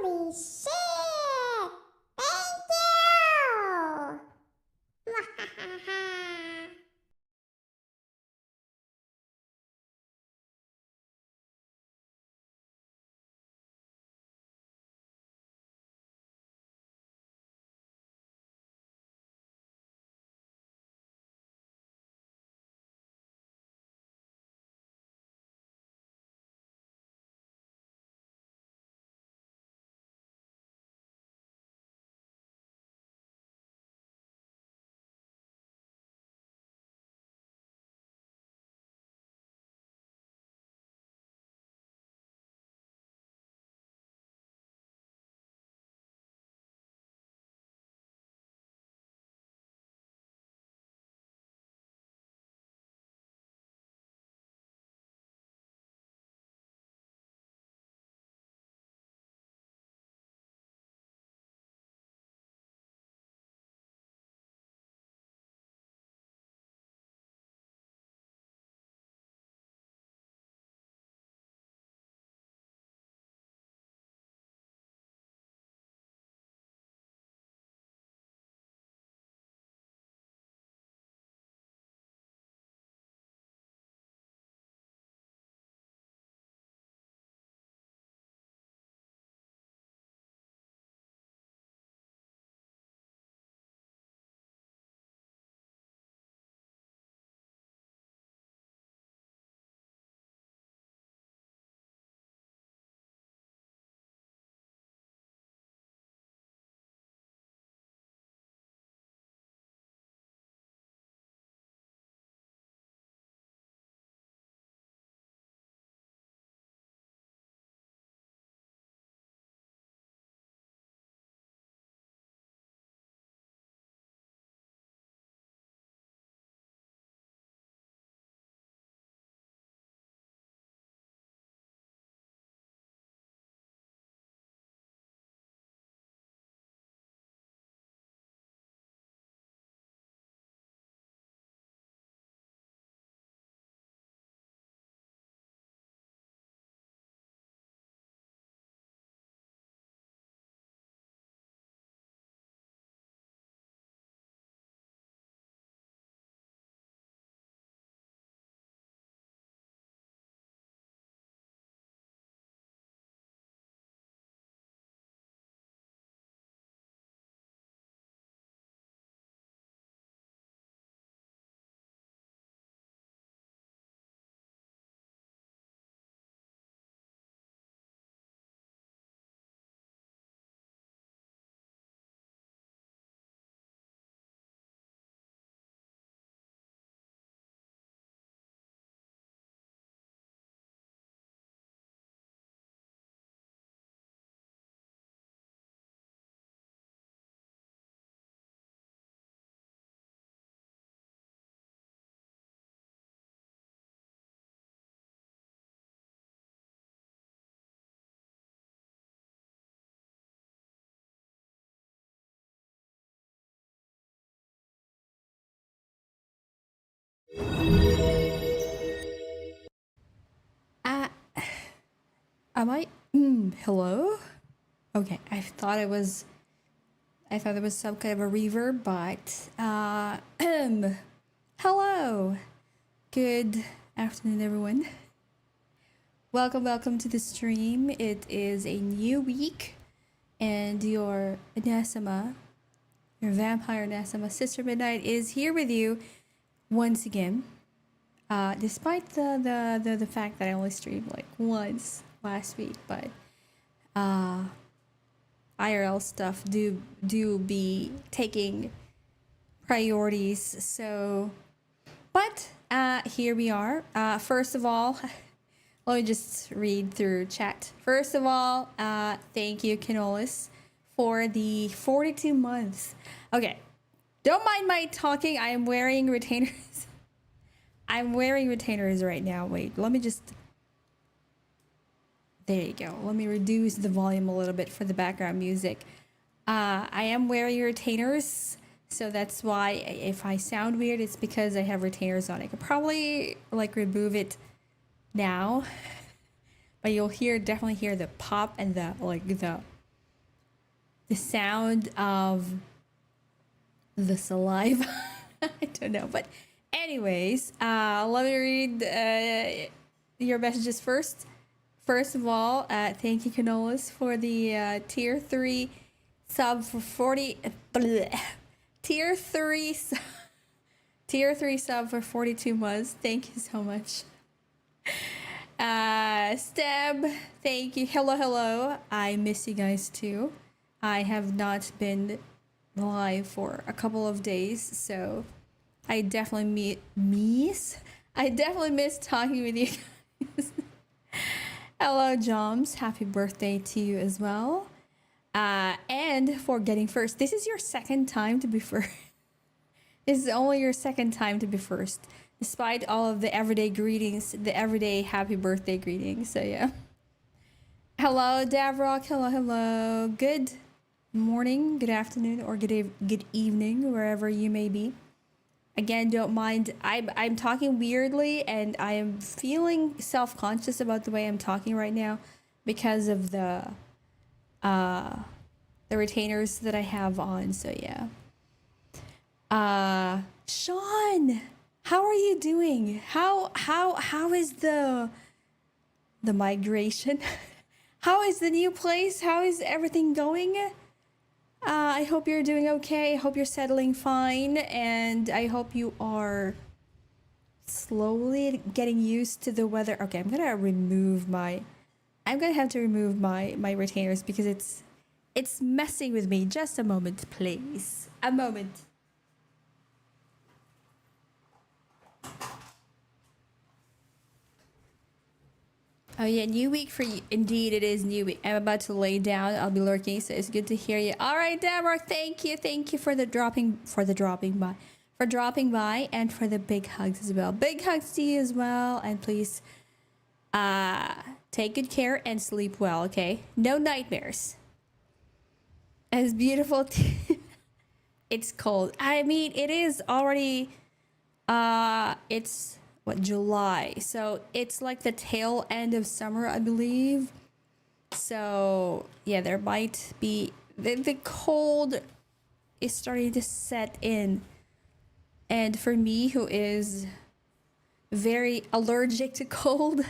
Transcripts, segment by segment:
Holy shit! Thank you! Uh, am I? Hello? Okay, I thought there was some kind of a reverb, but hello. Good afternoon, everyone. Welcome to the stream. It is a new week, and your Oneesama, your vampire Oneesama sister Midnight, is here with you once again. Despite the fact that I only streamed like once last week, but IRL stuff do be taking priorities. So, but here we are. First of all, let me just read through chat. First of all, thank you, Canolis, for the 42 months. Okay, don't mind my talking. I am wearing retainers. I'm wearing retainers right now. Wait, let me just. There you go. Let me reduce the volume a little bit for the background music. I am wearing retainers, so that's why if I sound weird, it's because I have retainers on. I could probably like remove it now, but you'll definitely hear the pop and the the sound of the saliva. I don't know, but anyways, let me read your messages first. First of all, thank you, Canolas, for the tier 3 sub for 40. Tier 3 tier 3 sub for 42 months. Thank you so much. Steb, thank you. Hello, hello. I miss you guys too. I have not been live for a couple of days, so I definitely miss talking with you guys. Hello, Joms. Happy birthday to you as well. And for getting first. This is your second time to be first. This is only your second time to be first. Despite all of the everyday greetings, the everyday happy birthday greetings. So yeah. Hello, Davrock. Hello, hello. Good morning, good afternoon, or good evening, wherever you may be. Again, don't mind. I'm talking weirdly, and I am feeling self-conscious about the way I'm talking right now because of the retainers that I have on. So yeah. Sean, how are you doing? How is the migration? How is the new place? How is everything going? I hope you're doing okay. I hope you're settling fine, and I hope you are slowly getting used to the weather. Okay, I'm gonna have to remove my retainers because it's messing with me. Just a moment, please. A moment. Oh yeah, new week for you. Indeed, it is new week. I'm about to lay down. I'll be lurking, so it's good to hear you. All right, Deborah, thank you for the dropping by, and for the big hugs as well. Big hugs to you as well, and please, take good care and sleep well. Okay, no nightmares. As beautiful. It's cold. I mean, it is already. It's what, July, so it's like the tail end of summer, I believe. So yeah, there might be the cold is starting to set in, and for me, who is very allergic to cold,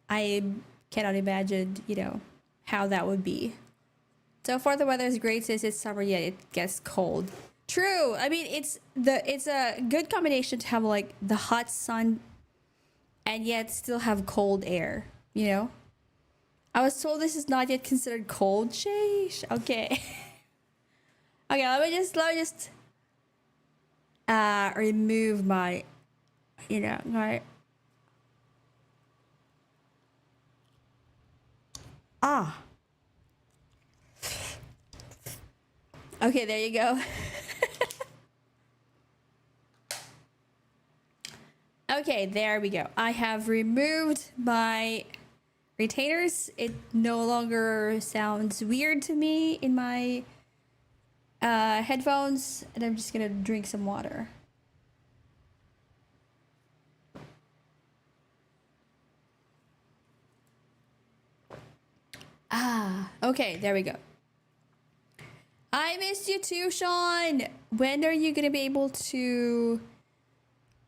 I cannot imagine how that would be. So far the weather is great since it's summer, yet it gets cold. True. I mean, it's a good combination to have like the hot sun and yet still have cold air, I was told this is not yet considered cold. Sheesh. Okay. Okay, let me just remove my my Okay, there you go. Okay, there we go. I have removed my retainers. It no longer sounds weird to me in my headphones, and I'm just gonna drink some water. Okay, there we go. I missed you too, Sean. When are you gonna be able to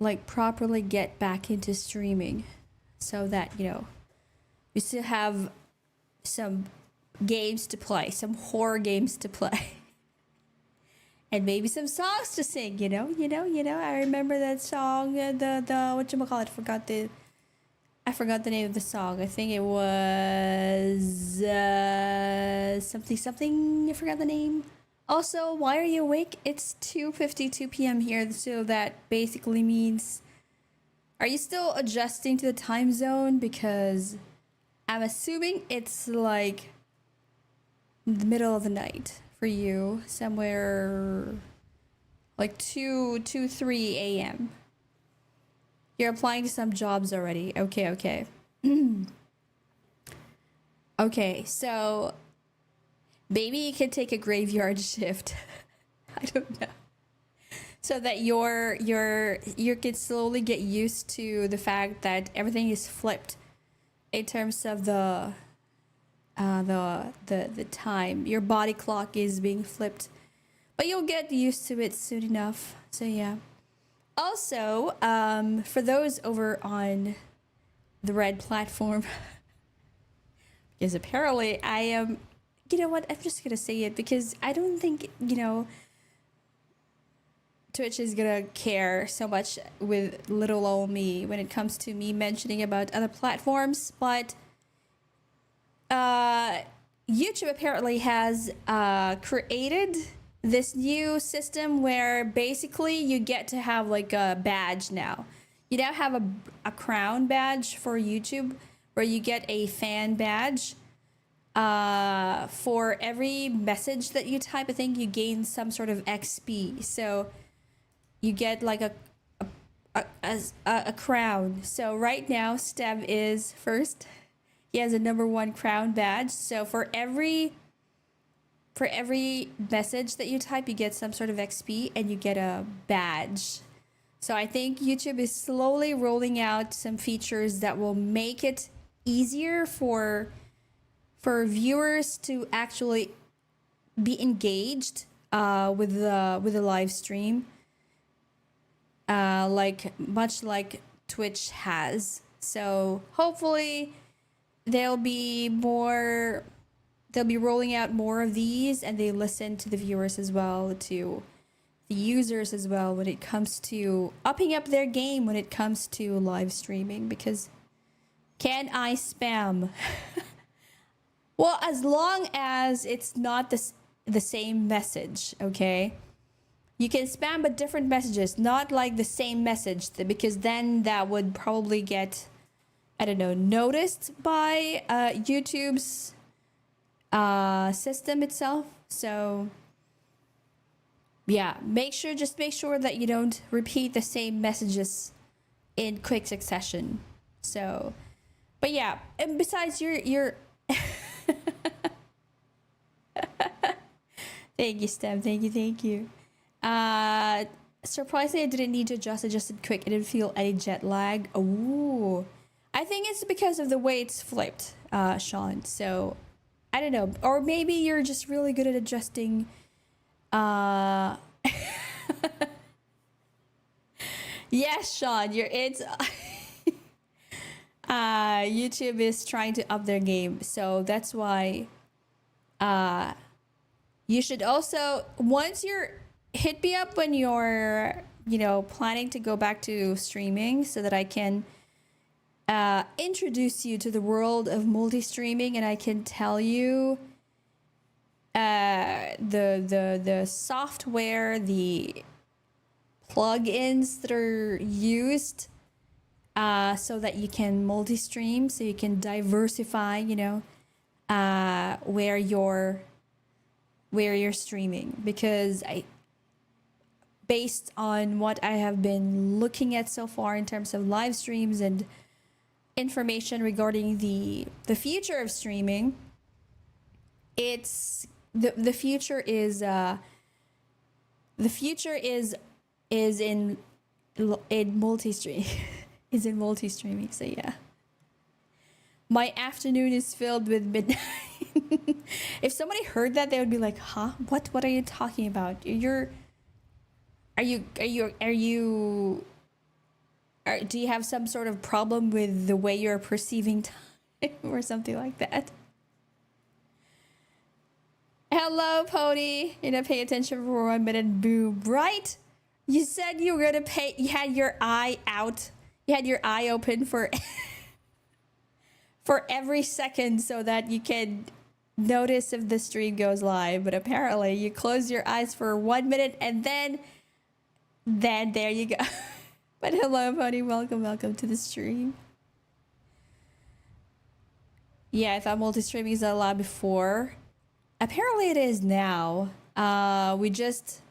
like properly get back into streaming so that we still have some games to play, some horror games to play, and maybe some songs to sing? I remember that song, the whatchamacallit, I forgot the name of the song. I think it was something. I forgot the name. Also, why are you awake? It's 2:52 p.m. here, so that basically means, are you still adjusting to the time zone? Because I'm assuming it's like the middle of the night for you, somewhere like 3 a.m. You're applying to some jobs already. Okay. Okay, so maybe you can take a graveyard shift. I don't know. So that you can slowly get used to the fact that everything is flipped in terms of the the time. Your body clock is being flipped, but you'll get used to it soon enough. So yeah. Also, for those over on the red platform, because apparently I am, you know what? I'm just gonna say it because I don't think Twitch is gonna care so much with little old me when it comes to me mentioning about other platforms, but YouTube apparently has created this new system where basically you get to have like a badge now. You now have a crown badge for YouTube where you get a fan badge. For every message that you type, I think you gain some sort of XP. So you get like a crown. So right now, Steb is first. He has a #1 crown badge. So for every message that you type, you get some sort of XP and you get a badge. So I think YouTube is slowly rolling out some features that will make it easier for viewers to actually be engaged with the live stream, like much like Twitch has. So hopefully they'll be rolling out more of these, and they listen to the viewers as well, to the users as well, when it comes to upping up their game when it comes to live streaming. Because can I spam? Well, as long as it's not the same message, okay? You can spam but different messages, not like the same message, because then that would probably get, I don't know, noticed by YouTube's system itself. So yeah, just make sure that you don't repeat the same messages in quick succession. So, but yeah, and besides your thank you, Stem. Thank you. Surprisingly, I didn't need to adjusted quick. I didn't feel any jet lag. Oh, I think it's because of the way it's flipped, Sean. So I don't know, or maybe you're just really good at adjusting. Yes, Sean, YouTube is trying to up their game, so that's why you should also, once you're, hit me up when you're planning to go back to streaming, so that I can introduce you to the world of multi-streaming, and I can tell you the software, the plugins that are used, so that you can multi-stream, so you can diversify, where you're streaming. Because based on what I have been looking at so far in terms of live streams and information regarding the future of streaming, it's the future is in multi-stream is in multi-streaming. So yeah, my afternoon is filled with midnight. If somebody heard that, they would be like, huh, what are you talking about? Do you have some sort of problem with the way you're perceiving time or something like that? Hello, Pody. You're gonna pay attention for 1 minute. Boom. Right? You said you were gonna pay. You had your eye out. You had your eye open for for every second, so that you can notice if the stream goes live. But apparently, you close your eyes for 1 minute, and then there you go. But hello, Pony. Welcome to the stream. Yeah, I thought multi-streaming is not allowed before. Apparently, it is now. We just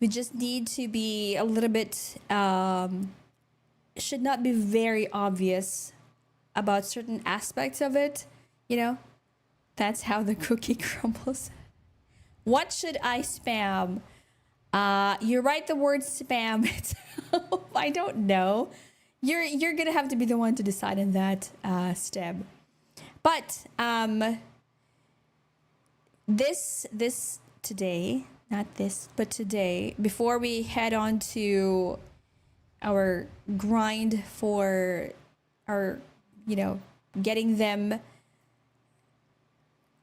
need to be a little bit. Should not be very obvious about certain aspects of it. That's how the cookie crumbles. What should I spam? You write the word spam itself. I don't know. You're gonna have to be the one to decide on that, Steb. But this today, not this, but today, before we head on to our grind for our, getting them.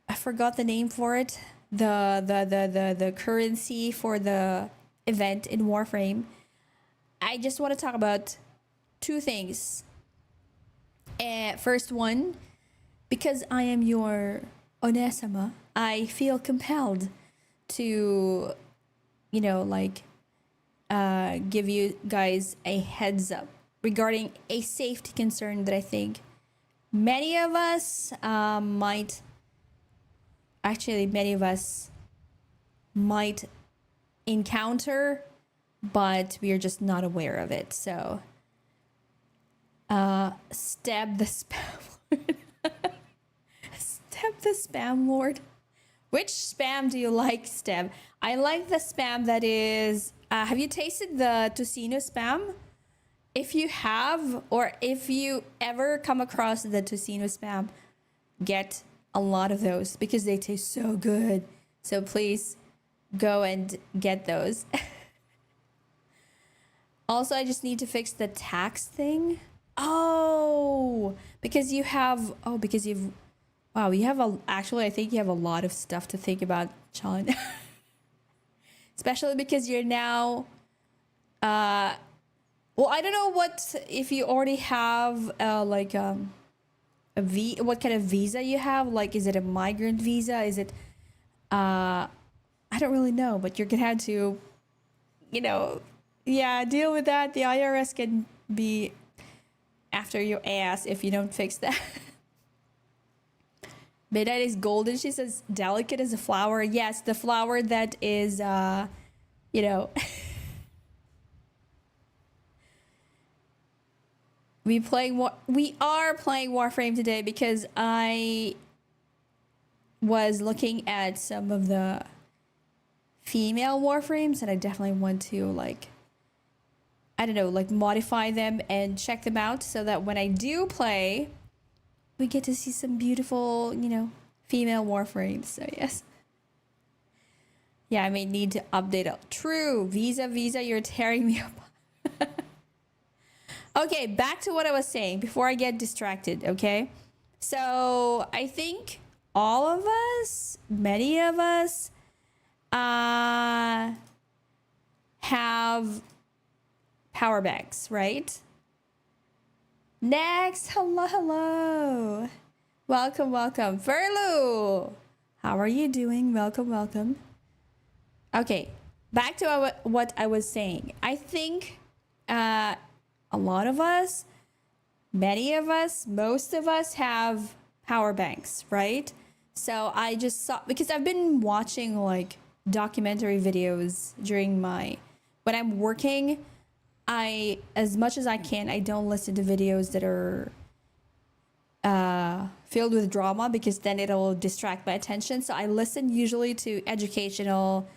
I forgot the name for it. The currency for the event in Warframe. I just want to talk about two things. First one, because I am your Oneesama, I feel compelled to, give you guys a heads up regarding a safety concern that I think many of us might encounter, but we are just not aware of it. So, stab the spam lord. Stab the spam lord. Which spam do you like, Steb? I like the spam that is... have you tasted the tocino spam? If you have, or if you ever come across the tocino spam, get a lot of those because they taste so good. So please go and get those. Also, I just need to fix the tax thing. Oh, because you have... Oh, because you've... Wow, you have actually, I think you have a lot of stuff to think about, Sean. Especially because you're now... well, I don't know if you already have what kind of visa you have. Like, is it a migrant visa? Is it... I don't really know, but you're going to have to, deal with that. The IRS can be after your ass if you don't fix that. Midnight is golden. She says, delicate as a flower. Yes, the flower that is, we are playing Warframe today because I was looking at some of the female Warframes and I definitely want to modify them and check them out so that when I do play, we get to see some beautiful, female Warframes. So yes. Yeah, I may need to update it. True. Visa, you're tearing me up. Okay, back to what I was saying before I get distracted, okay? So I think all of us, many of us, have power banks, right? Next, hello. Welcome. Furlu, how are you doing? Welcome. Okay, back to what I was saying. I think a lot of us, many of us, most of us have power banks, right? So I just saw, because I've been watching documentary videos when I'm working. As much as I can, I don't listen to videos that are filled with drama because then it'll distract my attention. So I listen usually to educational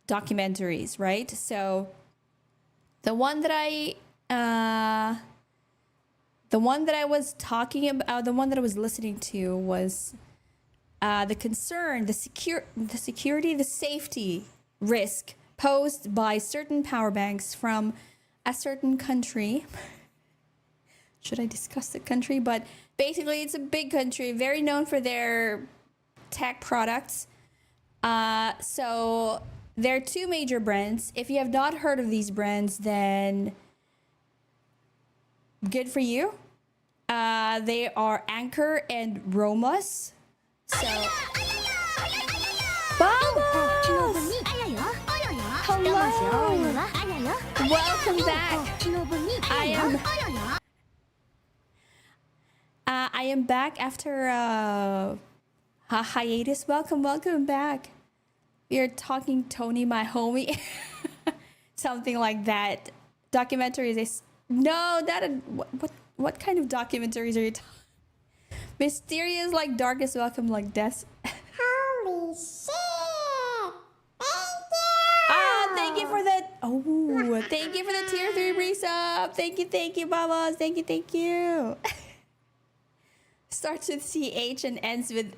documentaries, right? So the one that I was talking about, the one that I was listening to was the safety risk posed by certain power banks from a certain country. Should I discuss the country? But basically, it's a big country, very known for their tech products. So there are two major brands. If you have not heard of these brands, then good for you. They are Anchor and Romus. So, Bubbles! Hello! Welcome back. I am back after a hiatus. Welcome back. We are talking Tony, my homie. Something like that. Documentaries. What kind of documentaries are you talking? Mysterious like darkest welcome like death. Holy shit! Thank you for the tier 3 resub. Thank you, Babas. Thank you. Starts with CH and ends with.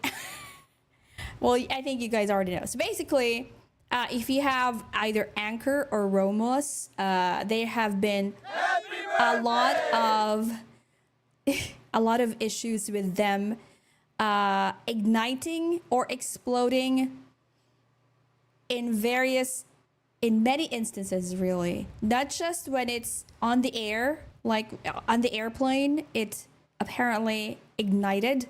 Well, I think you guys already know. So basically, if you have either Anchor or Romos, there have been a lot of a lot of issues with them igniting or exploding in many instances, really. Not just when it's on the air, like on the airplane, it apparently ignited.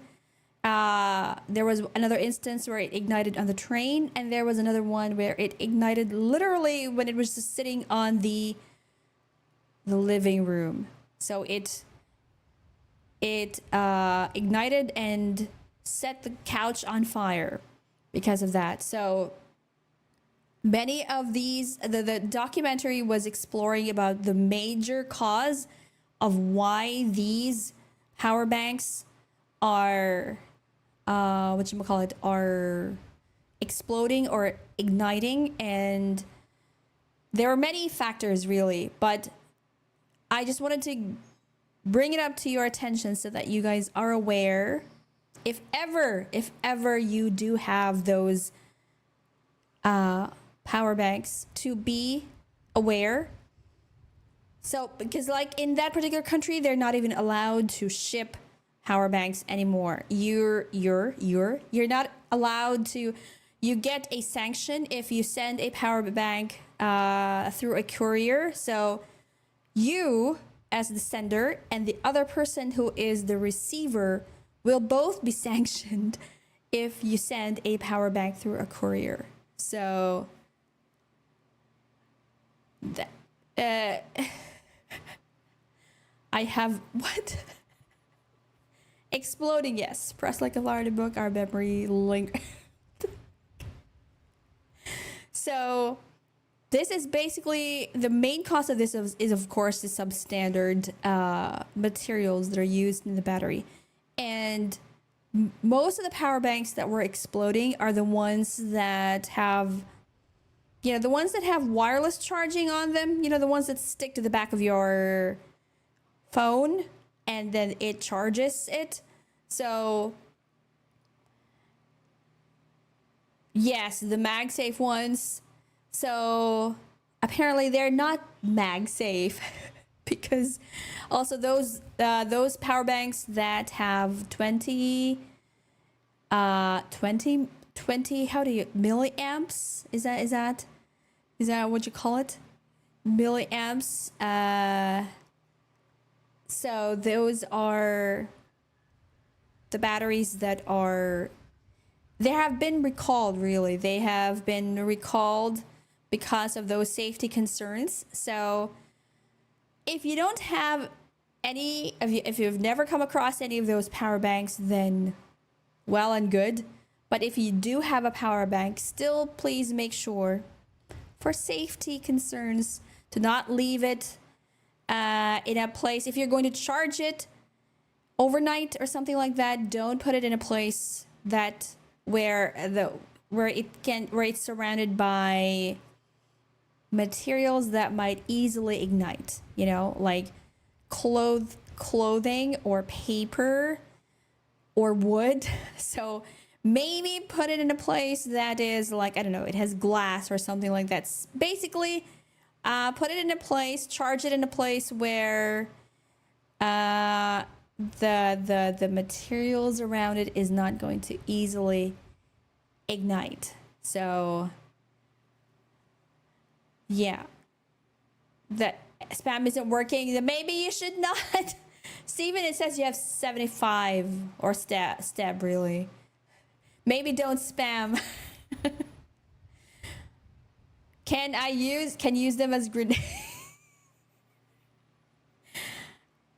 There was another instance where it ignited on the train, and there was another one where it ignited literally when it was just sitting on the living room. So it ignited and set the couch on fire because of that. So many of these, the documentary was exploring about the major cause of why these power banks are are exploding or igniting, and there are many factors really, but I just wanted to bring it up to your attention so that you guys are aware. If ever you do have those power banks, to be aware. So because like in that particular country, they're not even allowed to ship power banks anymore. You're not allowed to. You get a sanction if you send a power bank through a courier. So you, as the sender, and the other person who is the receiver will both be sanctioned if you send a power bank through a courier. So that I have what? Exploding, yes. Press like a large book, our memory link. So this is basically the main cause of this is of course the substandard materials that are used in the battery, and most of the power banks that were exploding are the ones that have, the ones that have wireless charging on them. The ones that stick to the back of your phone and then it charges it. So yes, the MagSafe ones. So apparently they're not MagSafe because also those power banks that have 20 how do you milliamps, is that what you call it, milliamps, so those are the batteries that are, they have been recalled, really. They have been recalled because of those safety concerns. So if you don't have any, if you've never come across any of those power banks, then well and good. But if you do have a power bank, still please make sure, for safety concerns, to not leave it in a place. If you're going to charge it overnight or something like that, don't put it in a place that where it's surrounded by materials that might easily ignite, like clothing or paper or wood. So maybe put it in a place that is like, I don't know, it has glass or something like that. Basically, put it in a place, charge it in a place where the materials around it is not going to easily ignite. So yeah, that spam isn't working, then maybe you should not. Steven, it says you have 75 or stab really. Maybe don't spam. Can use them as grenades?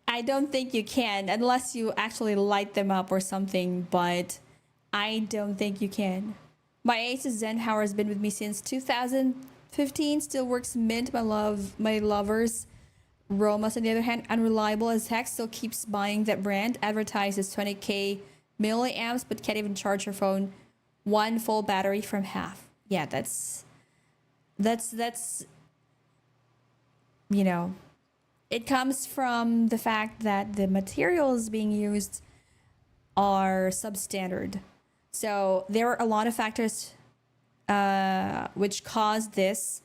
I don't think you can, unless you actually light them up or something, but I don't think you can. My Asus Zen Power has been with me since 2015, still works mint. My lovers. Romas, on the other hand, unreliable as heck, still keeps buying that brand. Advertises 20k milliamps, but can't even charge her phone one full battery from half. Yeah, that's it comes from the fact that the materials being used are substandard. So there are a lot of factors which cause this.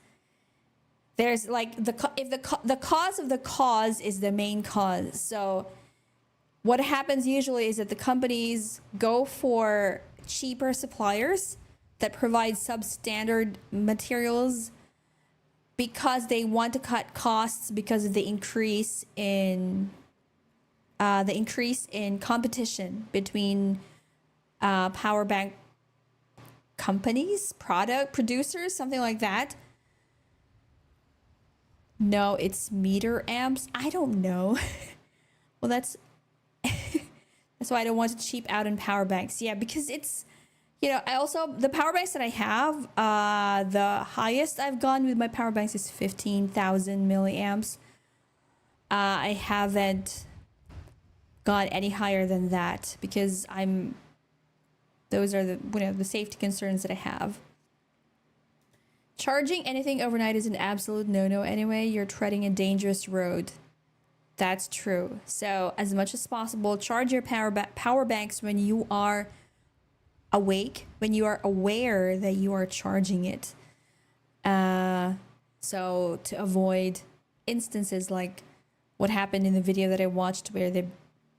There's like the cause of the cause is the main cause. So what happens usually is that the companies go for cheaper suppliers that provide substandard materials because they want to cut costs because of the increase in competition between power bank companies, product producers, something like that. No, it's meter amps. I don't know. Well, that's why I don't want to cheap out on power banks. Yeah, because it's, I also, the power banks that I have, the highest I've gone with my power banks is 15,000 milliamps. I haven't gone any higher than that because those are the safety concerns that I have. Charging anything overnight is an absolute no-no anyway. You're treading a dangerous road. That's true. So as much as possible, charge your power banks when you are awake, when you are aware that you are charging it. So to avoid instances like what happened in the video that I watched where the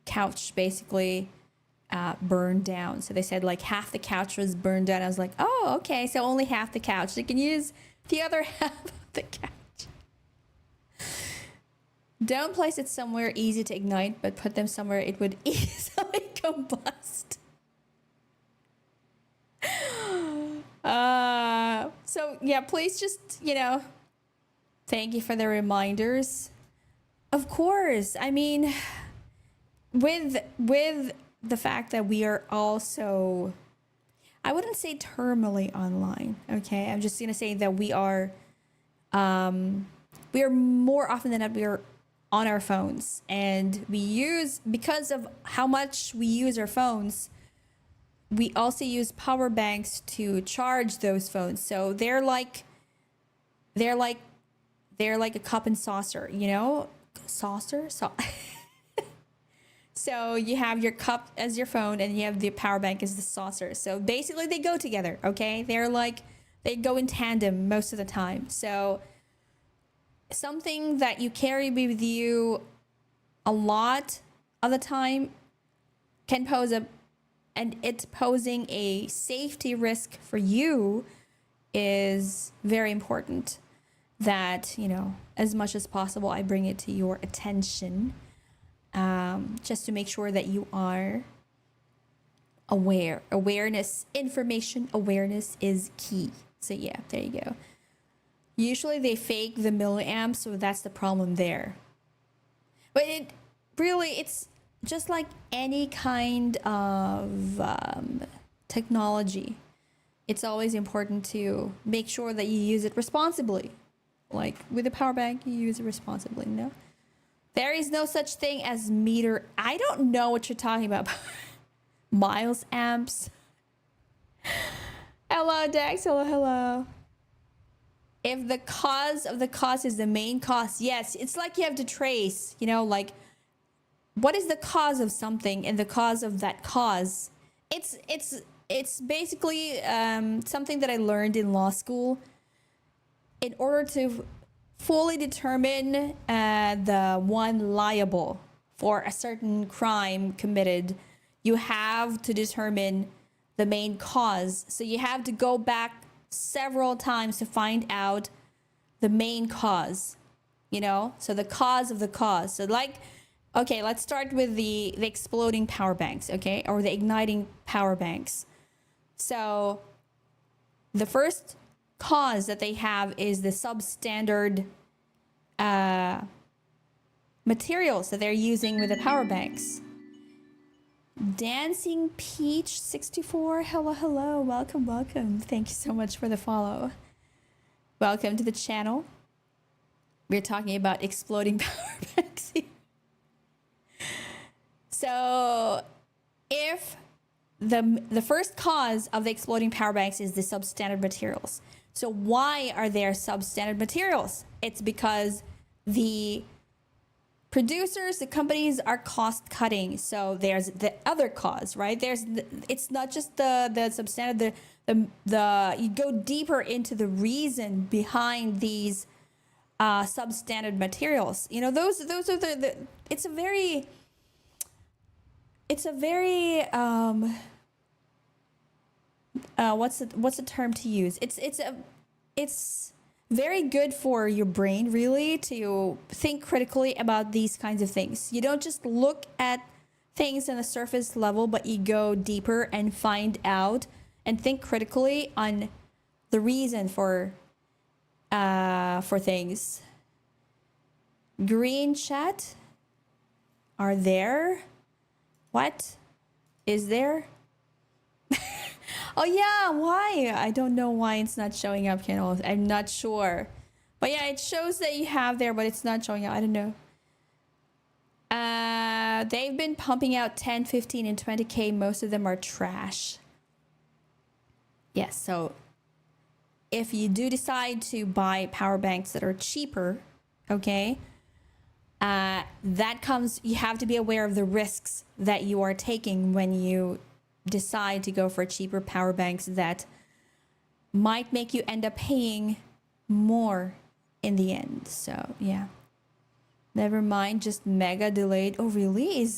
couch basically burned down. So they said like half the couch was burned down. I was like, oh, okay, so only half the couch. They can use the other half of the couch. Don't place it somewhere easy to ignite, but put them somewhere it would easily combust. So yeah, please just, thank you for the reminders. Of course. I mean, with the fact that we are also, I wouldn't say terminally online, okay? I'm just gonna say that we are more often than not, we are on our phones, and because of how much we use our phones, we also use power banks to charge those phones. So they're like a cup and saucer, saucer. So you have your cup as your phone and you have the power bank as the saucer. So basically they go together, okay? They go in tandem most of the time. So something that you carry with you a lot of the time can and it's posing a safety risk for you is very important that, as much as possible, I bring it to your attention. Just to make sure that you are aware. Information awareness is key. So yeah, there you go. Usually they fake the milliamps, so that's the problem there. But it's just like any kind of technology. It's always important to make sure that you use it responsibly. Like with a power bank, you use it responsibly, no? There is no such thing as meter. I don't know what you're talking about. Miles amps. Hello, Dex. Hello. If the cause of the cause is the main cause, yes, it's like you have to trace, like what is the cause of something and the cause of that cause. It's basically something that I learned in law school. In order to fully determine the one liable for a certain crime committed, you have to determine the main cause. So you have to go back several times to find out the main cause, so the cause of the cause. So okay, let's start with the exploding power banks, okay, or the igniting power banks. So the first cause that they have is the substandard materials that they're using with the power banks. Dancing Peach 64, hello, welcome. Thank you so much for the follow. Welcome to the channel. We're talking about exploding power banks. So if the first cause of the exploding power banks is the substandard materials. So why are there substandard materials? It's because the producers, the companies are cost cutting. So there's the other cause, right? It's not just the substandard, the you go deeper into the reason behind these substandard materials. You know, those are the it's a very what's the term to use? It's very good for your brain, really, to think critically about these kinds of things. You don't just look at things on the surface level, but you go deeper and find out and think critically on the reason for things. Green chat are there. What is there? Oh yeah, why? I don't know why it's not showing up, Kendall. I'm not sure. But yeah, it shows that you have there, but it's not showing up. I don't know. They've been pumping out 10, 15, and 20K. Most of them are trash. Yes, so if you do decide to buy power banks that are cheaper, okay, that comes, you have to be aware of the risks that you are taking when you decide to go for cheaper power banks that might make you end up paying more in the end. So yeah, never mind, just mega delayed. Oh really?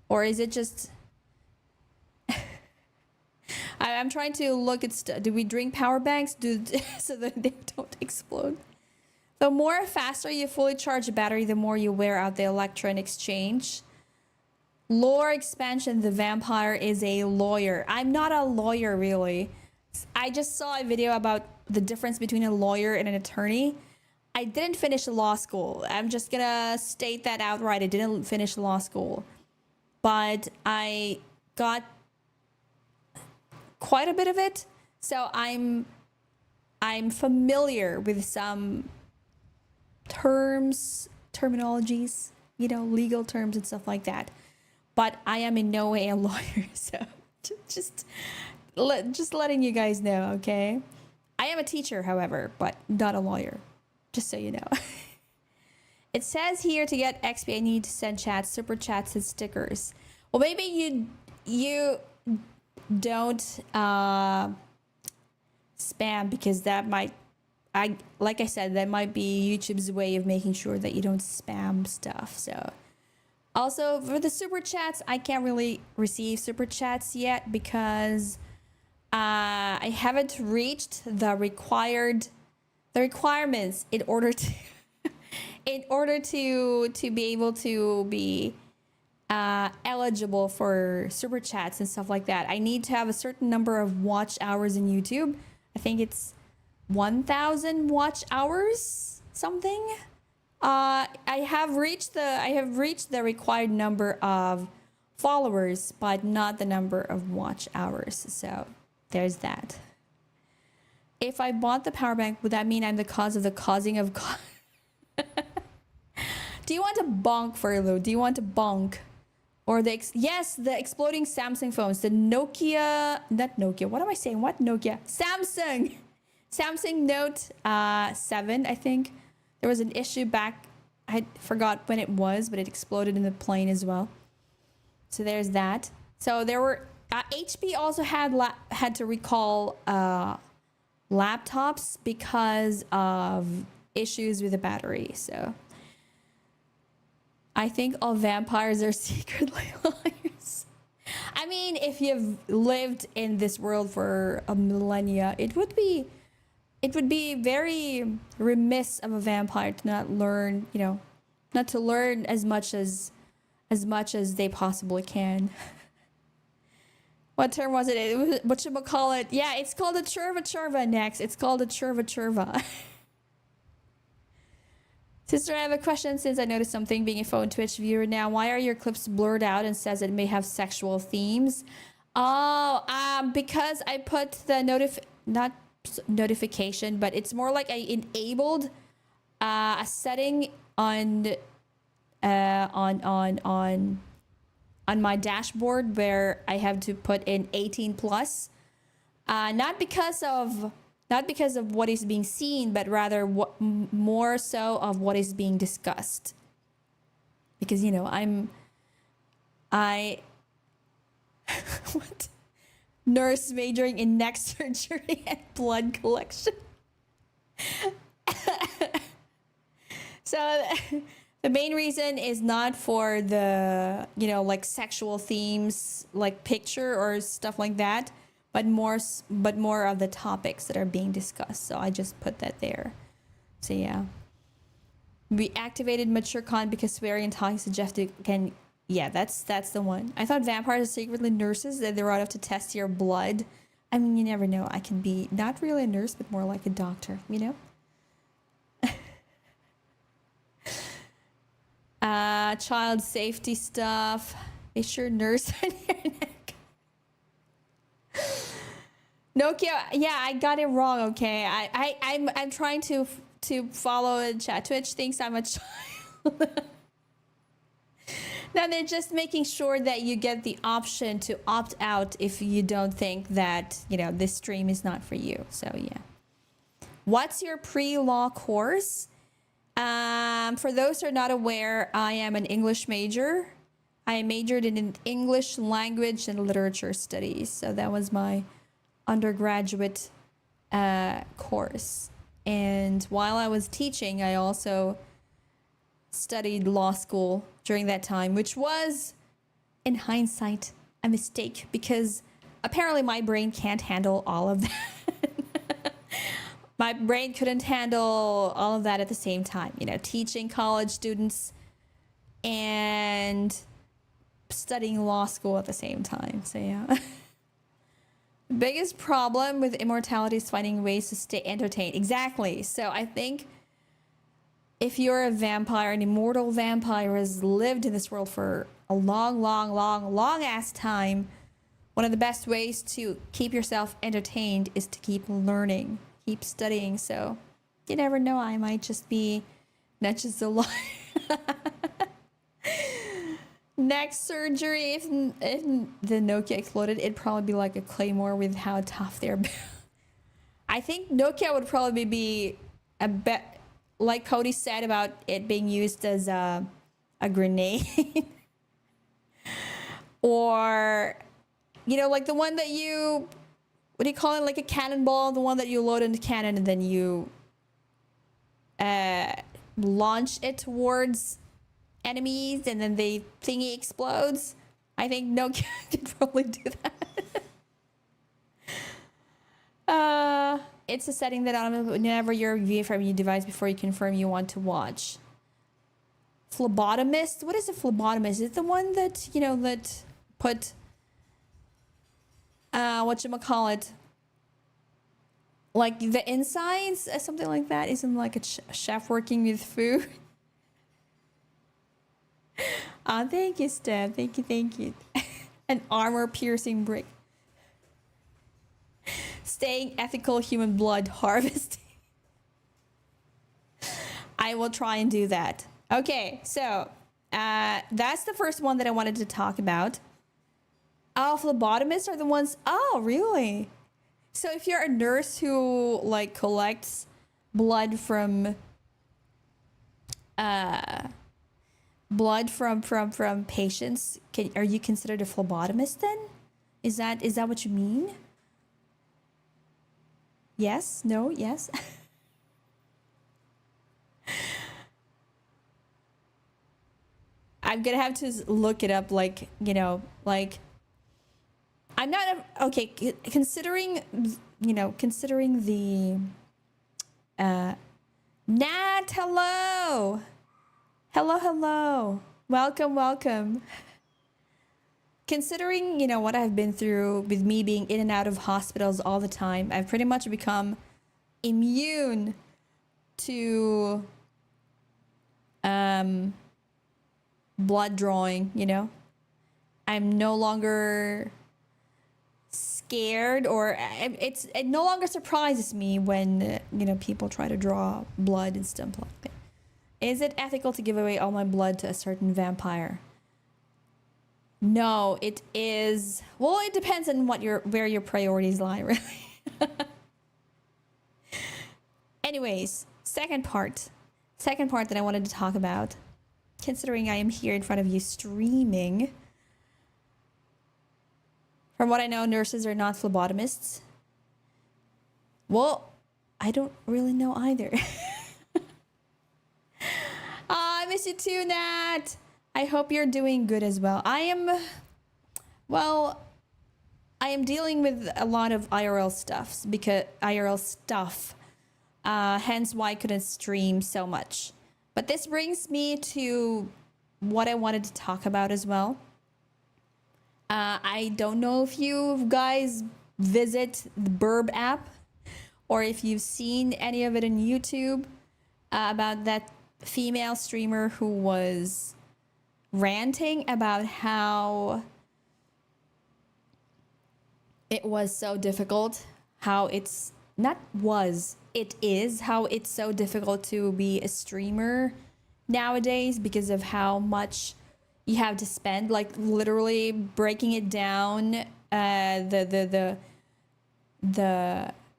Or is it just I'm trying to look at do we drink power banks so that they don't explode? The more faster you fully charge a battery, the more you wear out the electron exchange. Lore expansion, the vampire is a lawyer. I'm not a lawyer, really. I just saw a video about the difference between a lawyer and an attorney. I didn't finish law school. I'm just gonna state that outright. I didn't finish law school. But I got quite a bit of it. So I'm familiar with some terminologies, you know, legal terms and stuff like that. But I am in no way a lawyer, so just letting you guys know, okay? I am a teacher, however, but not a lawyer, just so you know. It says here to get XP, I need to send chats, super chats, and stickers. Well, maybe you don't spam, because that might, like I said, that might be YouTube's way of making sure that you don't spam stuff, so. Also, for the super chats, I can't really receive super chats yet because I haven't reached the requirements in order to be able to be eligible for super chats and stuff like that. I need to have a certain number of watch hours in YouTube. I think it's 1,000 watch hours, something. I have reached the required number of followers, but not the number of watch hours. So there's that. If I bought the power bank, would that mean I'm the cause of the causing of? Do you want to bonk, Furlough? Do you want to bonk? Or the exploding Samsung phones, the Nokia, not Nokia. What am I saying? What Nokia? Samsung Note 7, I think. There was an issue back, I forgot when it was, but it exploded in the plane as well. So there's that. So there were, HP also had to recall laptops because of issues with the battery. So I think all vampires are secretly lawyers. I mean, if you've lived in this world for a millennia, it would be very remiss of a vampire to not learn, you know, not to learn as much as they possibly can. What term was it? What should we call it? Yeah, it's called a churva next. It's called a churva. Sister, I have a question since I noticed something being a phone Twitch viewer now. Why are your clips blurred out and says it may have sexual themes? Oh, because I put the notification, but it's more like I enabled a setting on my dashboard where I have to put in 18 plus, not because of not because of what is being seen, but rather more so of what is being discussed. Because I what nurse majoring in neck surgery and blood collection. So the main reason is not for the like sexual themes, like picture or stuff like that, but more of the topics that are being discussed. So I just put that there. So yeah, we activated mature con because swearing and talking suggestive can. Yeah, that's the one. I thought vampires are secretly nurses, that they're out to test your blood. I mean, you never know. I can be not really a nurse, but more like a doctor, child safety stuff. They sure nurse on your neck. Nokia, yeah, I got it wrong. Okay, I'm trying to follow chat. Twitch thinks I'm a child. Now they're just making sure that you get the option to opt out if you don't think that this stream is not for you. So yeah, what's your pre-law course? For those who are not aware, I am an English major. I majored in English language and literature studies. So that was my undergraduate course. And while I was teaching, I also studied law school during that time, which was, in hindsight, a mistake because apparently my brain can't handle all of that. My brain couldn't handle all of that at the same time, teaching college students and studying law school at the same time. So yeah. The biggest problem with immortality is finding ways to stay entertained. Exactly. So I think if you're a vampire, an immortal vampire has lived in this world for a long ass time, one of the best ways to keep yourself entertained is to keep learning, keep studying. So you never know, I might just be not just a liar. Next surgery, if the Nokia exploded, it'd probably be like a claymore with how tough they're. I think Nokia would probably be a bit, like Cody said about it being used as a grenade. Or, like the one that you, what do you call it? Like a cannonball, the one that you load into cannon and then you launch it towards enemies and then the thingy explodes. I think Nokia could probably do that. It's a setting that whenever you're viewing from your device before you confirm you want to watch. Phlebotomist? What is a phlebotomist? Is it the one that, that put, whatchamacallit, like the insides, something like that? Isn't like a chef working with food? Oh, thank you, Steph. Thank you. An armor-piercing brick. Staying ethical human blood harvesting. I will try and do that. Okay, so that's the first one that I wanted to talk about. Oh, phlebotomists are the ones. Oh, really? So if you're a nurse who like collects blood from patients, are you considered a phlebotomist then? Is that what you mean? Yes? No? Yes? I'm gonna have to look it up, like I'm not okay, considering the Nat, hello, welcome. Considering what I've been through with me being in and out of hospitals all the time, I've pretty much become immune to blood drawing. I'm no longer scared, or it no longer surprises me when people try to draw blood and stuff like that. Is it ethical to give away all my blood to a certain vampire? No, it is. Well, it depends on where your priorities lie, really. Anyways, second part that I wanted to talk about, considering I am here in front of you streaming. From what I know, nurses are not phlebotomists. Well, I don't really know either. I miss you too, Nat. I hope you're doing good as well. I am dealing with a lot of IRL stuff. Hence why I couldn't stream so much. But this brings me to what I wanted to talk about as well. I don't know if you guys visit the Burb app or if you've seen any of it on YouTube about that female streamer who was ranting about how it was so difficult, how it is how it's so difficult to be a streamer nowadays because of how much you have to spend, like literally breaking it down, the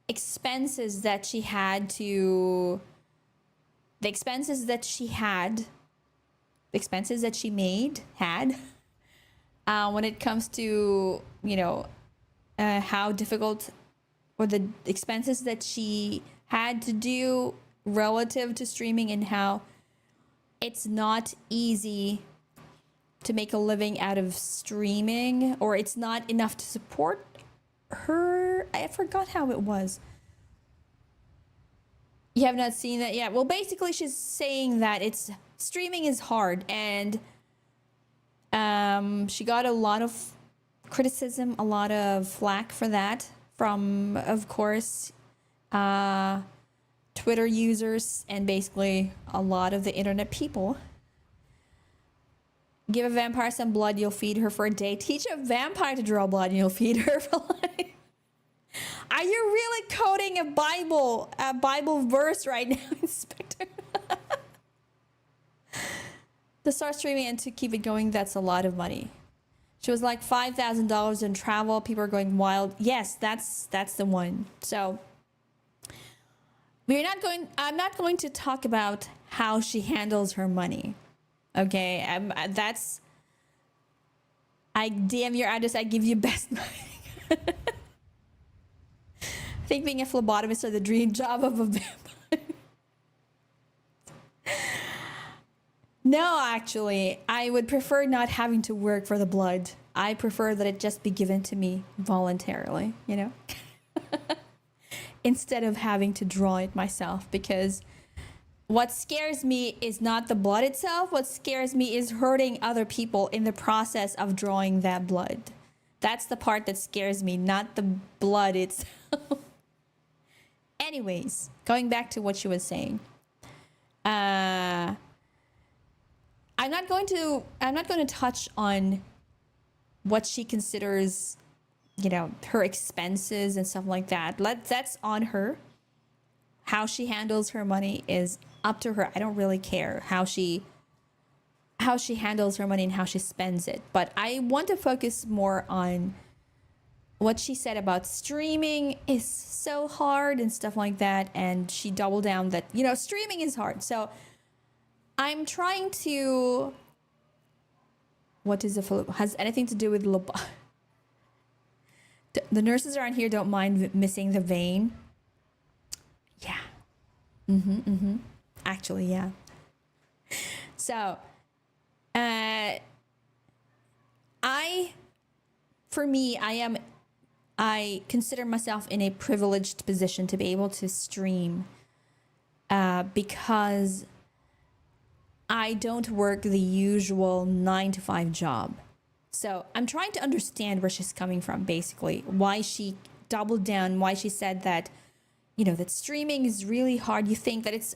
expenses that she had the expenses that she had when it comes to, how difficult, or the expenses that she had to do relative to streaming, and how it's not easy to make a living out of streaming, or it's not enough to support her. I forgot how it was. You have not seen that yet? Well, basically she's saying that streaming is hard, and she got a lot of criticism, a lot of flack for that from, of course, Twitter users and basically a lot of the internet people. Give a vampire some blood, you'll feed her for a day. Teach a vampire to draw blood and you'll feed her for life. Are you really quoting a Bible verse right now, Inspector? To start streaming and to keep it going, that's a lot of money. She was like $5,000 in travel. People are going wild. Yes, that's the one. So I'm not going to talk about how she handles her money. Okay, I DM your address, I give you best money. I think being a phlebotomist is the dream job of a vampire. No, actually, I would prefer not having to work for the blood. I prefer that it just be given to me voluntarily, instead of having to draw it myself, because what scares me is not the blood itself. What scares me is hurting other people in the process of drawing that blood. That's the part that scares me, not the blood itself. Anyways, going back to what she was saying. I'm not going to touch on what she considers, her expenses and stuff like that. That's on her. How she handles her money is up to her. I don't really care how she handles her money and how she spends it. But I want to focus more on what she said about streaming is so hard and stuff like that. And she doubled down that, streaming is hard. So I'm trying to... What is has anything to do with the nurses around here don't mind missing the vein. Yeah. Actually, yeah. So, I consider myself in a privileged position to be able to stream, because I don't work the usual 9-to-5 job. So I'm trying to understand where she's coming from, basically. Why she doubled down, why she said that, that streaming is really hard. You think that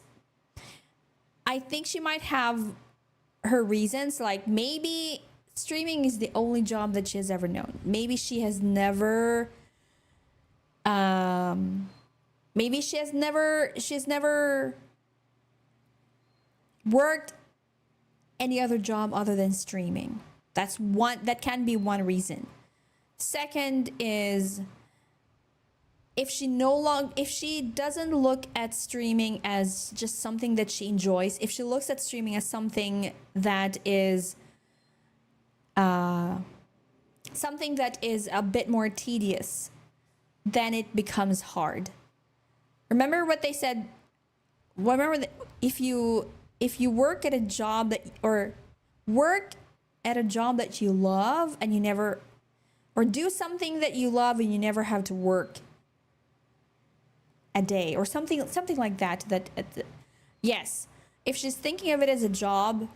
I think she might have her reasons, like maybe streaming is the only job that she has ever known. Maybe she has never, she's never worked any other job other than streaming. That can be one reason. Second is if she doesn't look at streaming as just something that she enjoys, if she looks at streaming as something that is a bit more tedious, then it becomes hard. Remember what they said. Remember that if you work at a job that you love and you never, or do something that you love and you never have to work a day or something like that, yes, if she's thinking of it as a job,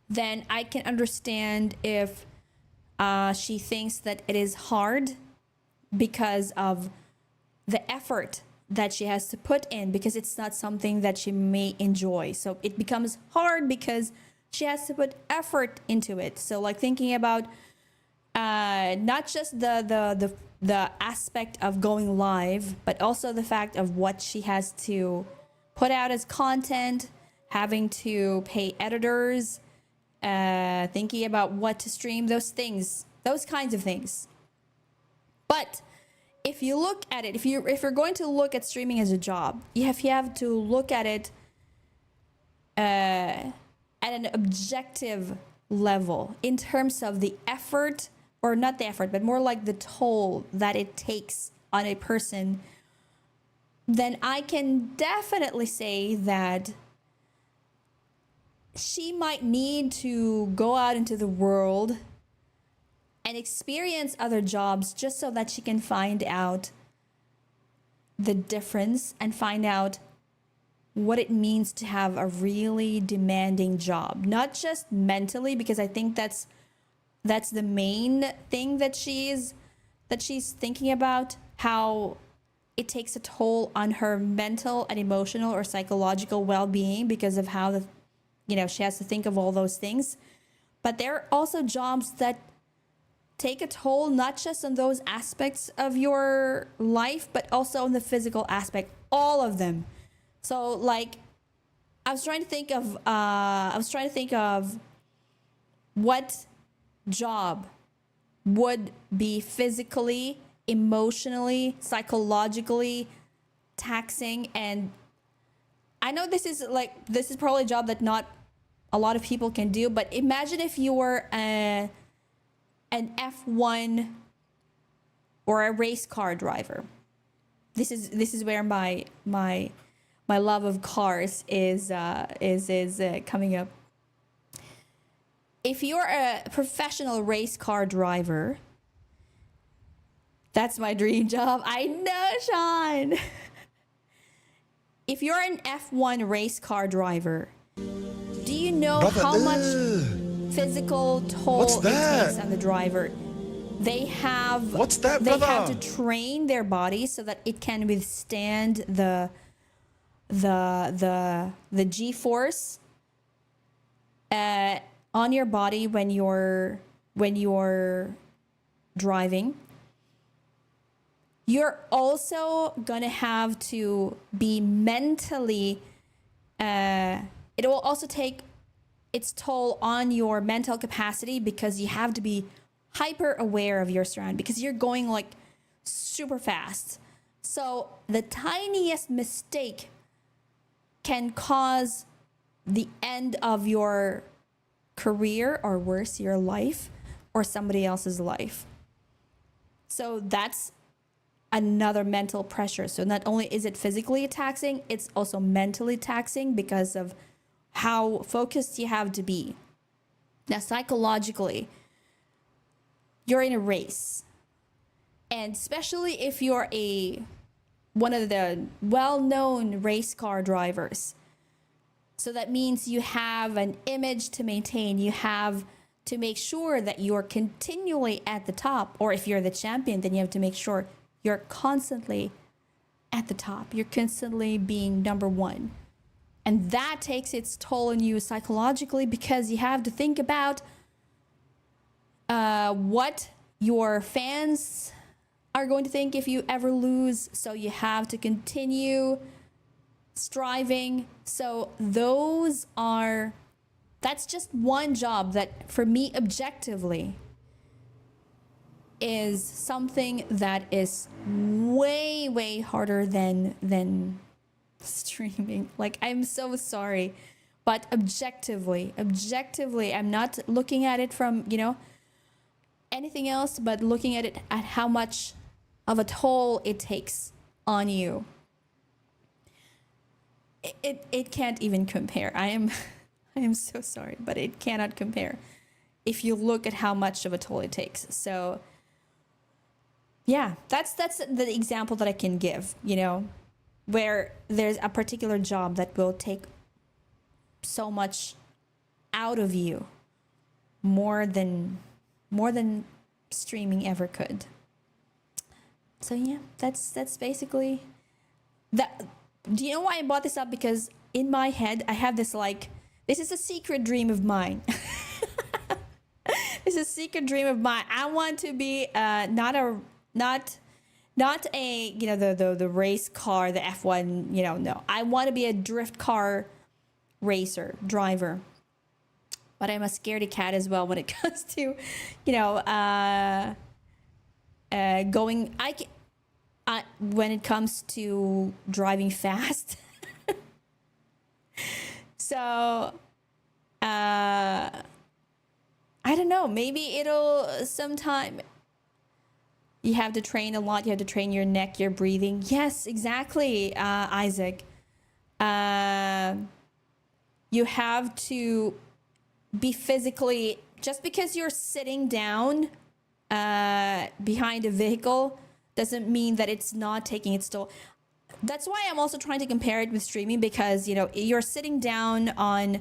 then I can understand if she thinks that it is hard because of the effort that she has to put in, because it's not something that she may enjoy. So it becomes hard because she has to put effort into it. So like thinking about not just the aspect of going live, but also the fact of what she has to put out as content, having to pay editors, thinking about what to stream, those kinds of things. But if you look at it, if you're going to look at streaming as a job, you have to look at it at an objective level in terms of the effort, or not the effort, but more like the toll that it takes on a person. Then I can definitely say that she might need to go out into the world and experience other jobs just so that she can find out the difference and find out what it means to have a really demanding job. Not just mentally, because I think that's the main thing that she's thinking about, how it takes a toll on her mental and emotional or psychological well-being because of how she has to think of all those things. But there are also jobs that take a toll not just on those aspects of your life, but also on the physical aspect, all of them. So like I was trying to think of what job would be physically, emotionally, psychologically taxing. And I know this is probably a job that not a lot of people can do, but imagine if you were an F1 or a race car driver. This is where my love of cars is coming up. If you're a professional race car driver, that's my dream job. I know, Sean. If you're an F1 race car driver, do you know how much physical toll it takes on the driver? They have to train their body so that it can withstand the G-force on your body when you're driving. You're also gonna have to be mentally. It will also take its toll on your mental capacity because you have to be hyper aware of your surroundings because you're going like super fast. So the tiniest mistake can cause the end of your career, or worse, your life or somebody else's life. So that's another mental pressure. So not only is it physically taxing, it's also mentally taxing because of how focused you have to be. Now, psychologically, you're in a race. And especially if you're one of the well-known race car drivers. So that means you have an image to maintain. You have to make sure that you're continually at the top. Or if you're the champion, then you have to make sure you're constantly at the top. You're constantly being number one. And that takes its toll on you psychologically because you have to think about what your fans are going to think if you ever lose. So you have to continue striving. So that's just one job that for me objectively is something that is way harder than streaming. Like, I'm so sorry, but objectively, I'm not looking at it from, anything else, but looking at it at how much of a toll it takes on you. It can't even compare. I am so sorry, but it cannot compare if you look at how much of a toll it takes. So yeah, that's the example that I can give, where there's a particular job that will take so much out of you, more than streaming ever could. So yeah, that's basically that. Do you know why I brought this up? Because in my head I have this, like, this is a secret dream of mine. This is a secret dream of mine. I want to be not a the race car, the F1, no. I want to be a drift car driver. But I'm a scaredy cat as well when it comes to, going. When it comes to driving fast. So, I don't know. Maybe it'll sometime. You have to train a lot. You have to train your neck, your breathing. Yes, exactly, Isaac. You have to be physically. Just because you're sitting down behind a vehicle doesn't mean that it's not taking its toll. That's why I'm also trying to compare it with streaming, because you're sitting down on.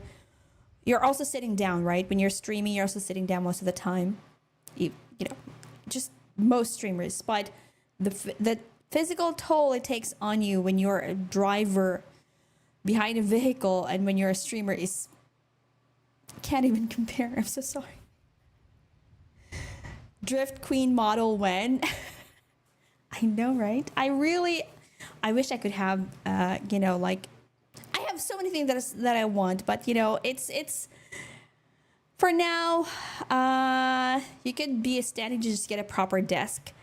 You're also sitting down, right? When you're streaming, you're also sitting down most of the time. Just most streamers. But the physical toll it takes on you when you're a driver behind a vehicle and when you're a streamer is. Can't even compare. I'm so sorry. Drift Queen model when. I know, right? I wish I could have, like, I have so many things that I want, but it's for now. You could be a standing to just get a proper desk.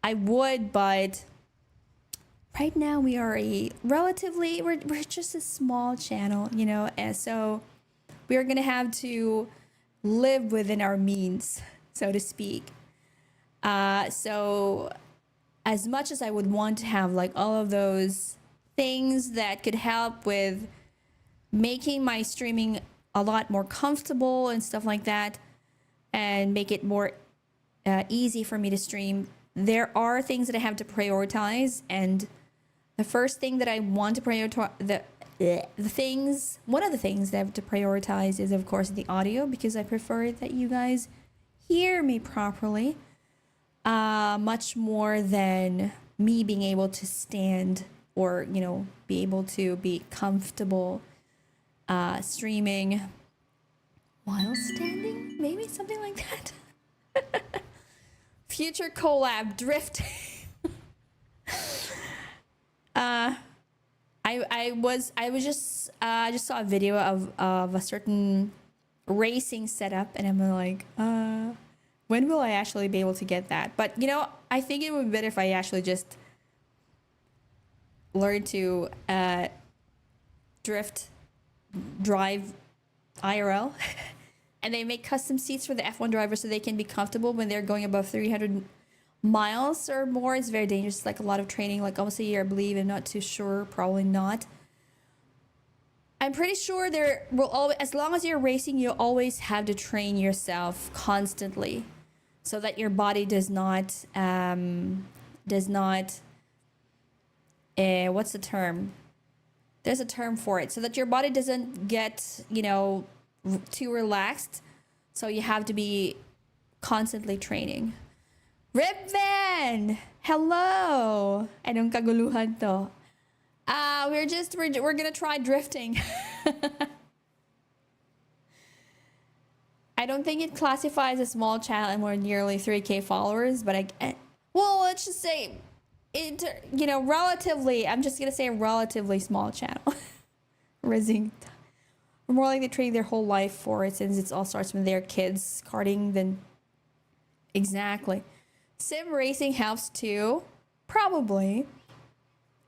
I would, but right now we are we're just a small channel, and so we are gonna have to live within our means, so to speak. So as much as I would want to have like all of those things that could help with making my streaming a lot more comfortable and stuff like that, and make it more easy for me to stream, there are things that I have to prioritize. And the first thing that I want to prioritize, one of the things that I have to prioritize is, of course, the audio, because I prefer that you guys hear me properly, much more than me being able to stand or be able to be comfortable streaming while standing, maybe something like that. Future collab drifting. I just saw a video of a certain racing setup, and I'm like, when will I actually be able to get that? But I think it would be better if I actually just learn to drive IRL. And they make custom seats for the F1 drivers so they can be comfortable when they're going above 300 miles or more. It's very dangerous. It's like a lot of training, like almost a year, I believe. I'm not too sure. Probably not. I'm pretty sure there will always, as long as you're racing, you always have to train yourself constantly, so that your body does not what's the term? There's a term for it, so that your body doesn't get too relaxed. So you have to be constantly training. Ripvan! Hello! Anong kaguluhan to? We're gonna try drifting. I don't think it classifies a small channel and we're nearly 3K followers, but let's just say relatively, I'm just gonna say a relatively small channel. Rizzing. We're more likely trading their whole life for it, since it all starts when they're kids karting. Then exactly. Sim racing helps too. Probably.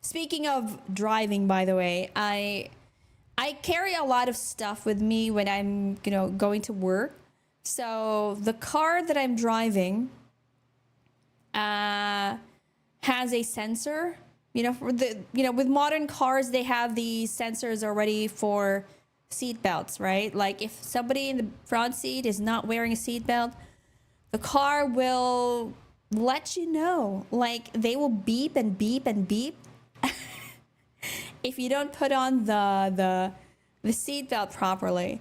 Speaking of driving, by the way, I carry a lot of stuff with me when I'm, going to work. So the car that I'm driving has a sensor. For with modern cars, they have the sensors already for seat belts, right? Like if somebody in the front seat is not wearing a seat belt, the car will let you know. Like they will beep and beep and beep if you don't put on the seat belt properly.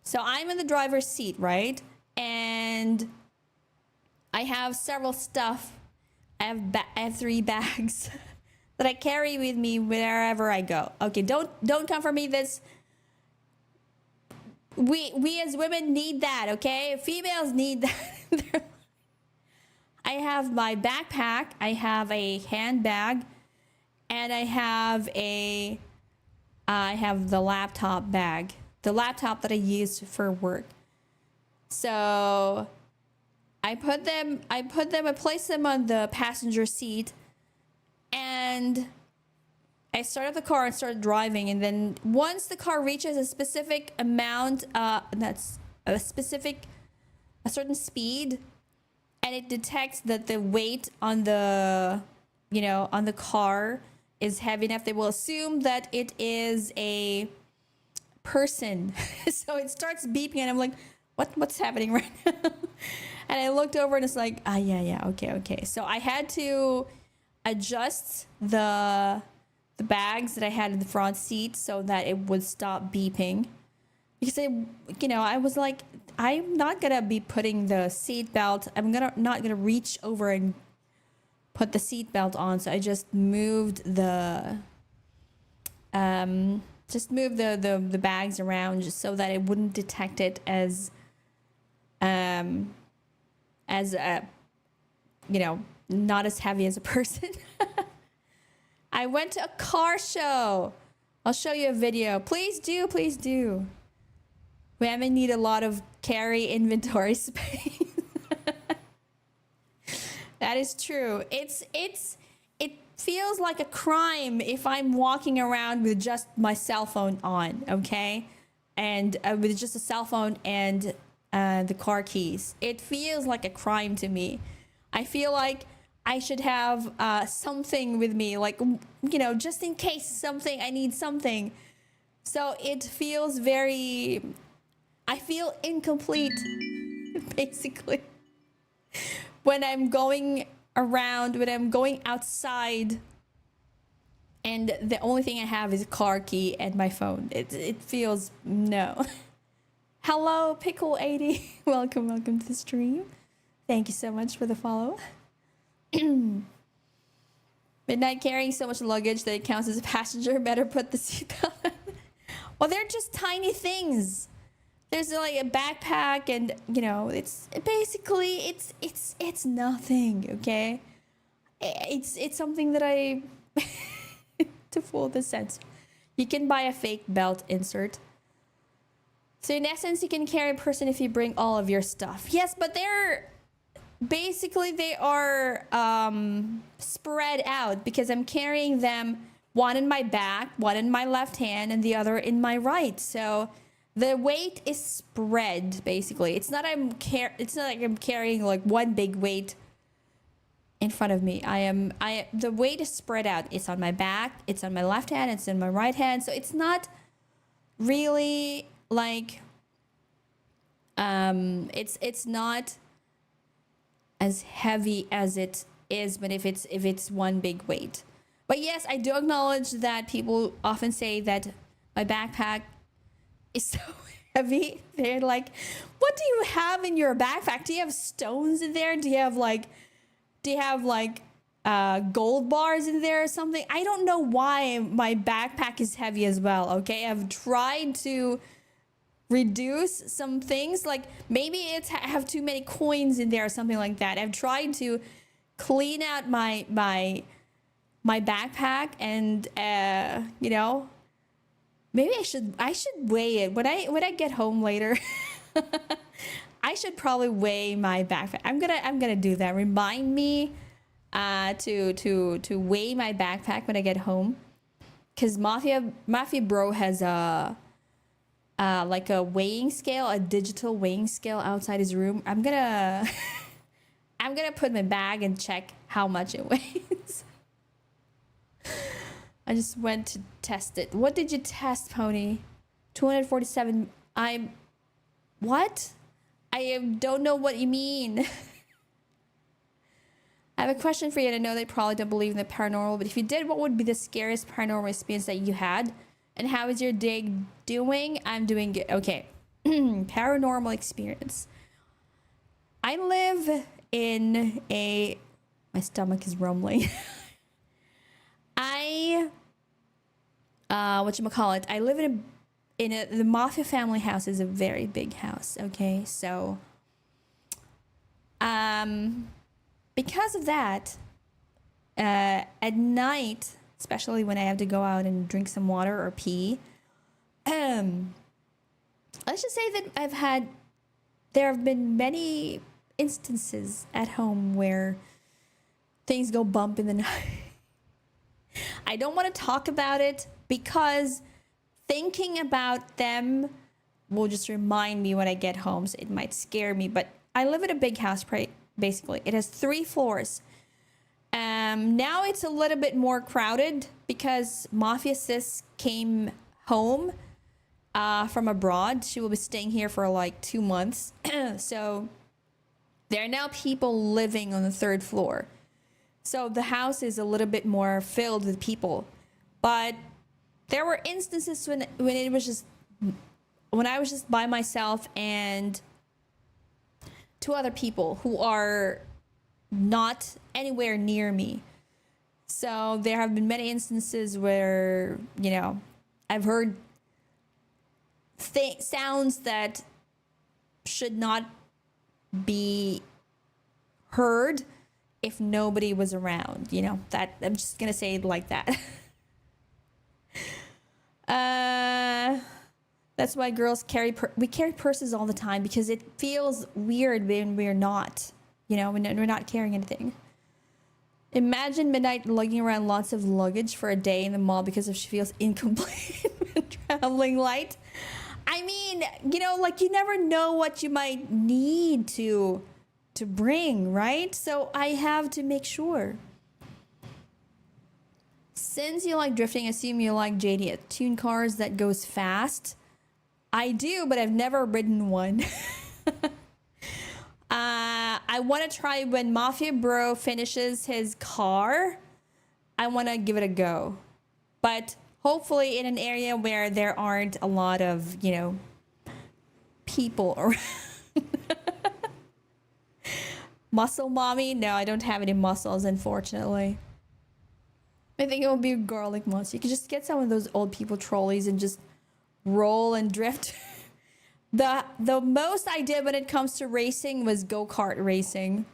So I'm in the driver's seat, right? And I have several stuff. I have 3 bags that I carry with me wherever I go. Okay, don't come for me. This we as women need that. Okay, females need that. I have my backpack. I have a handbag, and I have the laptop bag, the laptop that I use for work. So I place them on the passenger seat, and I started the car and started driving. And then once the car reaches a specific amount, that's a certain speed, and it detects that the weight on the car is heavy enough, they will assume that it is a person. So it starts beeping, and I'm like, what's happening right now? And I looked over, and it's like, yeah, okay. So I had to adjust the bags that I had in the front seat so that it would stop beeping, because I was like, I'm not gonna be putting the seat belt. Not gonna reach over and put the seat belt on. So I just moved the bags around just so that it wouldn't detect it as not as heavy as a person. I went to a car show. I'll show you a video. Please do. We may need a lot of carry inventory space. That is true. It feels like a crime if I'm walking around with just my cell phone on, okay? And with just a cell phone and the car keys. It feels like a crime to me. I feel like I should have something with me, like, just in case I need something. So it feels I feel incomplete, basically. When I'm going outside, and the only thing I have is a car key and my phone. It feels, no. Hello, Pickle80. Welcome to the stream. Thank you so much for the follow. Midnight carrying so much luggage that it counts as a passenger. Better put the seatbelt on. Well, they're just tiny things. There's like a backpack, and it's basically it's nothing. Okay, it's something that I to fool the sense. You can buy a fake belt insert. So in essence, you can carry a person if you bring all of your stuff. Yes, but they are spread out, because I'm carrying them, one in my back, one in my left hand, and the other in my right. So the weight is spread, basically. It's not like I'm carrying like one big weight in front of me. The weight is spread out. It's on my back, it's on my left hand, it's in my right hand. So it's not really like it's not as heavy as it is, but if it's one big weight. But yes, I do acknowledge that people often say that my backpack is so heavy. They're like, what do you have in your backpack? Do you have stones in there? Do you have gold bars in there or something? I don't know why my backpack is heavy as well. Okay, I've tried to reduce some things, like maybe I have too many coins in there or something like that. I've tried to clean out my backpack, and maybe I should weigh it when I get home later. I should probably weigh my backpack. I'm gonna do that. Remind me to weigh my backpack when I get home. Cause Mafia Bro has a like a weighing scale, a digital weighing scale outside his room. I'm gonna I'm gonna put my bag and check how much it weighs. I just went to test it. What did you test, Pony? 247. What? Don't know what you mean. I have a question for you, and I know they probably don't believe in the paranormal, but if you did, what would be the scariest paranormal experience that you had? And how is your day doing? I'm doing good. Okay. Paranormal experience. I live in a... My stomach is rumbling. Whatchamacallit? I live the Mafia family house is a very big house, okay? So, because of that, at night, especially when I have to go out and drink some water or pee, let's just say that there have been many instances at home where things go bump in the night. I don't want to talk about it because thinking about them will just remind me when I get home, so it might scare me. But I live in a big house, basically. It has 3 floors. Now it's a little bit more crowded because Mafia Sis came home from abroad. She will be staying here for like 2 months. So there are now people living on the 3rd floor. So the house is a little bit more filled with people. But there were instances when I was just by myself and 2 other people who are not anywhere near me. So there have been many instances where, I've heard sounds that should not be heard if nobody was around, that I'm just gonna say it like that. That's why girls carry purses all the time, because it feels weird when we're not, when we're not carrying anything. Imagine Midnight lugging around lots of luggage for a day in the mall because she feels incomplete when traveling light. I mean, you never know what you might need to bring, right? So I have to make sure. Since you like drifting, I assume you like JD tuned cars that goes fast. I do, but I've never ridden one. I want to try when Mafia Bro finishes his car. I want to give it a go. But hopefully in an area where there aren't a lot of, people around. Muscle mommy? No, I don't have any muscles, unfortunately. I think it will be garlic monster. You can just get some of those old people trolleys and just roll and drift. The most I did when it comes to racing was go-kart racing.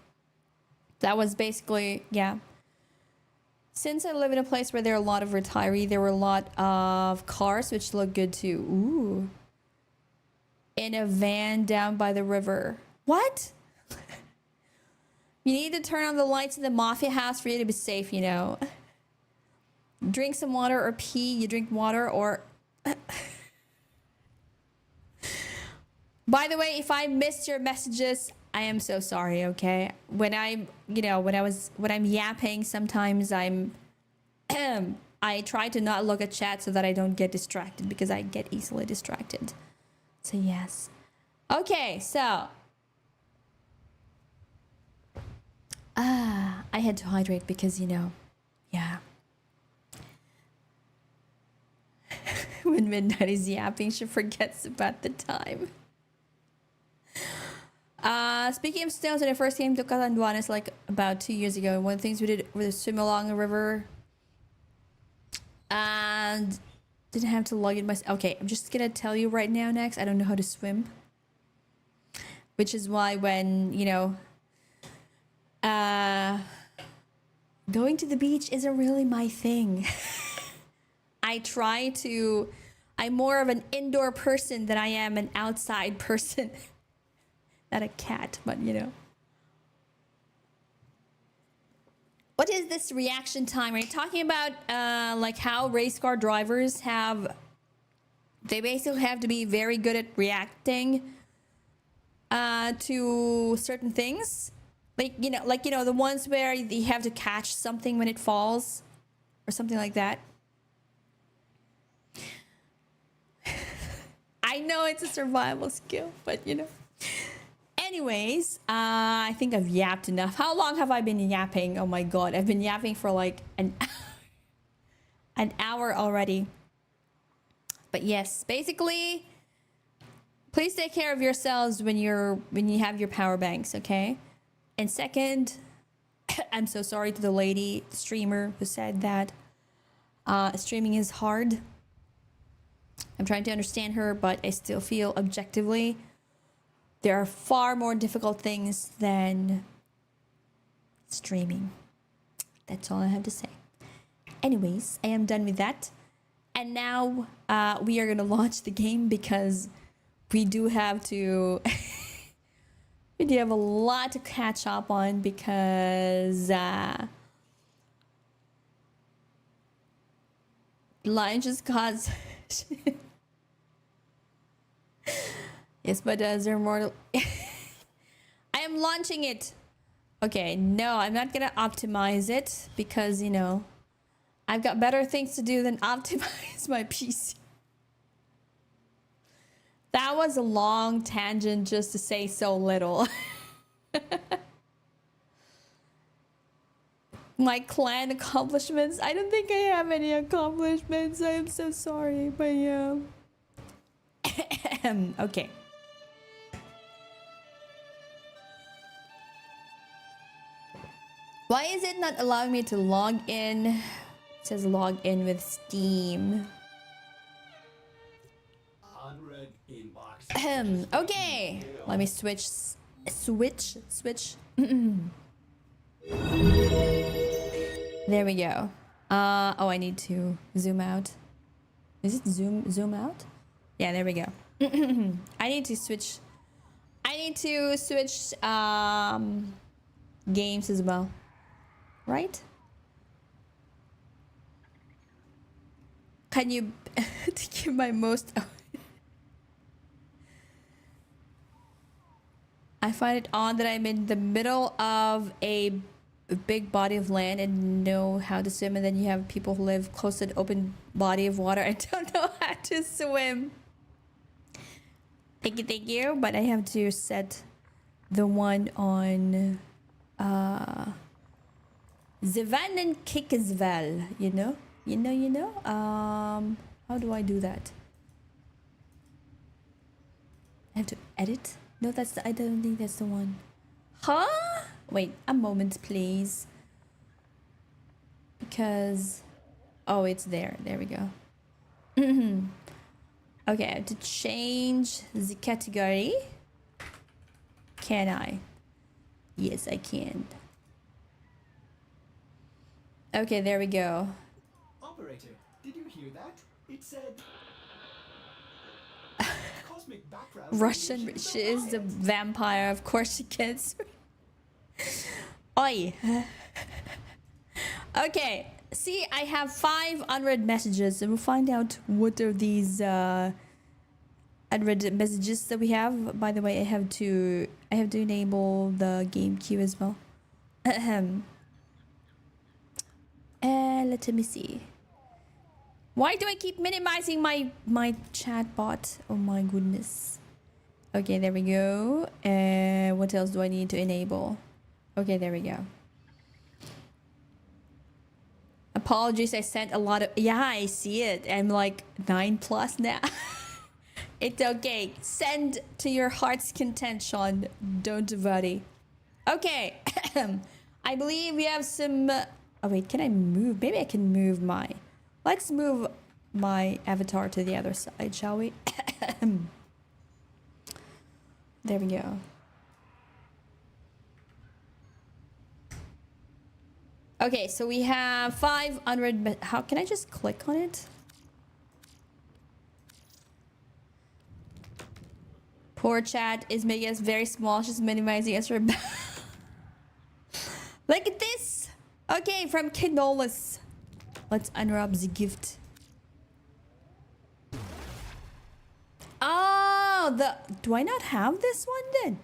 That was basically, yeah. Since I live in a place where there are a lot of retirees, there were a lot of cars, which look good too. Ooh. In a van down by the river. What? You need to turn on the lights in the Mafia house for you to be safe, Drink some water or pee. You drink water or... By the way, if I missed your messages, I am so sorry, okay? When I'm yapping, sometimes I try to not look at chat so that I don't get distracted, because I get easily distracted. So yes. Okay, so I had to hydrate because, yeah. When Midnight is yapping, she forgets about the time. Speaking of snows, when I first came to Catanduanes like about 2 years ago, one of the things we did was swim along the river. And didn't have to lug it myself. Okay, I'm just gonna tell you right now, next, I don't know how to swim. Which is why when, going to the beach isn't really my thing. I'm more of an indoor person than I am an outside person. at a cat, but you know. What is this reaction time? Are you talking about like how race car drivers have? They basically have to be very good at reacting to certain things, like you know the ones where you have to catch something when it falls, or something like that. I know it's a survival skill, but you know. Anyways, I think I've yapped enough. How long have I been yapping? Oh my god, I've been yapping for like an hour already. But yes, basically, please take care of yourselves when you have your power banks, okay? And second, I'm so sorry to the lady, the streamer, who said that streaming is hard. I'm trying to understand her, but I still feel objectively there are far more difficult things than streaming. That's all I have to say. Anyways, I am done with that. And now we are going to launch the game because we do have to... we do have a lot to catch up on because... Lion just caused... Yes, but is there more? I am launching it. Okay, no, I'm not gonna optimize it because, you know, I've got better things to do than optimize my PC. That was a long tangent just to say so little. My clan accomplishments. I don't think I have any accomplishments. I am so sorry, but yeah. Okay. Why is it not allowing me to log in? It says log in with Steam. Okay. Let me switch. There we go. Oh, I need to zoom out. Is it zoom out? Yeah, there we go. I need to switch games as well. Right? Can you give my most... I find it odd that I'm in the middle of a big body of land and know how to swim, and then you have people who live close to an open body of water and don't know how to swim. Thank you, but I have to set the one on Zivan and kick as well, you know? How do I do that? I have to edit? No, I don't think that's the one. Huh? Wait, a moment, please. Because... Oh, it's there. There we go. Okay, I have to change the category. Can I? Yes, I can. Okay, there we go. Operator, did you hear that? It said... Cosmic background... Russian, she is the vampire, of course she gets. Oi. Okay, see, I have 500 messages, and we'll find out what are these unread messages that we have. By the way, I have to enable the game queue as well. Let me see. Why do I keep minimizing my chat bot? Oh my goodness. Okay, there we go. What else do I need to enable? Okay, there we go. Apologies, I sent a lot of... Yeah, I see it. I'm like 9+ now. It's okay. Send to your heart's content, Sean. Don't worry. Okay. I believe we have some... Oh, wait. Can I move? Maybe I can move my... Let's move my avatar to the other side, shall we? There we go. Okay, so we have 500... How can I just click on it? Poor chat is making us very small. She's minimizing us for. Look at this. Okay, from Kinolas. Let's unwrap the gift. Oh, do I not have this one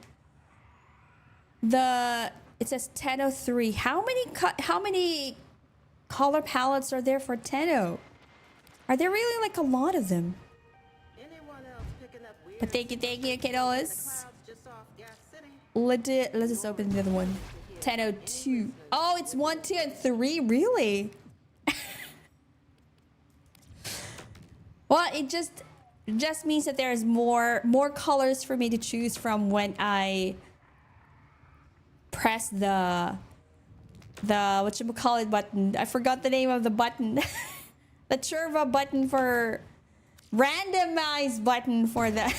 then? It says Tenno 3. How many color palettes are there for Tenno? Are there really like a lot of them? But thank you, kiddos. Let's just open the other one. Tenno 2. Oh, it's 1, 2, and 3. Really? Well, it just means that there's more colors for me to choose from when I press the whatchamacallit button. I forgot the name of the button. The Churva button for randomize button for the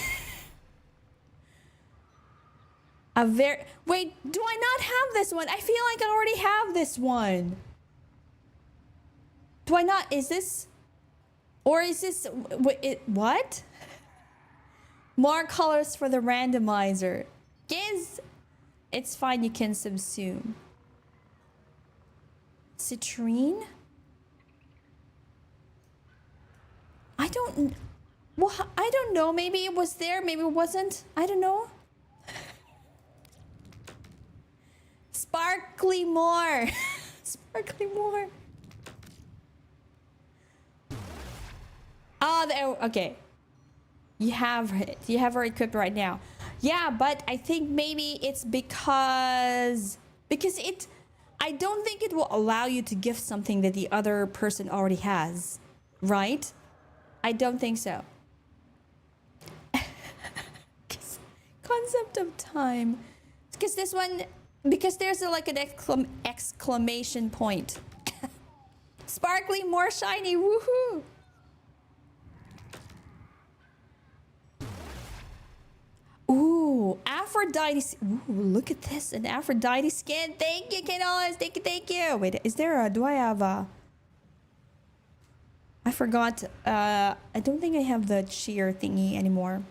wait, do I not have this one? I feel like I already have this one. Do I not? Is this what? More colors for the randomizer. It's fine, you can subsume. Citrine? I don't know. Maybe it was there, maybe it wasn't. I don't know. Sparkly more. Sparkly more. Oh, okay. You have her equipped right now. Yeah, but I think maybe it's because I don't think it will allow you to gift something that the other person already has, right? I don't think so. Concept of time. Because this one, because there's like an exclamation point. Sparkly, more shiny, woohoo! Ooh, Aphrodite. Ooh, look at this, an Aphrodite skin. Thank you, kiddos. Thank you. Wait, is there do I have a... I forgot. I don't think I have the cheer thingy anymore.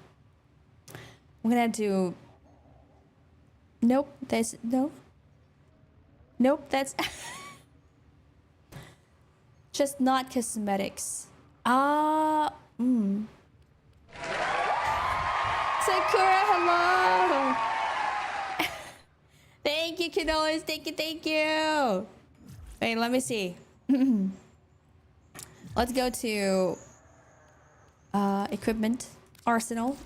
I'm gonna have to... Nope, that's... No. Nope, that's... Just not cosmetics. Sakura, hello! Thank you, kiddos. Thank you. Wait, let me see. Let's go to equipment arsenal.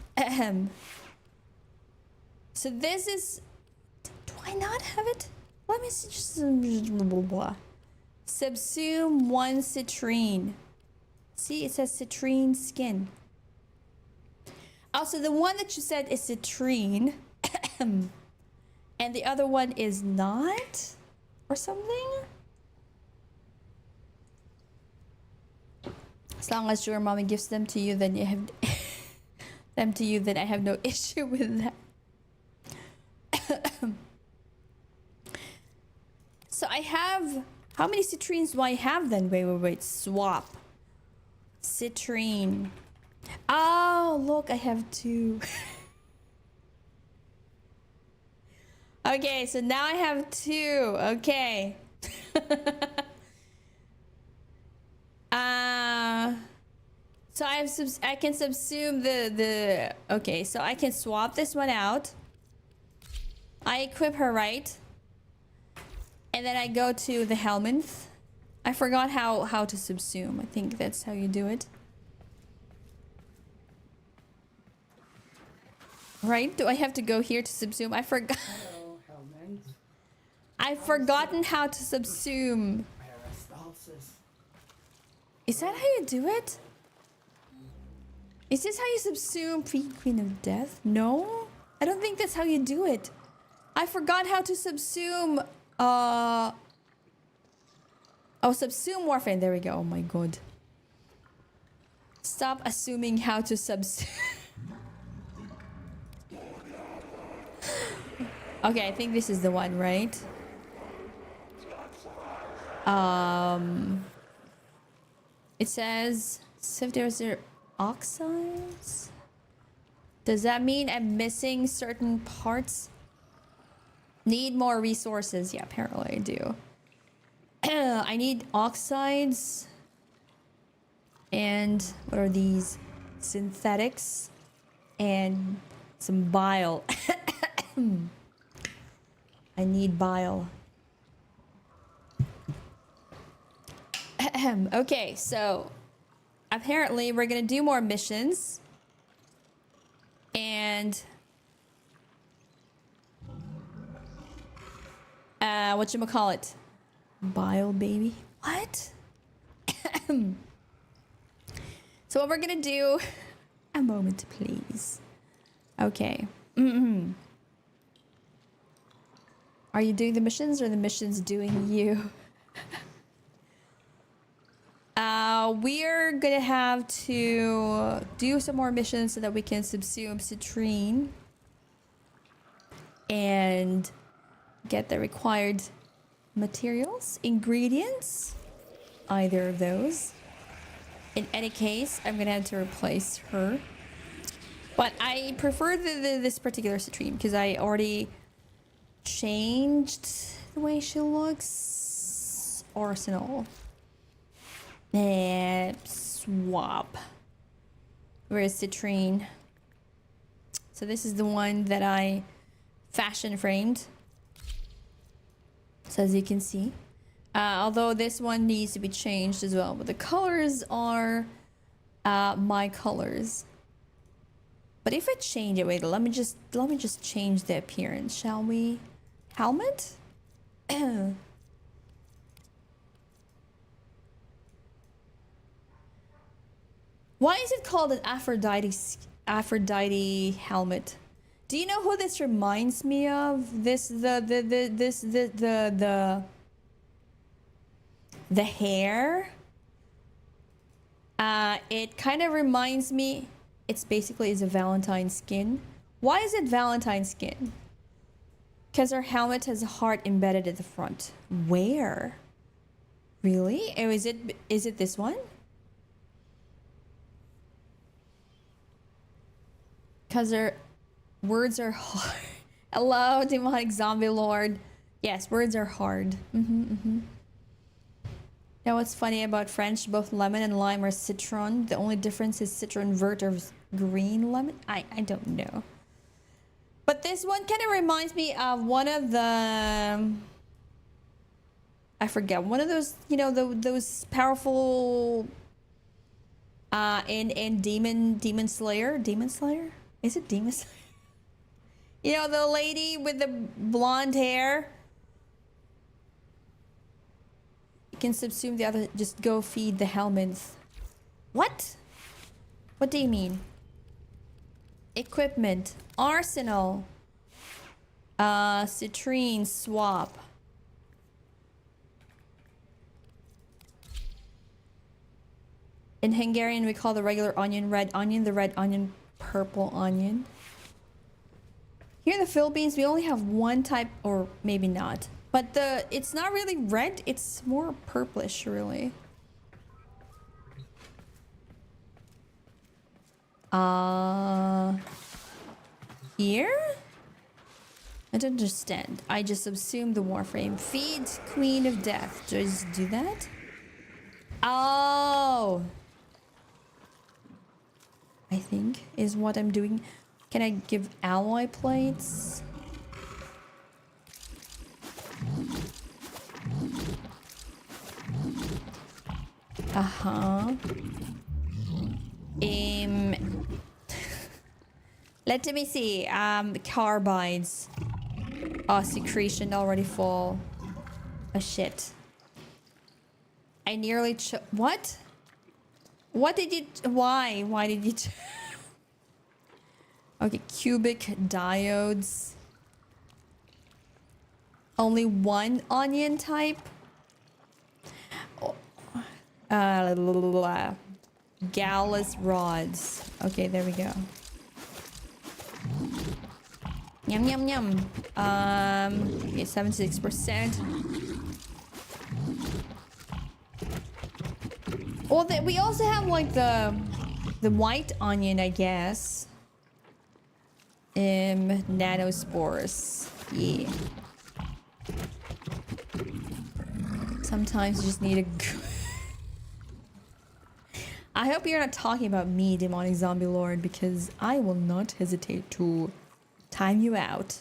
So this is... Do I not have it? Let me see. Just subsume 1 citrine. See, it says citrine skin. Also, the one that you said is citrine, and the other one is not, or something. As long as your mommy gives them to you, then you have them to you. Then I have no issue with that. So I have, how many citrines do I have then? Wait. Swap. Citrine. Oh, look, I have 2. Okay, so now I have 2. Okay. So I can subsume the okay, so I can swap this one out. I equip her, right? And then I go to the Helminth. I forgot how to subsume. I think that's how you do it. Right? Do I have to go here to subsume? I forgot. Hello, Helminth. I've forgotten how to subsume. Is that how you do it? Is this how you subsume Queen of Death? No? I don't think that's how you do it. I forgot how to subsume... Oh, subsume Warframe. There we go. Oh my god. Stop assuming how to subsume. Okay, I think this is the one, right? It says if there's oxides. Does that mean I'm missing certain parts? Need more resources. Yeah, apparently I do. I need oxides. And what are these? Synthetics. And some bile. I need bile. Okay, so apparently we're gonna do more missions. And whatchamacallit? Bile baby. What? So what we're gonna do, a moment please. Okay. Are you doing the missions or the missions doing you? We're gonna have to do some more missions so that we can subsume citrine and get the required materials, ingredients, either of those. In any case, I'm gonna have to replace her. But I prefer this particular citrine because I already changed the way she looks. Arsenal. Swap. Where is citrine? So this is the one that I fashion framed. So as you can see. Although this one needs to be changed as well. But the colors are my colors. But if I change it, wait, let me just change the appearance, shall we? Helmet? Why is it called an Aphrodite helmet? Do you know who this reminds me of? The hair. It kind of reminds me. It's basically a Valentine skin. Why is it Valentine skin? Because her helmet has a heart embedded at the front. Where? Really? Oh, is it this one? Because her words are hard. Hello, demonic zombie lord. Yes, words are hard. Now what's funny about French? Both lemon and lime are citron. The only difference is citron vert or green lemon. I don't know. But this one kind of reminds me of one of the... I forget. One of those, you know, those powerful... in Demon Slayer? Demon Slayer? Is it Demon Slayer? You know, the lady with the blonde hair? You can subsume the other, just go feed the helmets. What? What do you mean? Equipment. Arsenal. Citrine swap. In Hungarian, we call the regular onion red onion, the red onion purple onion. Here in the Philippines, we only have one type, or maybe not. But it's not really red, it's more purplish, really. Here? I don't understand. I just assumed the warframe. Feed Queen of Death. Do I just do that? Oh! I think is what I'm doing. Can I give alloy plates? Let me see. Carbides. Oh, secretion already full. Oh shit. I nearly what? What did you... Why? Why did you... Okay, cubic diodes. Only one onion type? Gallus rods. Okay, there we go. Yum, yum, yum. Okay, 76%. Well, we also have like the white onion, I guess. Nanospores. Yeah. Sometimes you just need a... I hope you're not talking about me, demonic zombie lord, because I will not hesitate to time you out.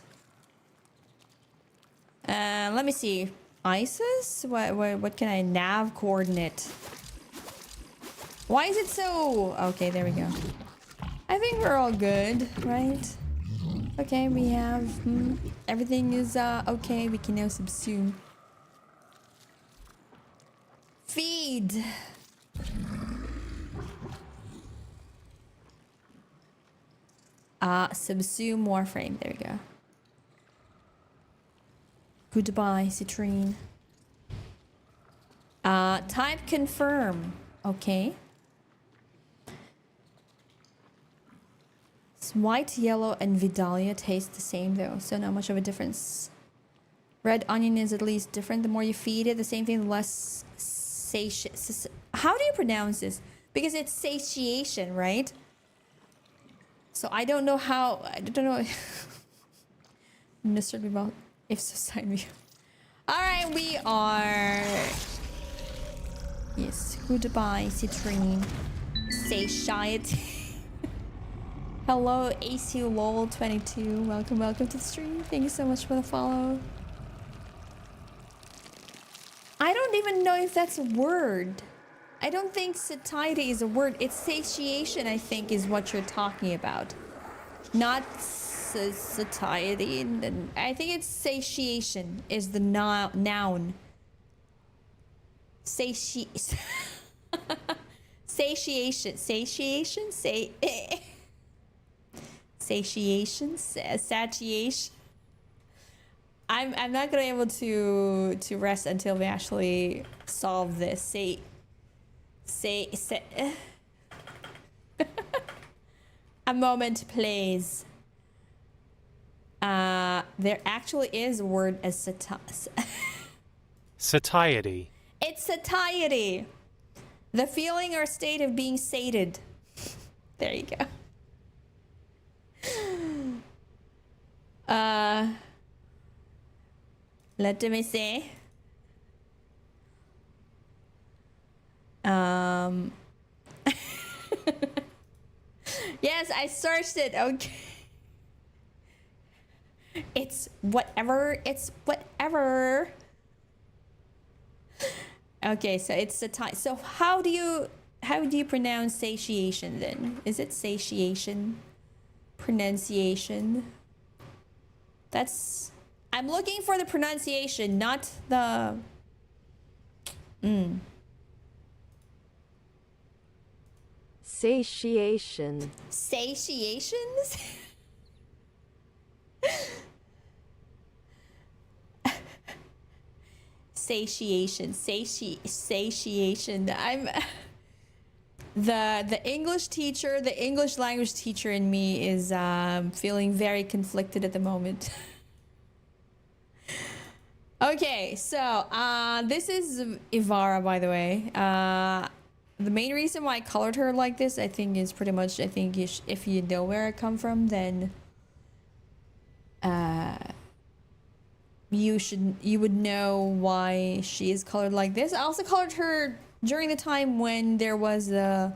Let me see. ISIS? What can I nav coordinate? Why is it so... Okay, there we go. I think we're all good, right? Okay, we have... everything is okay. We can now subsume. Feed! Subsume Warframe. There we go. Goodbye, Citrine. Type confirm. Okay. White, yellow, and Vidalia taste the same though, so not much of a difference. Red onion is at least different the more you feed it. The same thing, the less satiation. How do you pronounce this? Because it's satiation, right? So I don't know how. I don't know. Mr. Bibal, if society. All right, we are. Yes. Goodbye, Citrine. Satiety. Hello, ACLOL22. Welcome to the stream. Thank you so much for the follow. I don't even know if that's a word. I don't think satiety is a word. It's satiation, I think, is what you're talking about. Not satiety. I think it's satiation is the noun. Satiation. Satiation. Satiation. I'm not gonna be able to rest until we actually solve this. A moment, please. There actually is a word as satiety. It's satiety. The feeling or state of being sated. There you go. Let me see. Yes, I searched it. Okay. It's whatever. It's whatever. Okay, so it's satiety. So how do you pronounce satiation then? Is it satiation? Pronunciation? That's... I'm looking for the pronunciation, not the... Satiation. Satiations? Satiation. Satiation. I'm... The English teacher, the English language teacher in me is feeling very conflicted at the moment. Okay, so this is Ivara, by the way. The main reason why I colored her like this, I think, is pretty much, I think if you know where I come from, then you would know why she is colored like this. I also colored her during the time when there was the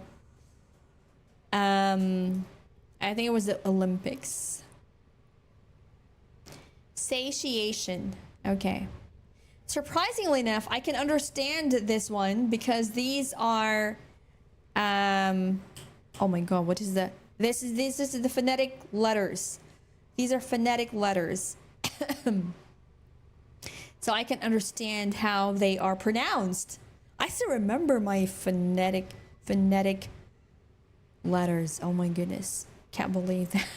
I think it was the Olympics. Satiation. Okay. Surprisingly enough, I can understand this one because these are oh my god, what is that? This is the phonetic letters. These are phonetic letters. So I can understand how they are pronounced. I still remember my phonetic letters. Oh my goodness. Can't believe that.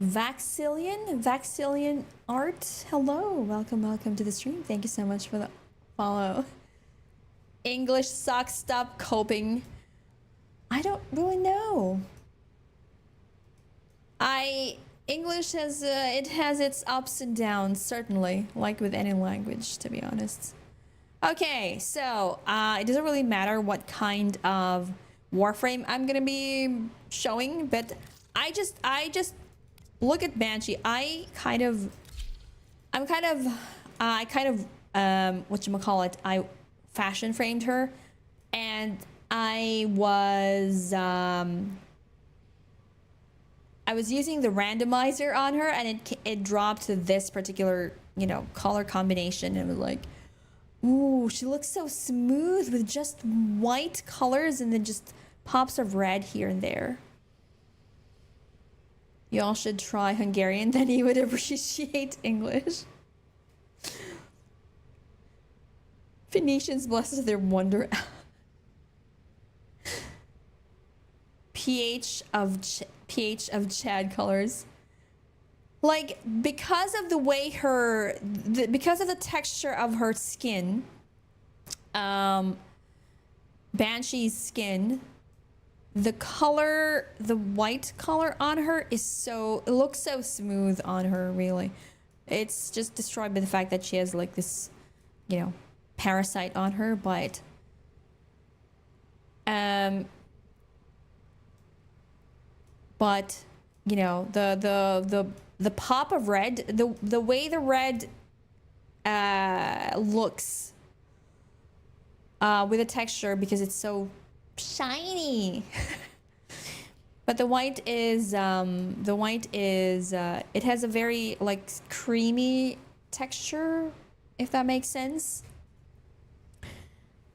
Vaxillion art. Hello. Welcome to the stream. Thank you so much for the follow. English sucks. Stop coping. I don't really know. English has it has its ups and downs, certainly, like with any language, to be honest. Okay, so it doesn't really matter what kind of Warframe I'm gonna be showing, but I just look at Banshee. I kind of whatchamacallit, I fashion framed her, and I was using the randomizer on her, and it dropped to this particular, you know, color combination, and it was like, ooh, she looks so smooth with just white colors and then just pops of red here and there. Y'all should try Hungarian, then you would appreciate English. Phoenicians blessed with their wonder. pH of Chad colors. Like, because of the way because of the texture of her skin, Banshee's skin, the color, the white color on her is it looks so smooth on her, really. It's just destroyed by the fact that she has like this, you know, parasite on her, but you know, the pop of red, the way the red looks with the texture, because it's so shiny. But the white is it has a very like creamy texture, if that makes sense.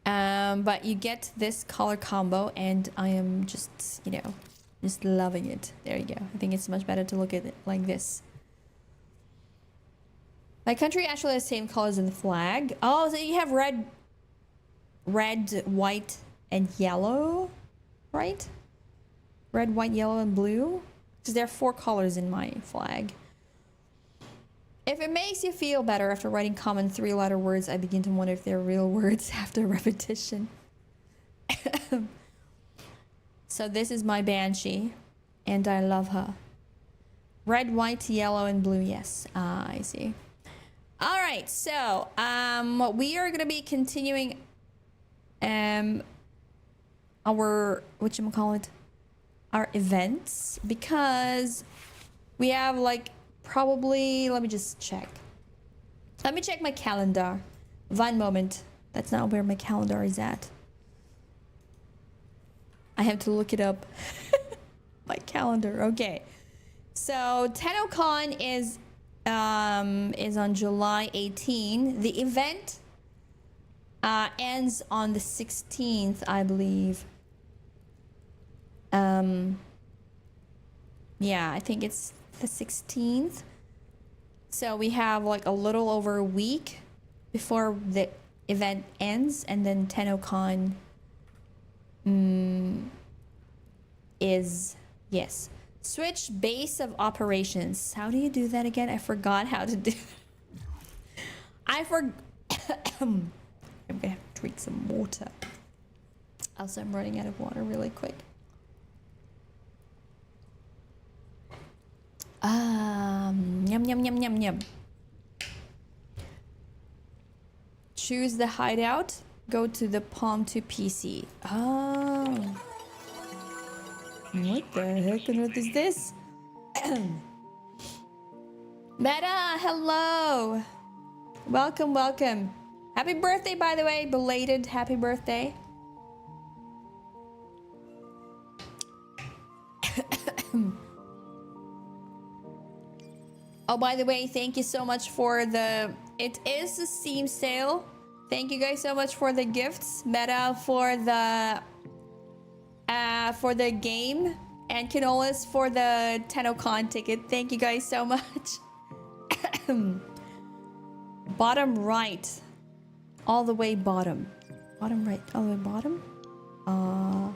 But you get this color combo, and I am just, you know, just loving it. There you go. I think it's much better to look at it like this. My country actually has the same colors in the flag. Oh, so you have red, white, and yellow, right? Red, white, yellow, and blue. Because there are 4 colors in my flag. If it makes you feel better after writing common 3-letter words, I begin to wonder if they're real words after repetition. So this is my Banshee, and I love her. Red, white, yellow, and blue. Yes, I see. All right, so we are gonna be continuing our our events, because we have like probably, let me just check. Let me check my calendar. One moment. That's not where my calendar is at. I have to look it up. My calendar. Okay. So TennoCon is on July 18. The event ends on the 16th, I believe. Yeah, I think it's the 16th. So we have like a little over a week before the event ends, and then TennoCon is, yes. Switch base of operations. How do you do that again? I forgot how to do. I'm gonna have to drink some water. Also, I'm running out of water really quick. Yum, yum, yum, yum, yum. Choose the hideout. Go to the Palm to PC. Oh. What the heck and what is this? Meta, hello. Welcome, welcome. Happy birthday, by the way. Belated happy birthday. Oh, by the way, thank you so much for it is a Steam sale. Thank you guys so much for the gifts. Meta for the game, and Canolas for the TennoCon ticket. Thank you guys so much. Bottom right. All the way bottom. Bottom right. All the way bottom? All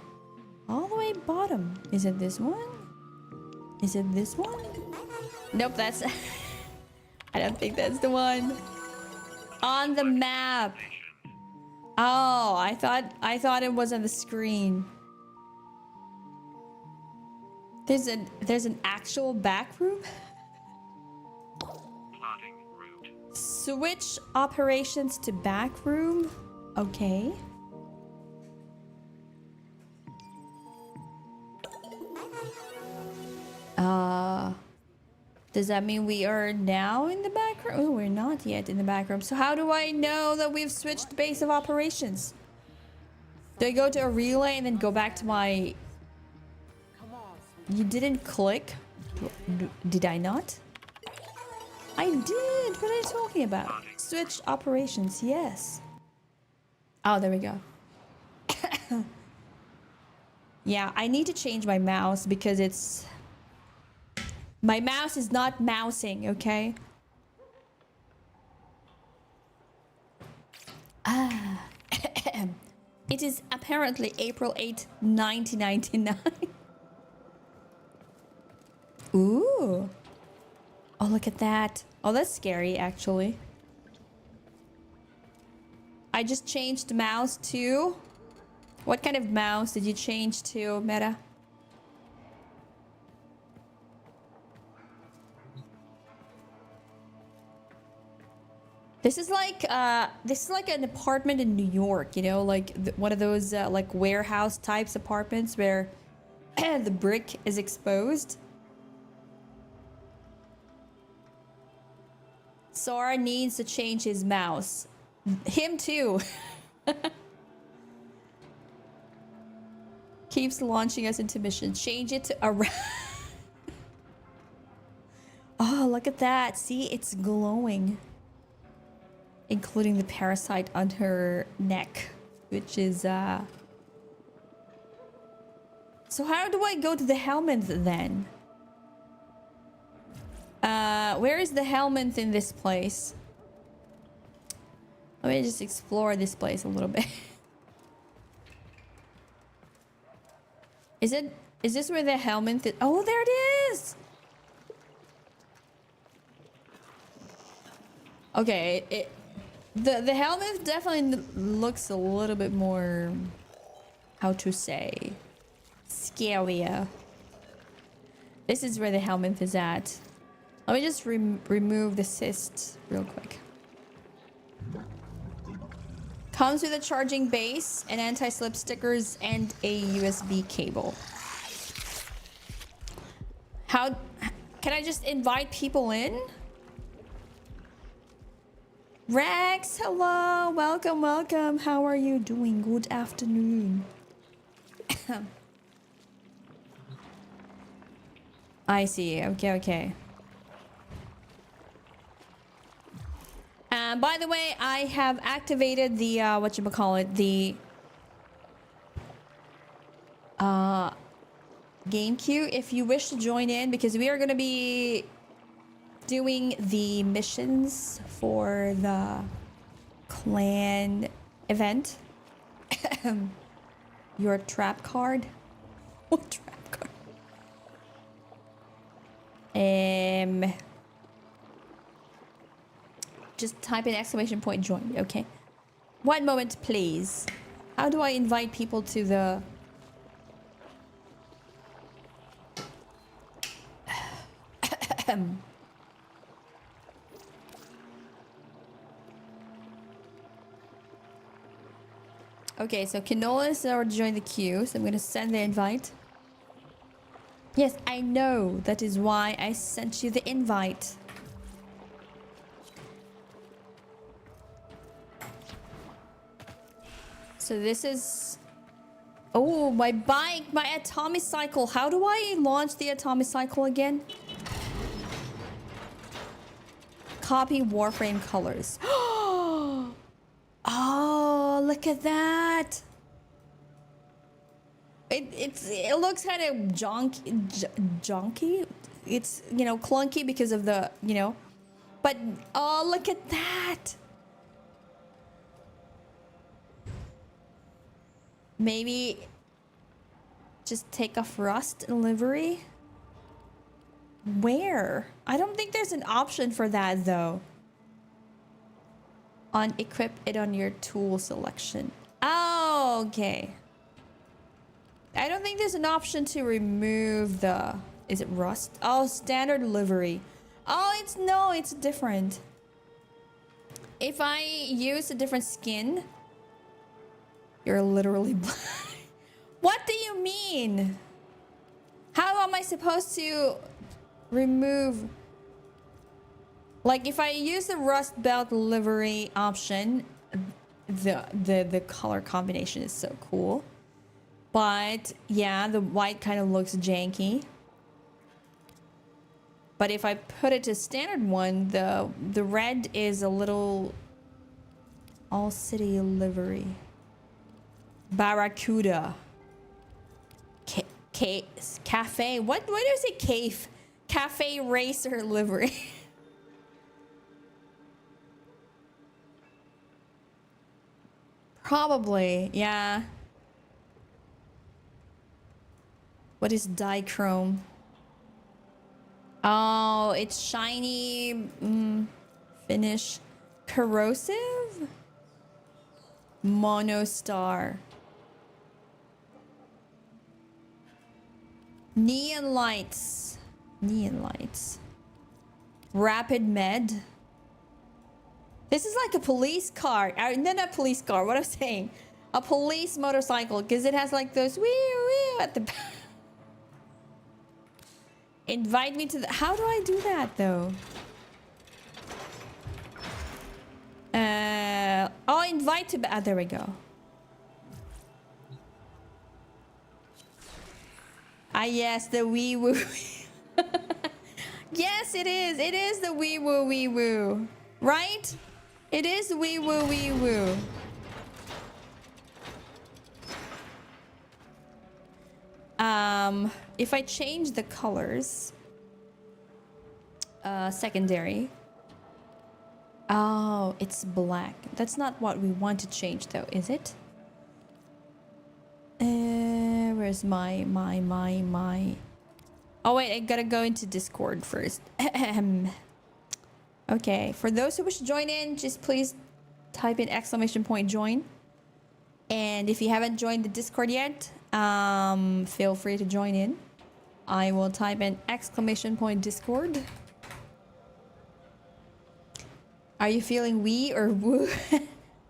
the way bottom. Is it this one? Is it this one? Nope, that's... I don't think that's the one. On the map. Oh, I thought it was on the screen. There's an actual back room? Switch operations to back room. Okay. Does that mean we are now in the back room? Oh, we're not yet in the back room. So how do I know that we've switched base of operations? Do I go to a relay and then go back to my... You didn't click? Did I not? I did! What are you talking about? Switch operations, yes. Oh, there we go. Yeah, I need to change my mouse because it's... My mouse is not mousing, okay? Ah. It is apparently April 8th, 1999. Ooh. Oh, look at that. Oh, that's scary, actually. I just changed the mouse to... What kind of mouse did you change to, Meta? This is like an apartment in New York, you know, like one of those like warehouse types apartments where the brick is exposed. Sora needs to change his mouse. Him too. Keeps launching us into missions. Change it to around. Oh, look at that. See, it's glowing. Including the parasite on her neck, which is So how do I go to the helmet then? Where is the helmet in this place? Let me just explore this place a little bit. Is this where the helmet is? Oh, there it is! Okay, the helmet definitely looks a little bit more, how to say, scarier. This is where the helmet is at. Let me just remove the cyst real quick. Comes with a charging base, and anti-slip stickers, and a USB cable. How can I just invite people in? Rex, hello, welcome, welcome. How are you doing? Good afternoon. I see. Okay, okay. By the way, I have activated the whatchamacallit, the game queue if you wish to join in, because we are going to be doing the missions for the clan event. Your trap card. What trap card? Just type in exclamation point join. Okay. One moment, please. How do I invite people to the... Okay, so Kinola is already joined the queue, so I'm gonna send the invite. Yes, I know. That is why I sent you the invite. So this is... Oh, my bike, my atomic cycle. How do I launch the atomic cycle again? Copy Warframe colors. Oh, look at that. It looks kind of junky. It's, you know, clunky because of the, you know. But, oh, look at that. Maybe just take off rust and livery. Where? I don't think there's an option for that though. Unequip it on your tool selection. Oh, okay. I don't think there's an option to remove the... Is it rust? Oh, standard livery. Oh, it's... No, it's different. If I use a different skin... You're literally blind. What do you mean? How am I supposed to remove? Like if I use the rust belt livery option, the color combination is so cool. But yeah, the white kind of looks janky. But if I put it to standard one, the red is a little all city livery. Barracuda. Cafe. What? Why do you say cave? Cafe racer livery. Probably, yeah. What is dichrome? Oh, it's shiny finish. Corrosive? Monostar. Neon lights. Neon lights. Rapid med. This is like a police car. No, not police car. What I'm saying. A police motorcycle. Because it has like those wee wee at the back. Invite me to the... How do I do that though? Oh, invite to... Ah, there we go. Ah, yes, the wee woo. Yes, it is. It is the wee woo wee woo. Right? It is wee woo wee woo. If I change the colors, secondary. Oh, it's black. That's not what we want to change though, is it? Where's my... Oh wait, I gotta go into Discord first. Okay, for those who wish to join in, just please type in !join. And if you haven't joined the Discord yet, feel free to join in. I will type in !Discord. Are you feeling wee or woo?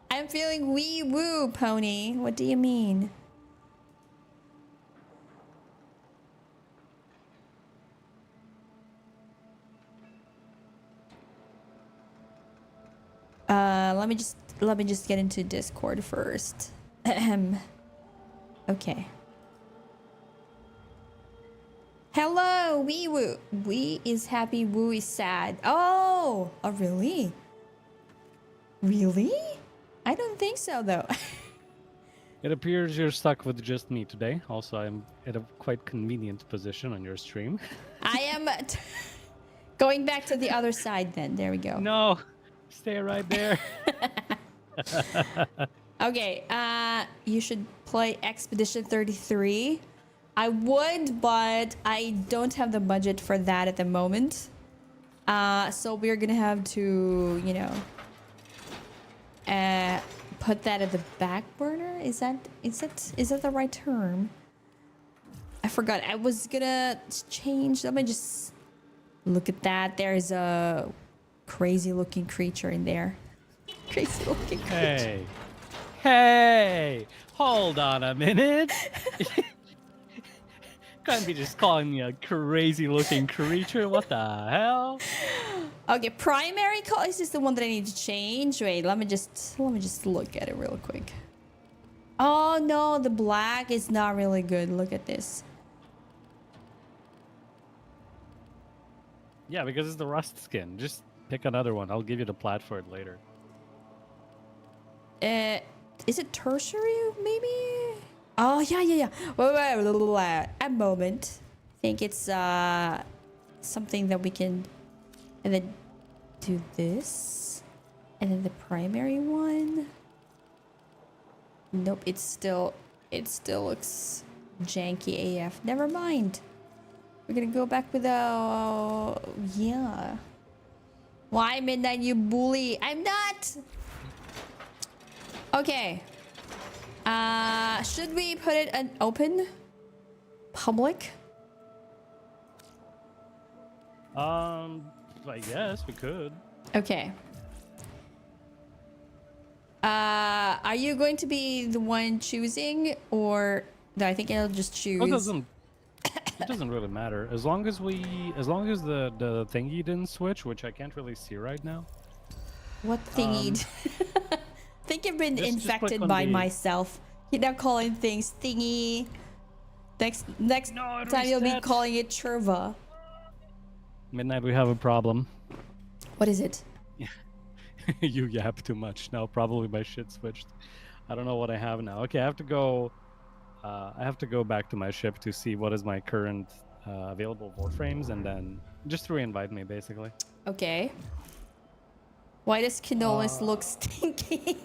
I'm feeling wee woo, Pony. What do you mean? Let me just get into Discord first. Okay. Hello, wee woo. Wee is happy, woo is sad. Oh, really? Really? I don't think so though. It appears you're stuck with just me today. Also, I'm at a quite convenient position on your stream. I am going back to the other side then. There we go. No, stay right there. Okay, you should play Expedition 33. I would, but I don't have the budget for that at the moment. So we're gonna have to, you know, put that at the back burner. Is that the right term? I forgot. I was gonna change. Let me just look at that. There's a crazy looking creature in there. Crazy looking creature. Hey, hold on a minute. Can't be just calling me a crazy looking creature. What the hell? Okay, primary color is the one that I need to change. Wait, let me just look at it real quick. Oh no, the black is not really good. Look at this. Yeah, because it's the rust skin. Just pick another one. I'll give you the plat for it later. Is it tertiary maybe? Oh yeah. Wait. A moment. I think it's something that we can, and then do this, and then the primary one. Nope, it still looks janky AF. Never mind. We're gonna go back with yeah. Why Midnight, you bully? I'm not. Okay. Should we put it an open? Public? I guess we could. Okay. Are you going to be the one choosing, or no, I think I'll just choose. What doesn't It doesn't really matter as long as the thingy didn't switch, which I can't really see right now. What thingy? Think I've been just click infected on by the- myself. You're now calling things thingy. Next No, it time you'll be reset. calling it churva. Midnight, we have a problem. What is it? You yap too much now. Probably my shit switched. I don't know what I have now. Okay, I have to go. I have to go back to my ship to see what is my current available warframes, and then just re-invite me, basically. Okay. Why does Kinolis look stinky?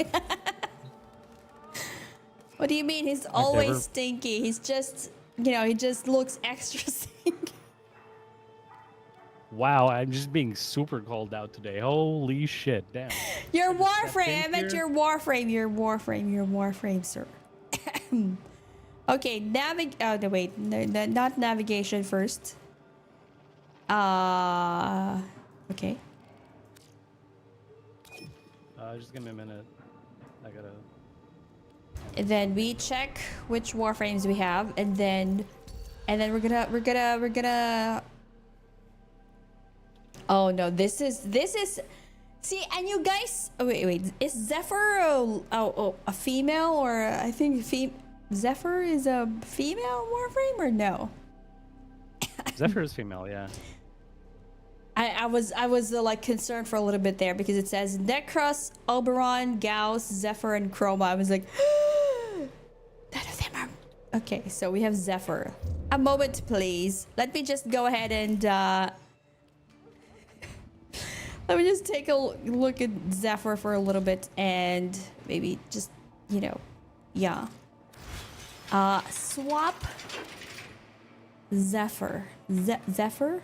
What do you mean? He's always never- stinky. He's just, he just looks extra stinky. Wow, I'm just being super called out today. Holy shit, damn. Your I just stepped warframe. I in meant here. your warframe. Your warframe, sir. Okay, oh, no, wait. No, not navigation first. Okay. Just give me a minute. I gotta. And then we check which warframes we have, and then we're gonna. Oh no, this is. See, and you guys. Oh wait. Is Zephyr a female, or I think Zephyr is a female warframe, or no? Zephyr is female, yeah. I was like concerned for a little bit there because it says Necros, Oberon, Gauss, Zephyr, and Chroma. I was like, none of them are. Okay, so we have Zephyr. A moment, please. Let me just go ahead and let me just take a look at Zephyr for a little bit and maybe just yeah. Swap Zephyr. Zephyr.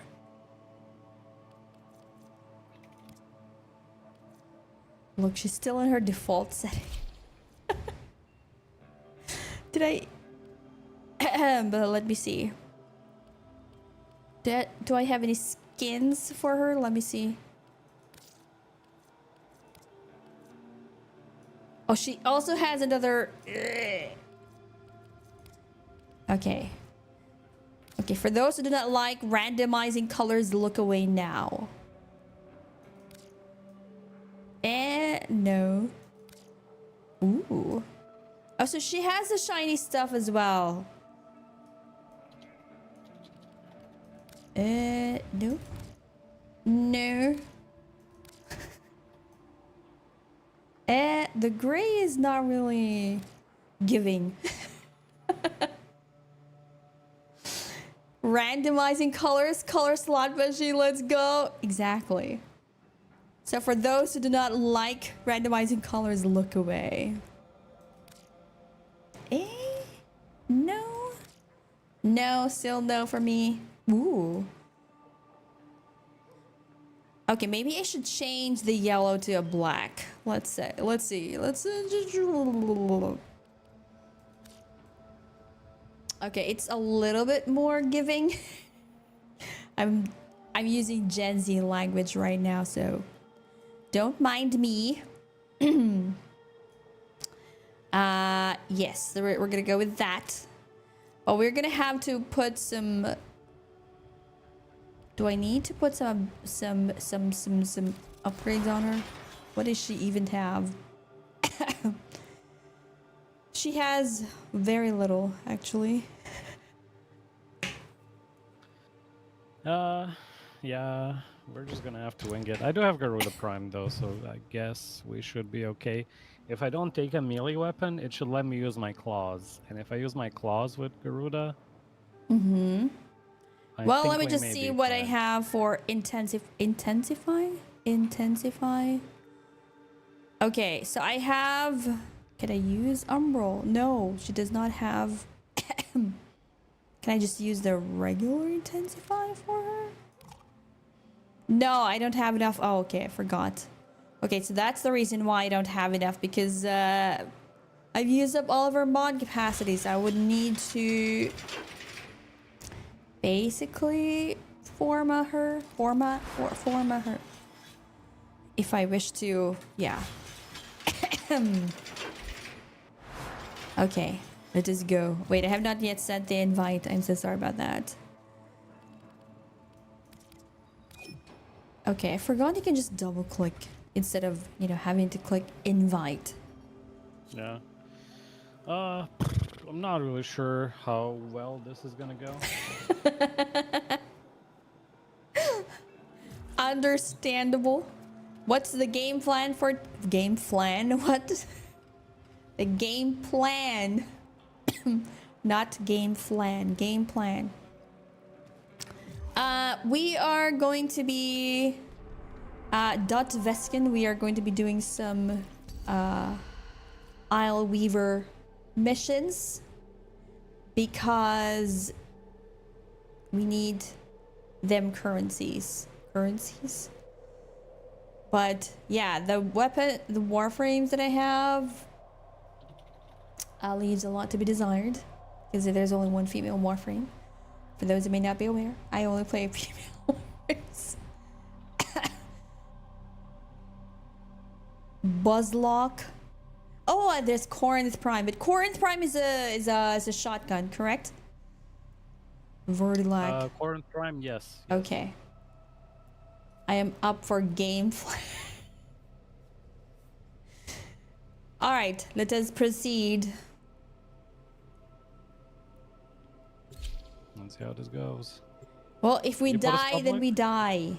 Look, she's still in her default setting. Did I? But let me see. Do I have any skins for her? Let me see. Oh, she also has another. Okay. Okay, for those who do not like randomizing colors, look away now. No. Ooh. Oh, so she has the shiny stuff as well. No. No. The gray is not really giving. Randomizing colors, color slot machine, let's go. Exactly. So for those who do not like randomizing colors, look away. No. No, still no for me. Ooh. Okay, maybe I should change the yellow to a black. Let's see. Okay, it's a little bit more giving. I'm using Gen Z language right now, so don't mind me. Yes, we're gonna go with that. Oh, we're gonna have to put some. Do I need to put some upgrades on her? What does she even have? She has very little, actually. Yeah, we're just gonna have to wing it. I do have Garuda Prime though, so I guess we should be okay. If I don't take a melee weapon, it should let me use my claws. And if I use my claws with Garuda... Mm-hmm. Well, let me we just may see be what I fine. have for intensify. Okay, so I have. Can I use Umbral? No, she does not have. Can I just use the regular intensify for her? No, I don't have enough. Oh, okay, I forgot. Okay, so that's the reason why I don't have enough, because I've used up all of her mod capacities. I would need to basically forma her if I wish to. Yeah. Okay, let us go. Wait, I have not yet sent the invite. I'm so sorry about that. Okay, I forgot you can just double click instead of, you know, having to click invite. Yeah. I'm not really sure how well this is gonna go. Understandable. What's the game plan for game plan? What? The game plan. Not game flan. Game plan. We are going to be Dot Veskin. We are going to be doing some Isle Weaver missions because we need them currencies. But yeah, the warframes that I have leaves a lot to be desired because there's only one female warframe. For those that may not be aware, I only play female warframes. Buzzlock. Oh, there's Corinth Prime, but Corinth Prime is a shotgun, correct? Vertilag. Corinth Prime, yes. Okay. I am up for game. All right, let us proceed. Let's see how this goes. Well, if we You put a die, then stop we die.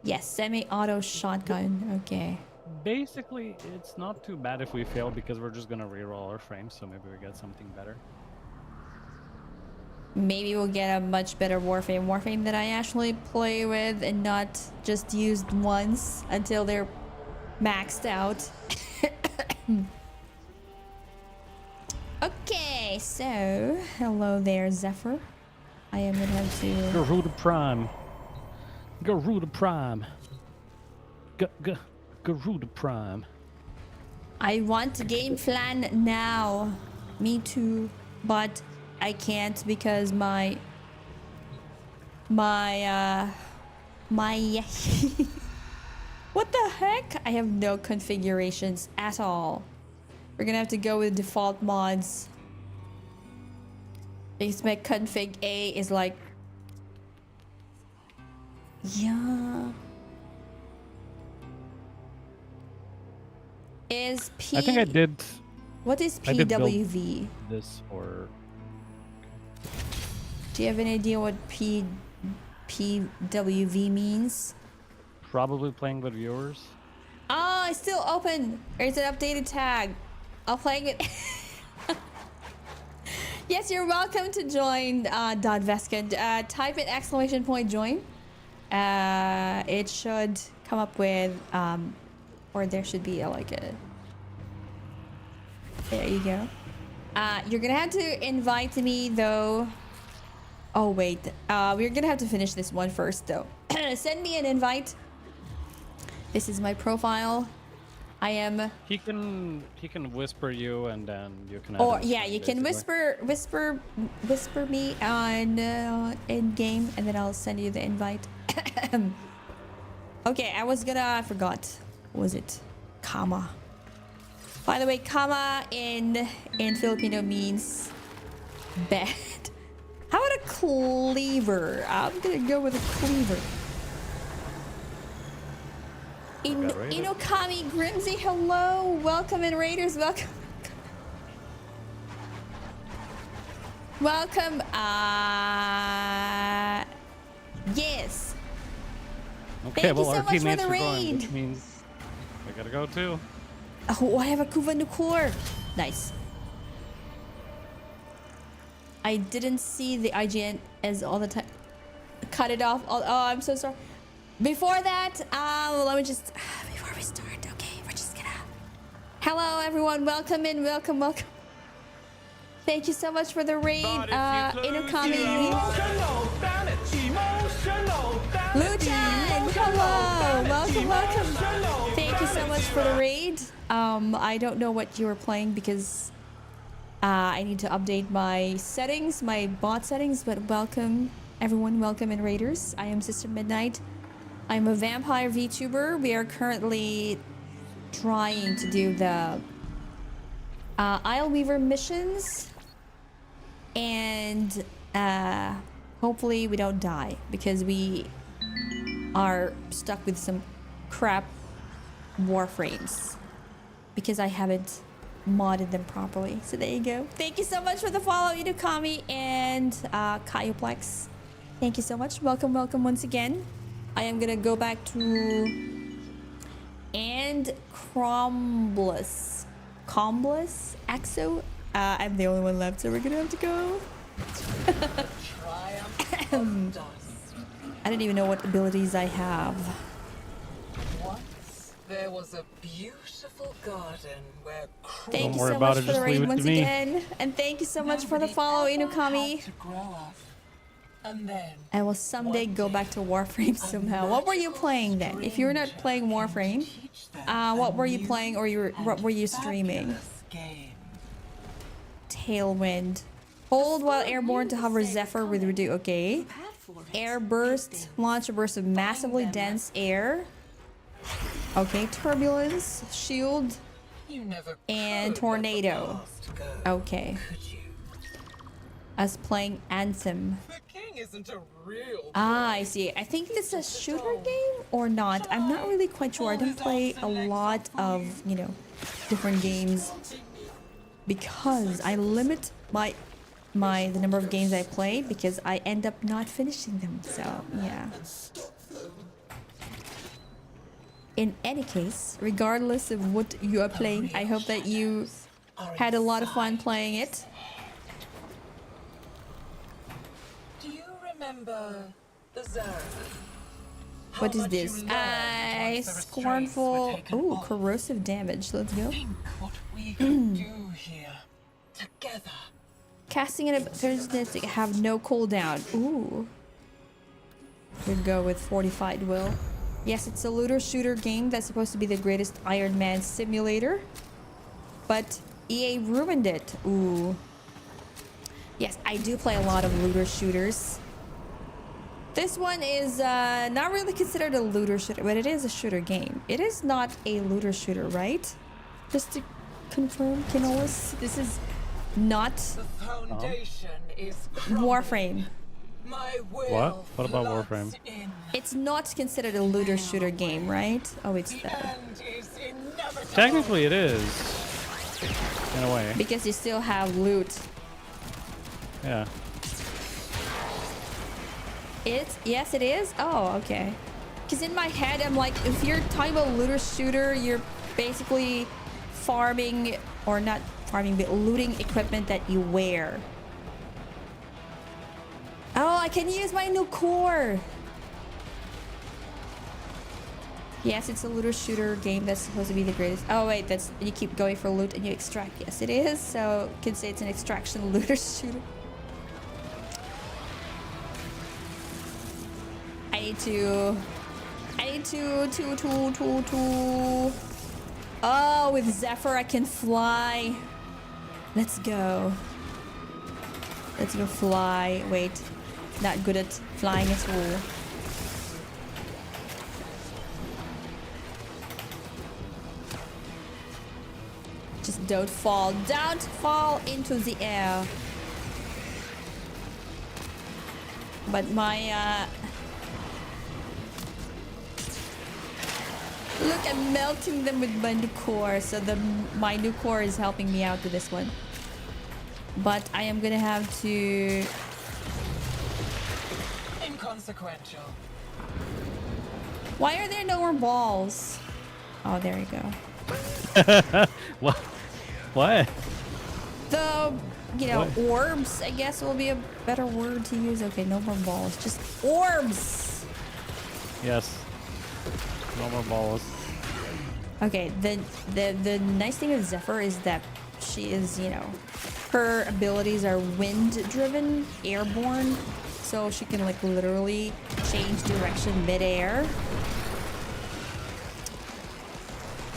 Yes, semi-auto shotgun. Okay. Basically, it's not too bad if we fail because we're just gonna reroll our frames, so maybe we get something better. Maybe we'll get a much better warframe that I actually play with and not just used once until they're maxed out. Okay, so hello there, Zephyr. I am gonna have to Garuda Prime. Garuda Prime. Garuda Prime. I want game plan now. Me too, but I can't because my what the heck? I have no configurations at all. We're gonna have to go with default mods. Because my config A is like, yeah. Is P? I think I did. What is I did build PWV? this for. Do you have any idea what PWV means? Probably playing with viewers. Oh, it's still open. There's an updated tag. I'll play it. Yes, you're welcome to join Dot Veskin. Type in !join. It should come up with, or there should be like a. There you go. You're gonna have to invite me though. Oh wait, we're gonna have to finish this one first though. Send me an invite. This is my profile. I am. He can whisper you and then you can. Or yeah, you can whisper me on in game, and then I'll send you the invite. Okay, I forgot. What was it? Kama. By the way, kama in Filipino means bed. How about a cleaver? I'm gonna go with a cleaver. Inokami Grimsy, hello, welcome in Raiders, welcome. Welcome, yes. Okay, Thank well, you so our much for teammates the are going, raid. which means I gotta go too. Oh, I have a Kuva Nukur. Nice. I didn't see the IGN as all the time. Cut it off. Oh, I'm so sorry. Before that, let me just before we start. Okay, we're just gonna. Hello, everyone. Welcome in. Welcome. Thank you so much for the raid. Inokami. Luchan, hello. Welcome. Thank you so much for the raid. I don't know what you were playing because I need to update my settings, my bot settings. But welcome, everyone. Welcome in Raiders. I am Sister Midnight. I'm a vampire VTuber. We are currently trying to do the Isle Weaver missions, and hopefully we don't die because we are stuck with some crap warframes because I haven't modded them properly. So there you go. Thank you so much for the follow, Inukami and Kaioplex. Thank you so much. Welcome, welcome once again. I am gonna go back to and Crombless Axo. I'm the only one left, so we're gonna have to go. I don't even know what abilities I have. Once there was a beautiful garden where Thank you worry so about much it, for the just leave raid it to once me. again. And thank you so much for the follow, Inukami. And then I will someday go back to Warframe somehow. What were you playing then? If you're not playing Warframe, what were you playing or what were you streaming? Tailwind. Hold while airborne to hover Zephyr with reduce. Okay. Air burst. Launch a burst of massively dense air. Okay. Turbulence. Shield. And tornado. Okay. Us playing Anthem. Ah, I see. I think this is a shooter game or not. I'm not really quite sure. I don't play a lot of, you know, different games because I limit the number of games I play because I end up not finishing them. So, yeah. In any case, regardless of what you are playing, I hope that you had a lot of fun playing it. Do you remember the zone? What is this? Scornful. Oh, corrosive damage. Let's go. Think what we can do here together. Casting an ability to have no cooldown. Ooh. We'd go with Fortified Will. Yes, it's a looter shooter game that's supposed to be the greatest Iron Man simulator. But EA ruined it. Ooh. Yes, I do play a lot of looter shooters. This one is not really considered a looter shooter, but it is a shooter game. It is not a looter shooter, right? Just to confirm, Kinolis, this is not The foundation is Warframe. My will What? What about floods Warframe? in. It's not considered a looter shooter game, right? Oh, it's The the... end is inevitable. Technically, it is. In a way. Because you still have loot. Yeah. Yes, it is? Oh, okay. Because in my head, I'm like, if you're talking about looter shooter, you're basically farming, or not farming, but looting equipment that you wear. Oh, I can use my new core. Yes, it's a looter shooter game that's supposed to be the greatest. Oh wait, that's, you keep going for loot and you extract. Yes, it is. So you can say it's an extraction looter shooter. I need to. Oh, with Zephyr I can fly. Let's go. Let's go fly. Wait, not good at flying at all. Just don't fall. Don't fall into the air. But my look, I'm melting them with my new core, so my new core is helping me out with this one. But I am gonna have to... Inconsequential. Why are there no more balls? Oh, there you go. What? What? The, you know, What? orbs, I guess will be a better word to use. Okay, no more balls, just orbs. Yes. No more balls. Okay, the nice thing with Zephyr is that she is, you know, her abilities are wind-driven, airborne, so she can like literally change direction mid-air.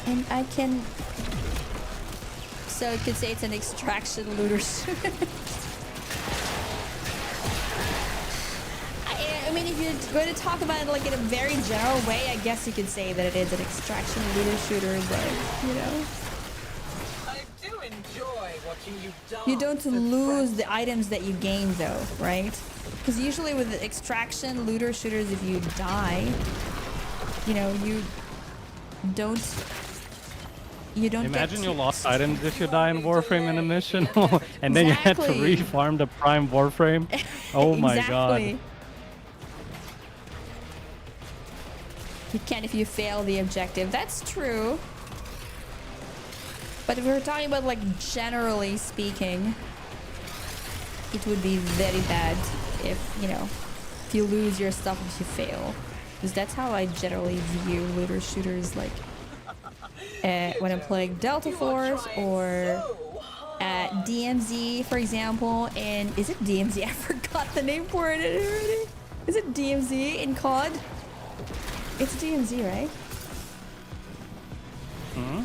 And I can... So you could say it's an extraction looter. I mean, if you're going to talk about it like in a very general way, I guess you could say that it is an extraction looter shooter, but, you know. I do enjoy what You don't lose the items that you gain though, right? Because usually with the extraction, looter shooters, if you die, you know, you don't Imagine get you lost items if you die in Warframe in a mission, and then you had to Exactly. refarm the Prime Warframe. Oh my Exactly. god. You can if you fail the objective. That's true. But if we're talking about like generally speaking, it would be very bad if, you know, if you lose your stuff if you fail. Because that's how I generally view looter shooters, like when I'm playing Delta Force or DMZ, for example. And is it DMZ? I forgot the name for it already. Is it DMZ in COD? It's DMZ, right? Hmm?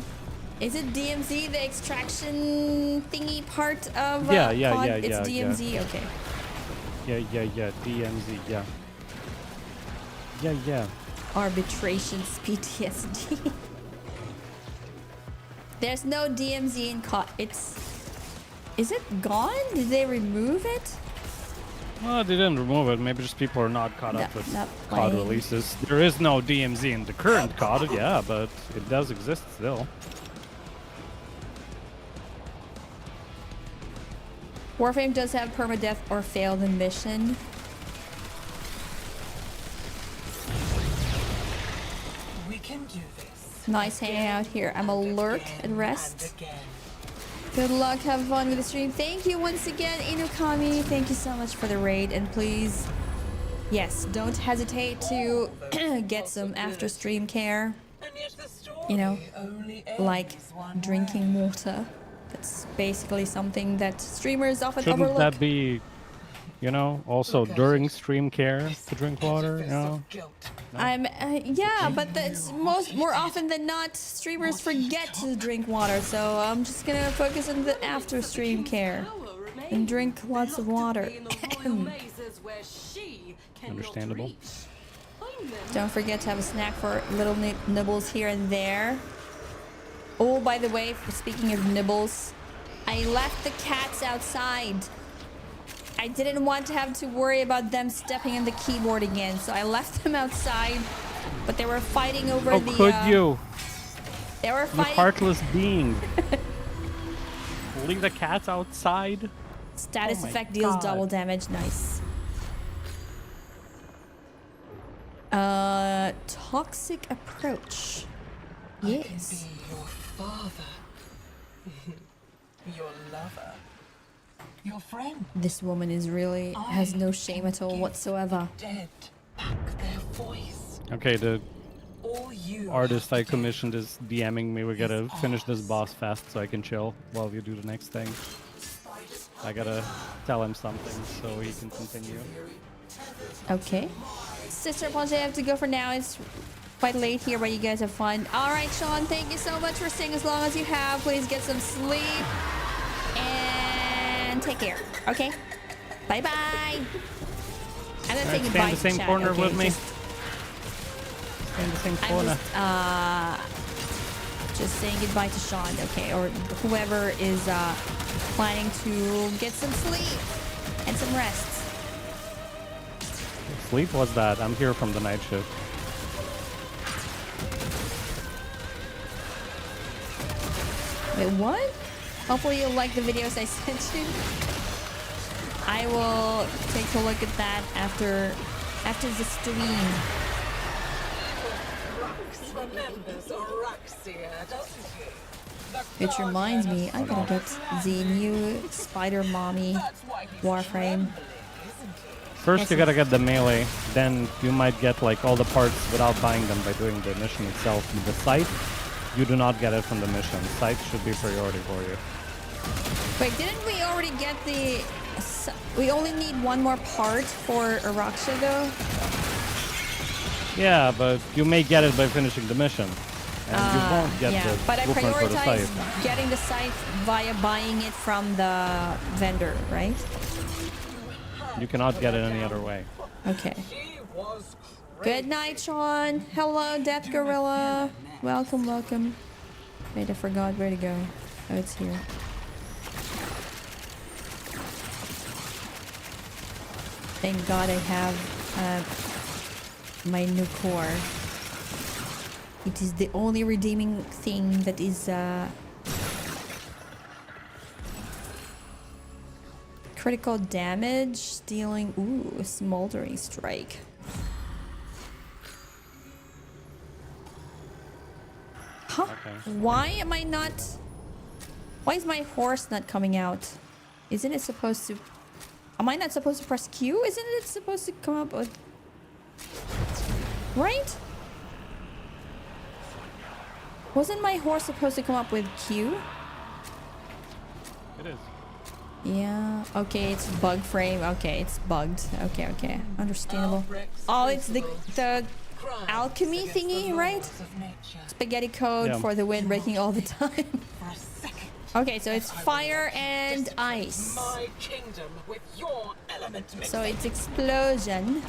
Is it DMZ, the extraction thingy part of Yeah, COD? yeah, It's yeah, DMZ? Okay. Yeah, DMZ, yeah. Yeah. Arbitrations PTSD. There's no DMZ in COD. Is it gone? Did they remove it? Well, they didn't remove it. Maybe just people are not caught up with not COD playing. releases. There is no DMZ in the current COD, yeah, but it does exist still. Warframe does have permadeath or failed in mission. We can do this. Nice hanging out here. I'm alert and rest. Again. Good luck, have fun with the stream. Thank you once again, Inukami. Thank you so much for the raid. And please, yes, don't hesitate to get some after stream care. And yet the story You know, only like ends one drinking way. water. That's basically something that streamers often Shouldn't overlook. that be, you know, also Look at during it. stream care to drink water, you know? Yeah, but that's more often than not, streamers forget to drink water. So I'm just gonna focus on the after stream care and drink lots of water. Understandable. Don't forget to have a snack for little nibbles here and there. Oh, by the way, speaking of nibbles, I left the cats outside. I didn't want to have to worry about them stepping on the keyboard again, so I left them outside. But they were fighting over How the. could you? They were You fighting. heartless being. Leave the cats outside? Status Oh my effect deals God. double damage. Nice. Toxic approach. I can Yes. be your father, your lover, your friend. This woman is really has no shame at all Give whatsoever. Dead back their voice. Okay, the All you artist I have to do commissioned is DMing me. We gotta finish this boss fast so I can chill while we do the next thing. I gotta tell him something so he can continue. Okay. Sister Ponche, I have to go for now. It's quite late here, but you guys have fun. All right, Sean, thank you so much for staying as long as you have. Please get some sleep and take care. Okay? Bye-bye. I'm not saying Stay goodbye in the to same chat, corner okay? with me. Just, Stay in the same I'm corner. just saying goodbye to Sean, okay? Or whoever is planning to get some sleep and some rest. Sleep was that? I'm here from the night shift. Wait, what? Hopefully you'll like the videos I sent you. I will take a look at that after the stream. remembers Araxia, doesn't he? Which reminds me, I gotta get the new Spider Mommy That's why he's Warframe. trembling, isn't he? First you gotta get the melee, then you might get like all the parts without buying them by doing the mission itself. The scythe, you do not get it from the mission. Scythe should be priority for you. Wait, didn't we already get the... We only need one more part for Araxia though? Yeah, but you may get it by finishing the mission. And you won't get yeah, the but I blueprint for the prioritize scythe. getting the scythe via buying it from the vendor, right? You cannot get it any other way. Okay. He was Good night, Sean. Hello, Death Gorilla. Welcome, welcome. Wait, I forgot where to go. Oh, it's here. Thank God I have my new core. It is the only redeeming thing that is critical damage, dealing. Ooh, smoldering strike. Huh? Okay. Why am I not? Why is my horse not coming out? Isn't it supposed to? Am I not supposed to press Q? Isn't it supposed to come up with? Right? Wasn't my horse supposed to come up with Q? It is. Yeah. Okay, it's bug frame. Okay, it's bugged. Okay, okay, understandable. Oh, it's the alchemy thingy, right? Spaghetti code Yeah. for the wind breaking all the time. Okay, so it's fire and ice. My kingdom with your element mixed. So it's explosion.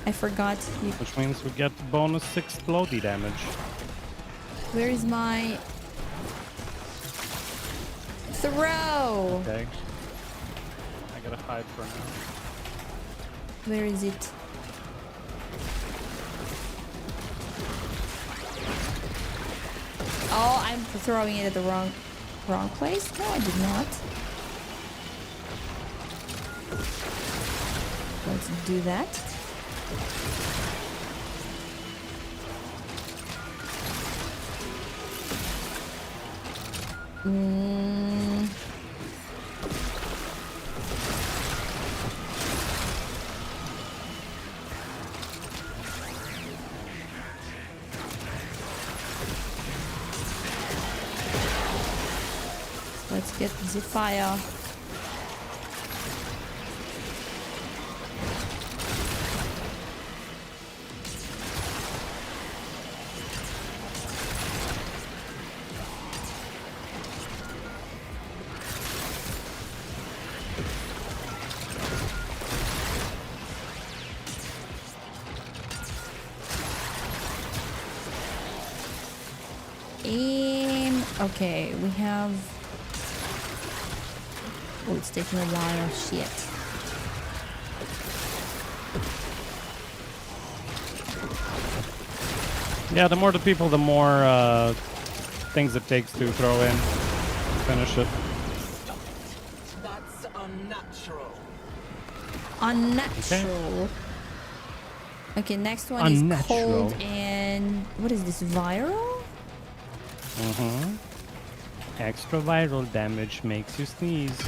I forgot. Which means we get bonus 6 explodey damage. Where is my throw? Okay. I gotta hide for now. Where is it? Oh, I'm throwing it at the wrong place? No, I did not. Let's do that. Let's get the fire. Okay, we have. Oh, it's taking a while. Shit. Yeah, the more the people, the more things it takes to throw in. Finish it. That's unnatural. Unnatural. Okay, next one is Unnatural. cold and what is this? Viral? Extra viral damage makes you sneeze.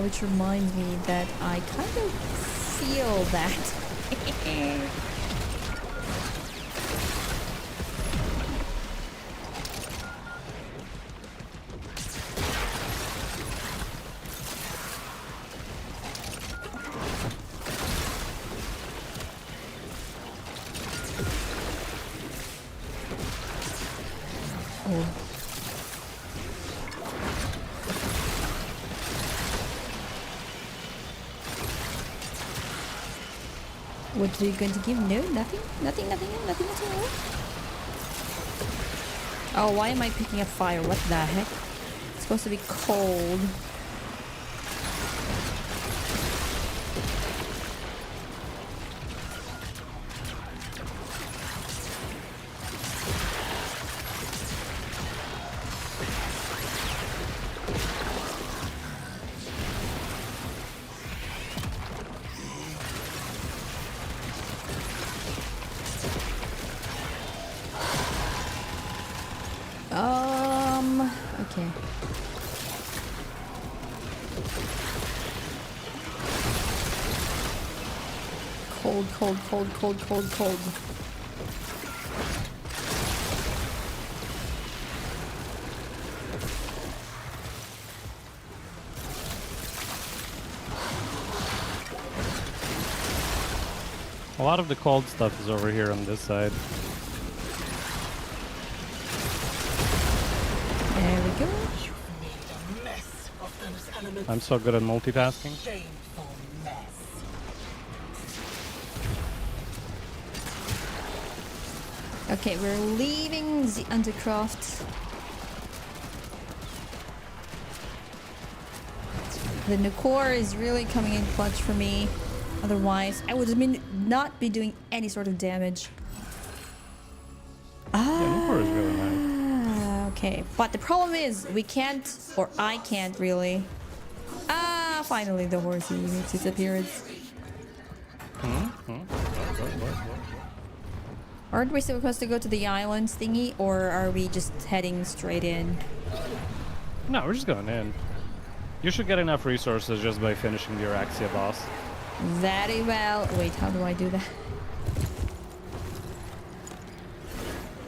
Which reminds me that I kind of feel that. Oh. What are you going to give? No, nothing at all. Oh, why am I picking up fire? What the heck? It's supposed to be cold. Okay. Cold. A lot of the cold stuff is over here on this side. There we go. You've made a mess of those elements. I'm so good at multitasking. Shameful mess. Okay, we're leaving the Undercroft. The Nucor is really coming in clutch for me. Otherwise, I would not be doing any sort of damage. Yeah, Nucor is really nice. Okay, but the problem is we can't, or I can't really. Finally the horsey makes its appearance. Aren't we supposed to go to the islands thingy, or are we just heading straight in? No, we're just going in. You should get enough resources just by finishing the Araxia boss. Very well. Wait, how do I do that?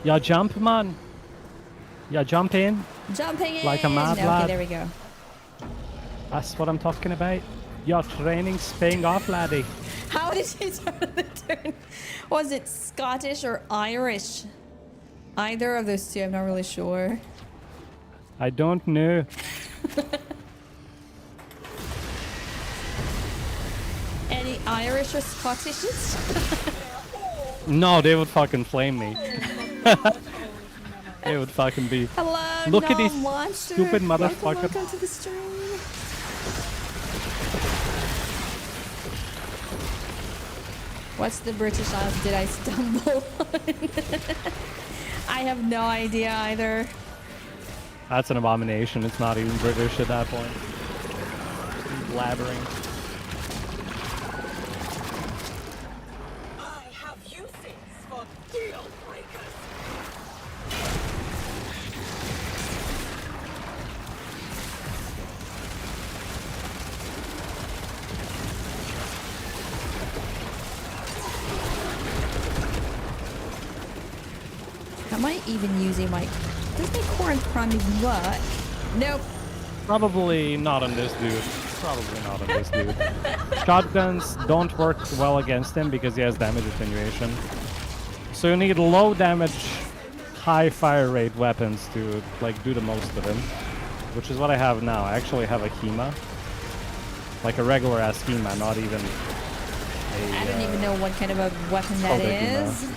Yeah, jump, man. Yeah, jump in. Jumping in! Like a mad Okay, lad. there we go. That's what I'm talking about. Your training's paying off, laddie. How did you start the turn? Was it Scottish or Irish? Either of those two, I'm not really sure. I don't know. Any Irish or Scottishes? No, they would fucking flame me. They would fucking be. Hello, Look at this monster. stupid motherfucker. Welcome to the stream. What's the British odds did I stumble on? I have no idea either. That's an abomination. It's not even British at that point. Blabbering. I have uses for deal breakers. Am I even using my... Does my current prime even work? Nope. Probably not on this dude. Probably not on this dude. Shotguns don't work well against him because he has damage attenuation. So you need low damage, high fire rate weapons to like do the most of him. Which is what I have now. I actually have a Hema. Like a regular ass Hema, not even a... I don't even know what kind of a weapon that Hema. is.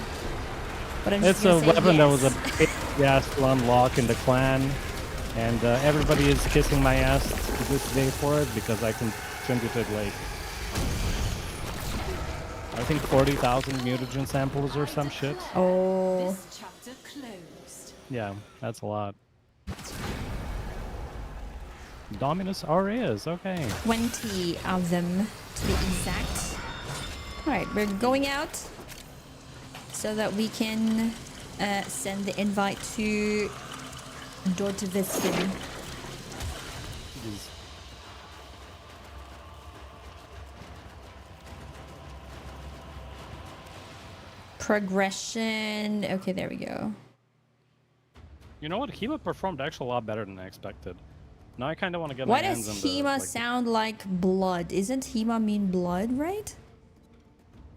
But I'm just It's a gonna say weapon that yes. was a big ass to unlock in the clan. And everybody is kissing my ass to this day for it because I contributed like I think 40,000 mutagen samples or some shit. Oh. This chapter closed. Yeah, that's a lot. Dominus Aureus, okay. 20 of them to be exact. Alright, we're going out so that we can send the invite to Dortevisten. Progression. Okay, there we go. You know what? Hema performed actually a lot better than I expected. Now I kind of want to get Why my does hands on the... Hema sound like blood? Isn't Hema mean blood, right?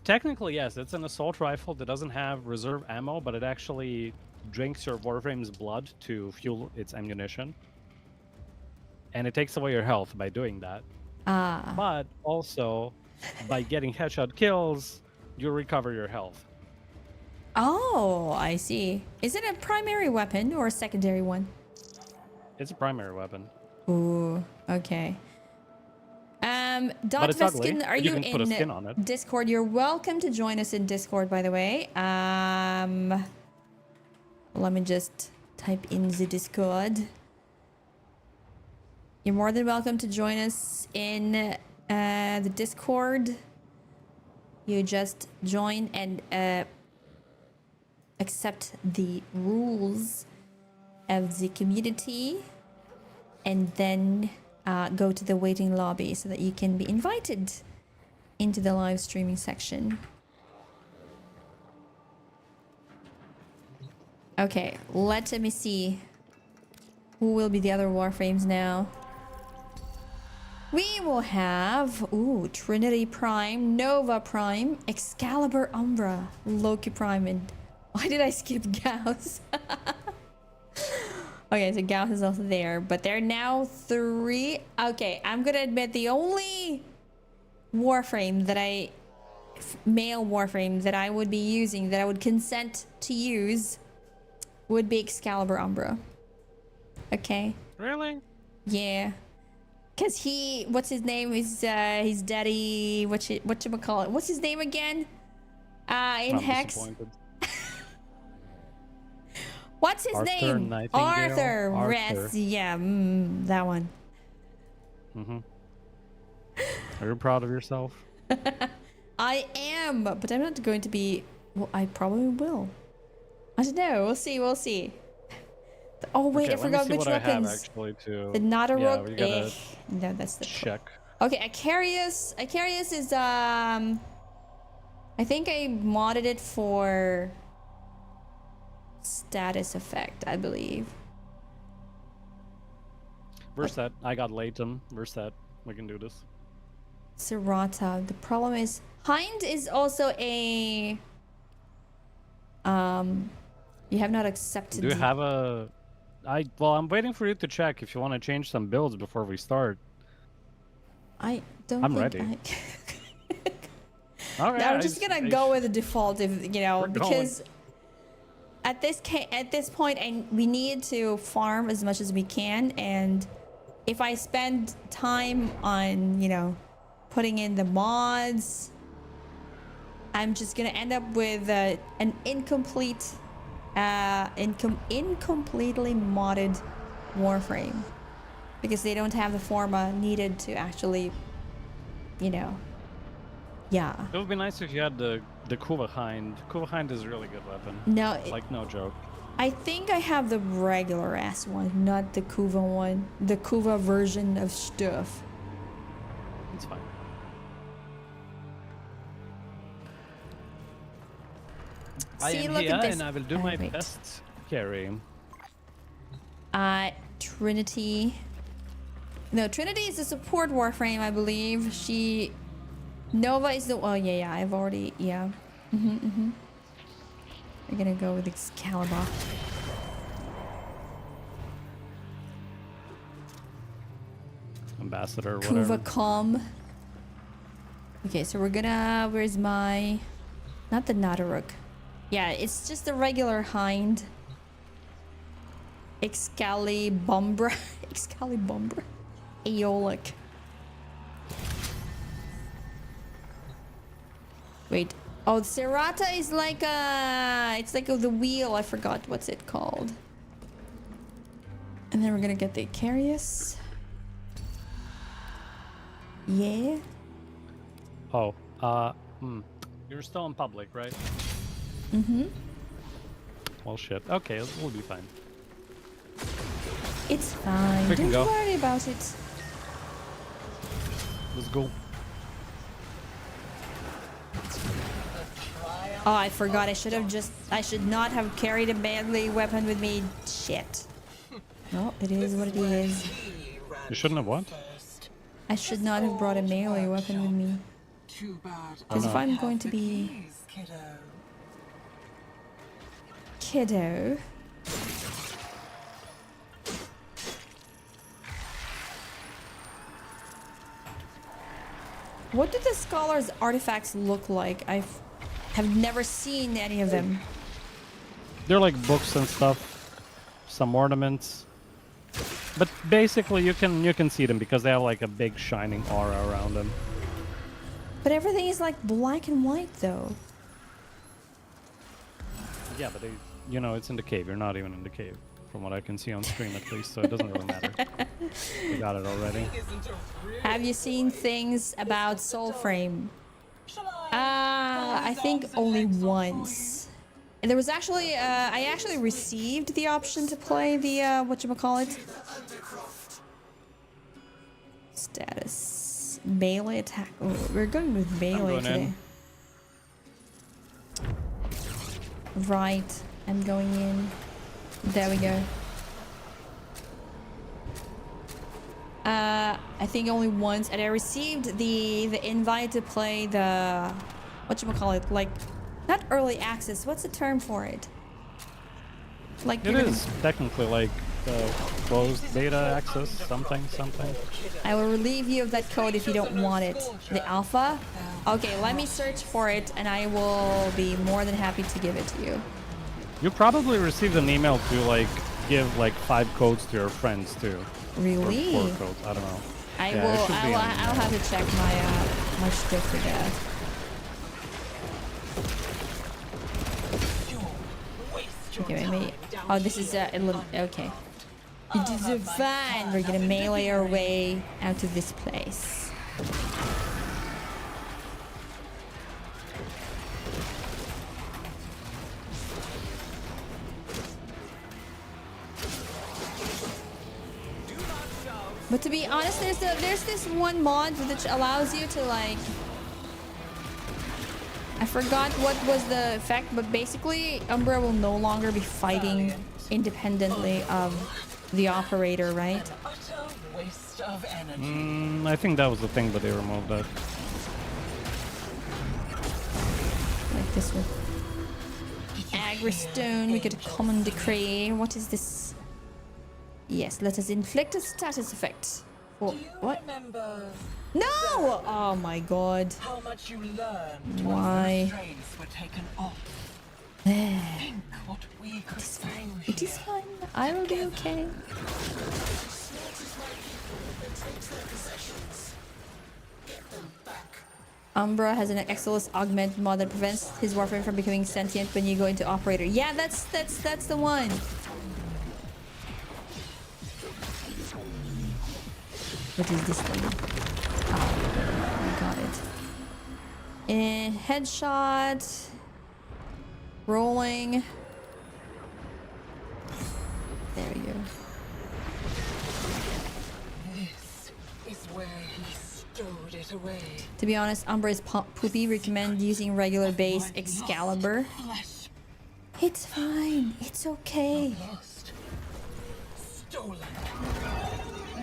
Technically, yes. It's an assault rifle that doesn't have reserve ammo, but it actually drinks your Warframe's blood to fuel its ammunition. And it takes away your health by doing that. Ah. But also, by getting headshot kills, you recover your health. Oh, I see. Is it a primary weapon or a secondary one? It's a primary weapon. Ooh, okay. But it's ugly. Dotviskin, are You you can put a skin on in it. Discord? You're welcome to join us in Discord, by the way. Let me just type in the Discord. You're more than welcome to join us in the Discord. You just join and accept the rules of the community, and then go to the waiting lobby so that you can be invited into the live streaming section. Okay, let me see. Who will be the other Warframes now? We will have, Trinity Prime, Nova Prime, Excalibur Umbra, Loki Prime, and why did I skip Gauss? Okay, so Gauss is also there, but there are now 3. Okay, I'm gonna admit the only Warframe that male Warframe that I would be using, that I would consent to use, would be Excalibur Umbra. Okay. Really? Yeah. Cause he, what's his name? His daddy. Whatchamacallit? What's his name again? In I'm Hex. disappointed. What's his Arthur name? Nightingale? Arthur. Arthur. Rest. Yeah, that one. Are you proud of yourself? I am, but I'm not going to be. Well, I probably will. I don't know. We'll see. We'll see. Oh wait, Okay, I forgot let me see which what weapons. I have actually too. The Nadaruk. Yeah, we gotta No, that's the. check. Okay, Icarius. Icarius is I think I modded it for status effect, I believe. Verset. I got Leighton. Verset. We can do this. Serata. The problem is Hind is also a you have not accepted. Do you have a? Well, I'm waiting for you to check if you want to change some builds before we start. I don't I'm think ready. I... All right. I'm just gonna go with the default, if you know, We're because at this point, we need to farm as much as we can, and if I spend time on, you know, putting in the mods, I'm just gonna end up with an incomplete, incompletely modded Warframe, because they don't have the forma needed to actually, you know. Yeah. It would be nice if you had the Kuva Hind. Kuva Hind is a really good weapon. No, Like, no joke. I think I have the regular ass one, not the Kuva one. The Kuva version of stuff. It's fine. I See, am look here at this. and I will do my wait. best carry. Trinity. No, Trinity is a support Warframe, I believe. Nova is the. Oh yeah, I've already. Yeah. We're gonna go with Excalibur. Ambassador, Kuva whatever. Com. Okay, so we're gonna. Where's my? Not the Nadaruk. Yeah, it's just the regular Hind. Excalibur. Excalibur. Aeolic. Wait. Oh, Serata is like it's like the wheel. I forgot what's it called. And then we're gonna get the Icarius. Yeah. Oh, you're still in public, right? Well, shit. Okay, we'll be fine. It's fine. We can Don't go. worry about it. Let's go. Oh, I forgot. I should not have carried a melee weapon with me. Shit. No, it is what it is. You shouldn't have what? I should not have brought a melee weapon with me. Too bad. Because if I I'm have going to the be keys, kiddo. kiddo. What do the Scholar's artifacts look like? I have never seen any of them. They're like books and stuff, some ornaments. But basically, you can see them because they have like a big shining aura around them. But everything is like black and white though. Yeah, but you know, it's in the cave. You're not even in the cave, from what I can see on stream at least. So it doesn't really matter. We got it already. Have you seen things about Soulframe? I think only once. And there was actually, I actually received the option to play the, whatchamacallit? Status. Melee attack. Oh, we're going with melee going today. Right. I'm going in. There we go. I think only once, and I received the invite to play the whatchamacallit, like not early access. What's the term for it? Like It is technically like closed beta access, something. I will relieve you of that code if you don't want it. The alpha? Okay, let me search for it, and I will be more than happy to give it to you. You probably received an email to like give like 5 codes to your friends too. Really? Or 4 codes, I don't know. I Yeah, it will. should be on I'll have to check my stuff for that. Okay, maybe. Oh, this is a little. Okay. It is fine. We're gonna melee our way out of this place. But to be honest, there's this one mod which allows you to like. I forgot what was the effect, but basically Umbra will no longer be fighting independently of the operator, right? Utter waste of energy. I think that was the thing, but they removed that. Like this one. Agristone, we get a common decree. What is this? Yes, let us inflict a status effect. For Do you what? remember No! Oh my god. how much you learned Why? once the restraints were taken off? Think what we could do It is here. fine. I will be okay. Umbra has an Exilus augment mod that prevents his warframe from becoming sentient when you go into operator. Yeah, that's the one. What is this thing? Oh, I got it. And headshot. Rolling. There we go. This is where he stowed it away. To be honest, Umbra is poopy. Recommend using regular base Excalibur. Flesh It's fine. It's okay. lost. Stolen.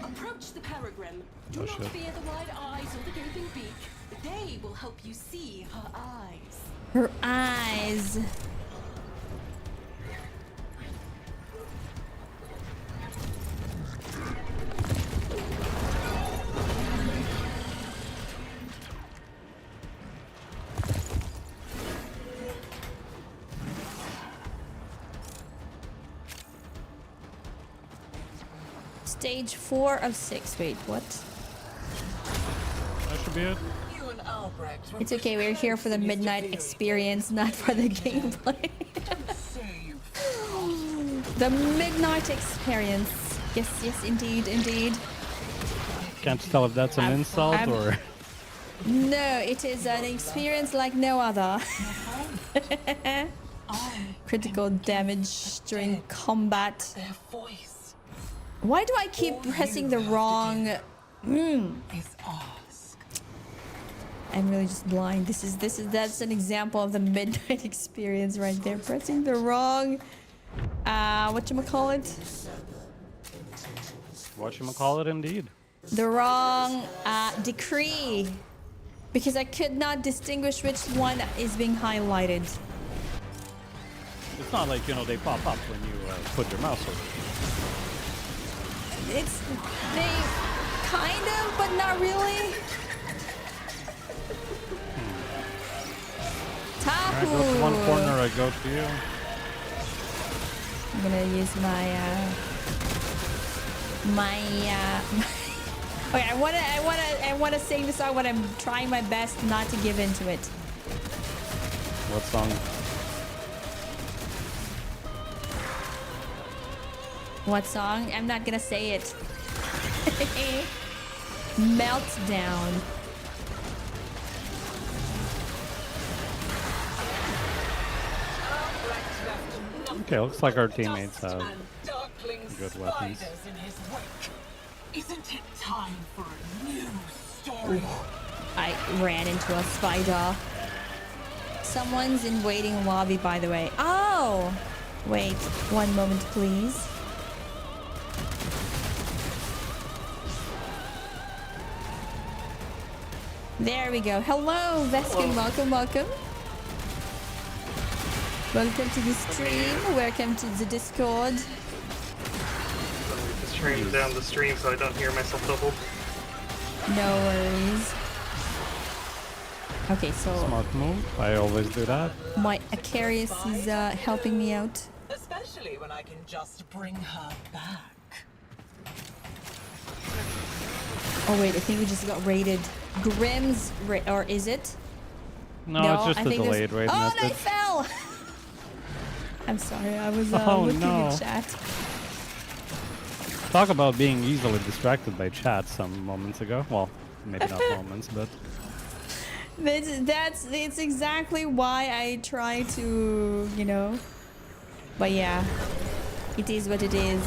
Approach the peregrine. Do Oh, not shit. fear the wide eyes or the gaping beak. They will help you see her eyes. Her eyes. Stage 4 of 6. Wait, what? That should be it. You and Albrecht were It's okay, we're here for the used to midnight theory. experience, not for the gameplay. Say you The midnight experience. Yes, yes, indeed, indeed. Can't tell if that's an insult I'm- or. No, it is an experience like no other. Critical damage during combat. their voice Why do I keep pressing the wrong... is ask. I'm really just blind. That's an example of the midnight experience right there. Pressing the wrong... whatchamacallit? Whatchamacallit indeed. The wrong decree. Because I could not distinguish which one is being highlighted. It's not like, you know, they pop up when you put your mouse over it. It's... They... Kind of, but not really. I go to one Tahu! corner, I go to you. I'm gonna use my okay, I wanna sing the song, but I'm trying my best not to give into it. What song? What song? I'm not gonna say it. Meltdown. Okay, looks like our teammates have good good weapons. In his wake. Isn't it time for a new story? I ran into a spider. Someone's in waiting lobby, by the way. Oh! Wait, one moment, please. There we go. Hello, Veskin. Welcome, welcome. Welcome to the stream. Welcome to the Discord. Just turning down the stream so I don't hear myself double. No worries. Okay, so Smart move. I always do that. my Acarius is helping me out. Especially when I can just bring her back. Oh wait, I think we just got raided. Grimm's or is it? No, it's just I a think there's- delayed raid Oh, and I message. fell! I'm sorry, I was Oh, looking no. at chat. Talk about being easily distracted by chat some moments ago. Well, maybe not moments, but It's exactly why I try to, you know. But yeah, it is what it is.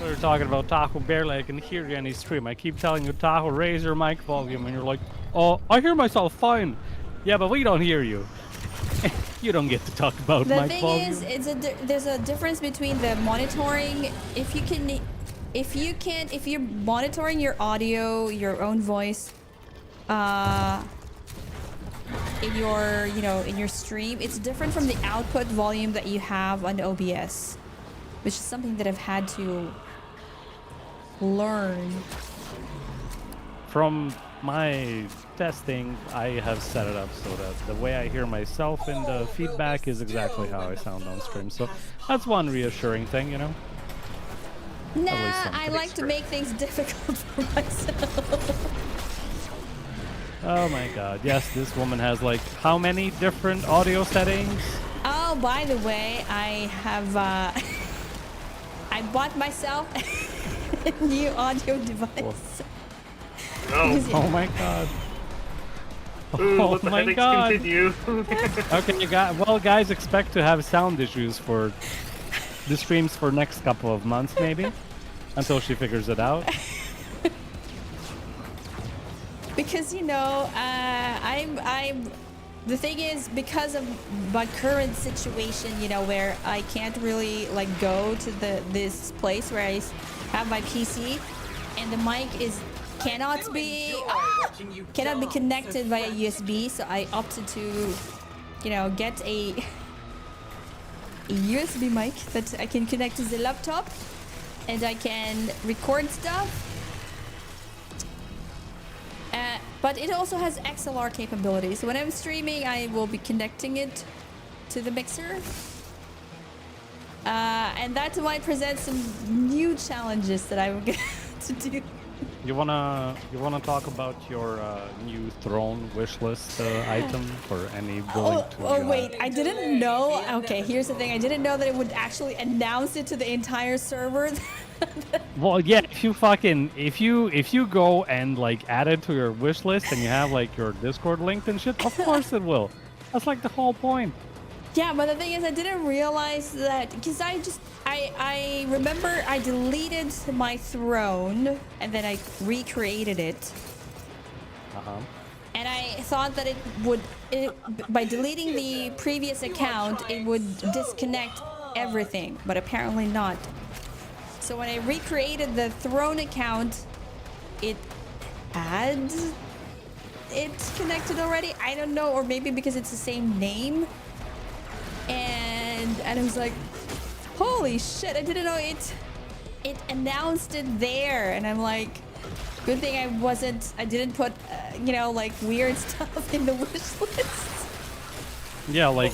we were talking about Tahoe. Barely I can hear you any stream. I keep telling you, Tahoe, raise your mic volume, and you're like, oh, I hear myself fine. Yeah, but we don't hear you. You don't get to talk about The mic thing volume. is, there's a difference between the monitoring. If you're monitoring your audio, your own voice, in your, in your stream, it's different from the output volume that you have on OBS, which is something that I've had to learn. From my testing, I have set it up so that the way I hear myself in the feedback is exactly how I sound on stream. So that's one reassuring thing, you know? Nah, least I something. like to make things difficult for myself. Oh my god, yes, this woman has like how many different audio settings? Oh, by the way, I have I bought myself a new audio device. No. Oh my god. Ooh, Oh let the my headaches god. continue. Okay, well, guys, expect to have sound issues for the streams for next couple of months, maybe, until she figures it out. Because I'm the thing is, because of my current situation, where I can't really like go to this place where I have my PC, and the mic cannot be connected via USB, so I opted to get a USB mic that I can connect to the laptop, and I can record stuff. But it also has XLR capabilities. So when I'm streaming, I will be connecting it to the mixer. And that might present some new challenges that I'm going to do. You wanna talk about your new throne wishlist item for any willing to? Oh wait, I didn't know. Okay, here's the thing. I didn't know that it would actually announce it to the entire server. Well, yeah. If you go and like add it to your wish list and you have like your Discord linked and shit, of course it will. That's like the whole point. Yeah, but the thing is, I didn't realize that because I remember I deleted my throne and then I recreated it. And I thought that by deleting the previous account, it would disconnect everything, but apparently not. So when I recreated the throne account, it had it connected already. I don't know, or maybe because it's the same name. And I was like, holy shit, I didn't know it announced it there. And I'm like, good thing I didn't put like weird stuff in the wish list. Yeah, like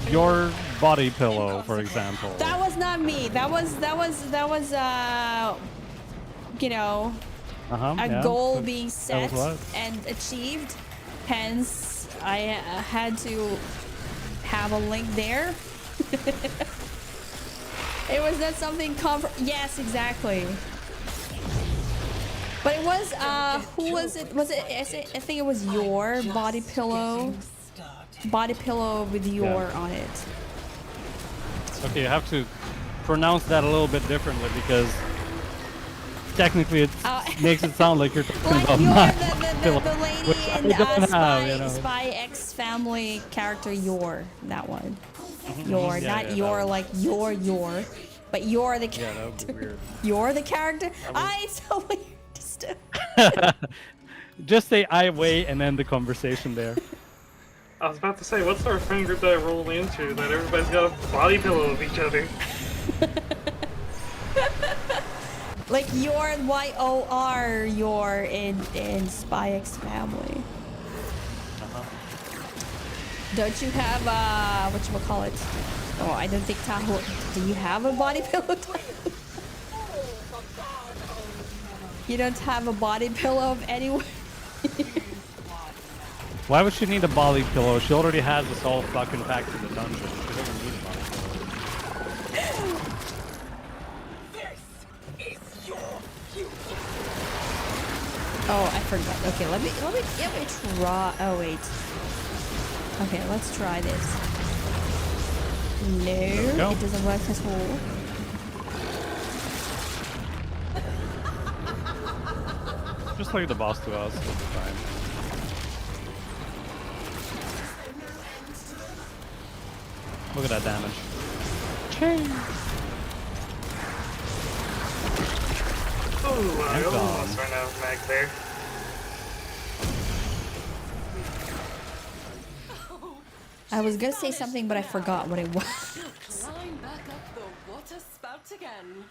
your body pillow, for example. That was not me. That was a goal being set and achieved. Hence, I had to have a link there. It was not something yes, exactly. But it was who was it? I think it was your body pillow with your on it. Okay, you have to pronounce that a little bit differently because technically it makes it sound like you're talking Like about you're my pillow, the lady which I in don't have, Spy X Family character, that one. Your, Yeah, not yeah, your, that one. like your, but you're the Yeah, character. that would be weird. You're the character? It's so weird. Just say I wait and end the conversation there. I was about to say, what's our friend group that I roll into that everybody's got a body pillow of each other? Like your YOR, you're in Spy X Family. Don't you have whatchamacallit? Oh, I don't think Tahoe. Do you have a body pillow? You don't have a body pillow of anyone. Why would she need a body pillow? She already has us all fucking packed in the dungeon. She doesn't need a body pillow. Oh, I forgot. Okay, let me try. Oh wait. Okay, let's try this. No, it doesn't work at all. Just like the boss to us, it's fine. Look at that damage. Oh, I And almost gone. ran out of mag there. I was gonna say something, but I forgot what it was. Climb back up the water spout again.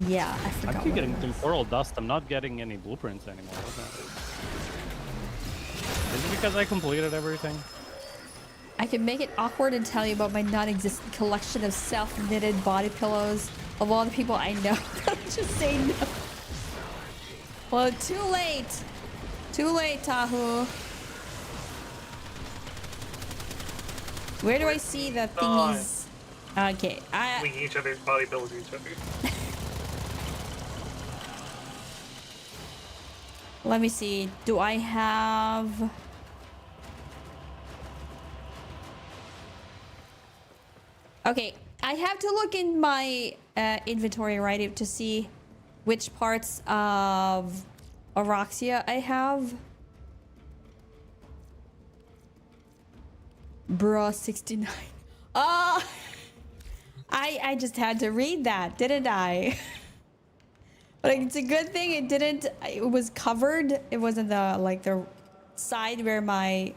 Yeah, I I forgot. keep What getting it was. temporal dust. I'm not getting any blueprints anymore. What's that? Is it because I completed everything? I can make it awkward and tell you about my non-existent collection of self-knitted body pillows of all the people I know. Just say no. Well, too late. Too late, Tahu. Where do I see the thingies? Okay, We each other's body pillows each other. let me see. Do I have... Okay, I have to look in my inventory, right, to see which parts of Oroxia I have. Bruh, 69. Oh! I just had to read that, didn't I? But it's a good thing it didn't... It was covered. It wasn't the, like, the side where my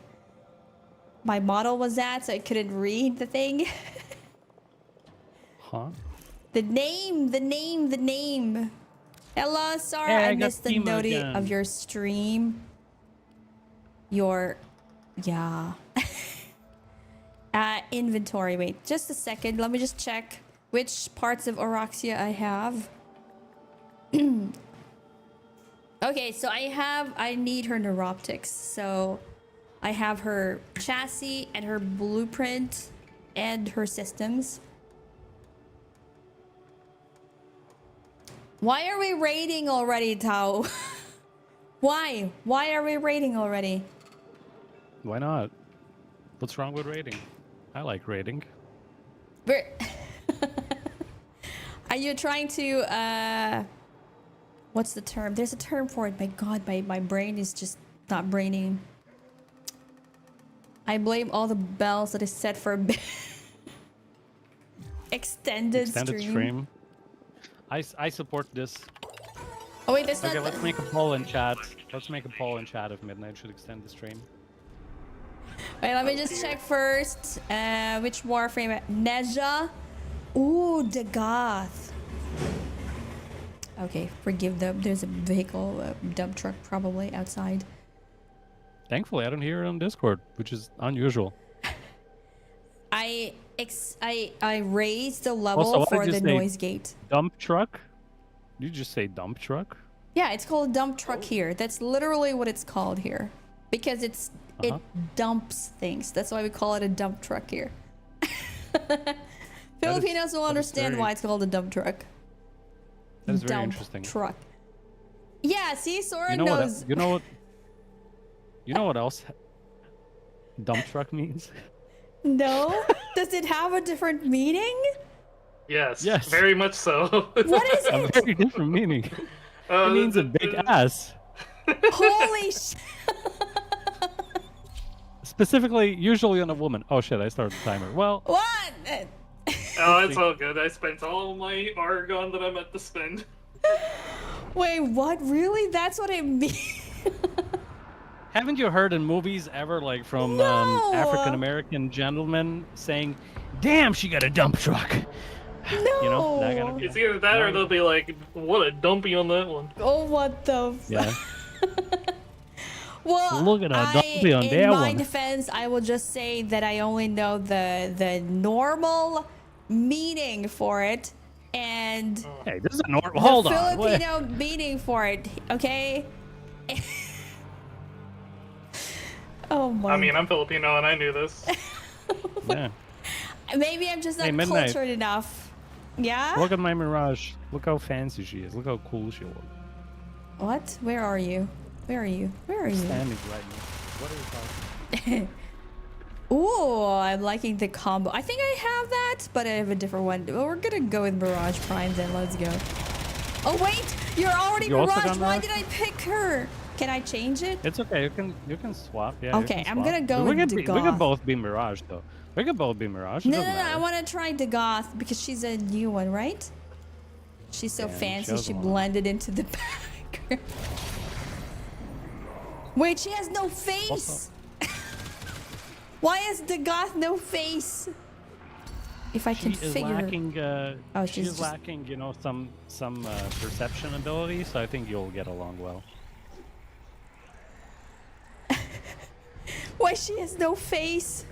model was at, so I couldn't read the thing. Huh? The name. Ella, sorry, Hey, I I got missed the Timo note again. of your stream. Yeah. Inventory, wait, just a second. Let me just check which parts of Oroxia I have. Okay, so I need her neuroptics. So I have her chassis and her blueprint and her systems. Why are we raiding already, Tao? Why? Why are we raiding already? Why not? What's wrong with raiding? I like raiding. We're Are you trying to, what's the term? There's a term for it. My God, my brain is just not braining. I blame all the bells that is set for extended stream. I support this. Oh wait, that's Okay, not. let's make a poll in chat. Let's make a poll in chat if Midnight should extend the stream. Wait, let me just check first. Which Warframe? Neja. Ooh, Dagoth. Okay, forgive them. There's a vehicle, a dump truck probably outside. Thankfully, I don't hear it on Discord, which is unusual. I raised the level Also, what for did you the say? noise gate. Dump truck? Did you just say dump truck? Yeah, it's called a dump truck here. That's literally what it's called here. Because it dumps things. That's why we call it a dump truck here. Filipinos will understand why it's called a dump truck. That is very Dump interesting. truck. Yeah, see, Sora You know knows. what? You know what else? Dump truck means? No? Does it have a different meaning? Yes. Yes. Very much so. What is A it? very different meaning. It means a big ass. Holy sh... Specifically, usually on a woman. Oh shit! I started the timer. Well, What? Oh, it's all good. I spent all my Argon that I meant to spend. Wait, what? Really? That's what it means? haven't you heard in movies ever, like from No. African American gentlemen saying, "Damn, she got a dump truck." No. You know that kind of. It's either that or they'll be like, what a dumpy on that one. Oh, what the... Yeah. Well, Look at her dumpy on in that my one. defense, I will just say that I only know the normal meaning for it. and Hey, this is a normal. the Hold on. Wait. Filipino meaning for it. Okay. Oh my. I mean, I'm Filipino and I knew this. Yeah. Maybe I'm just not Hey, Midnight. cultured enough. Yeah. Look at my Mirage. Look how fancy she is. Look how cool she looks. What? Where are you? Where are you? Where are you? Standing right now. What are you talking? Ooh, I'm liking the combo. I think I have that, but I have a different one. Well, we're gonna go with Mirage Prime then. Let's go. Oh wait, you're already You also Mirage. got Why Mirage? did I pick her? Can I change it? It's okay. You can swap. Yeah. you Okay, can I'm swap. gonna go we with can we Degoth. can both be Mirage though. We can both be Mirage. It No, doesn't no, no. I matter. want to try Degoth because she's a new one, right? She's so Yeah, she fancy. has She one. blended into the background. Wait, she has no face. Why has Degoth no face? If I She is configure. lacking. Oh, she's she's just- lacking. You know, some perception ability. So I think you'll get along well. Why she has no face?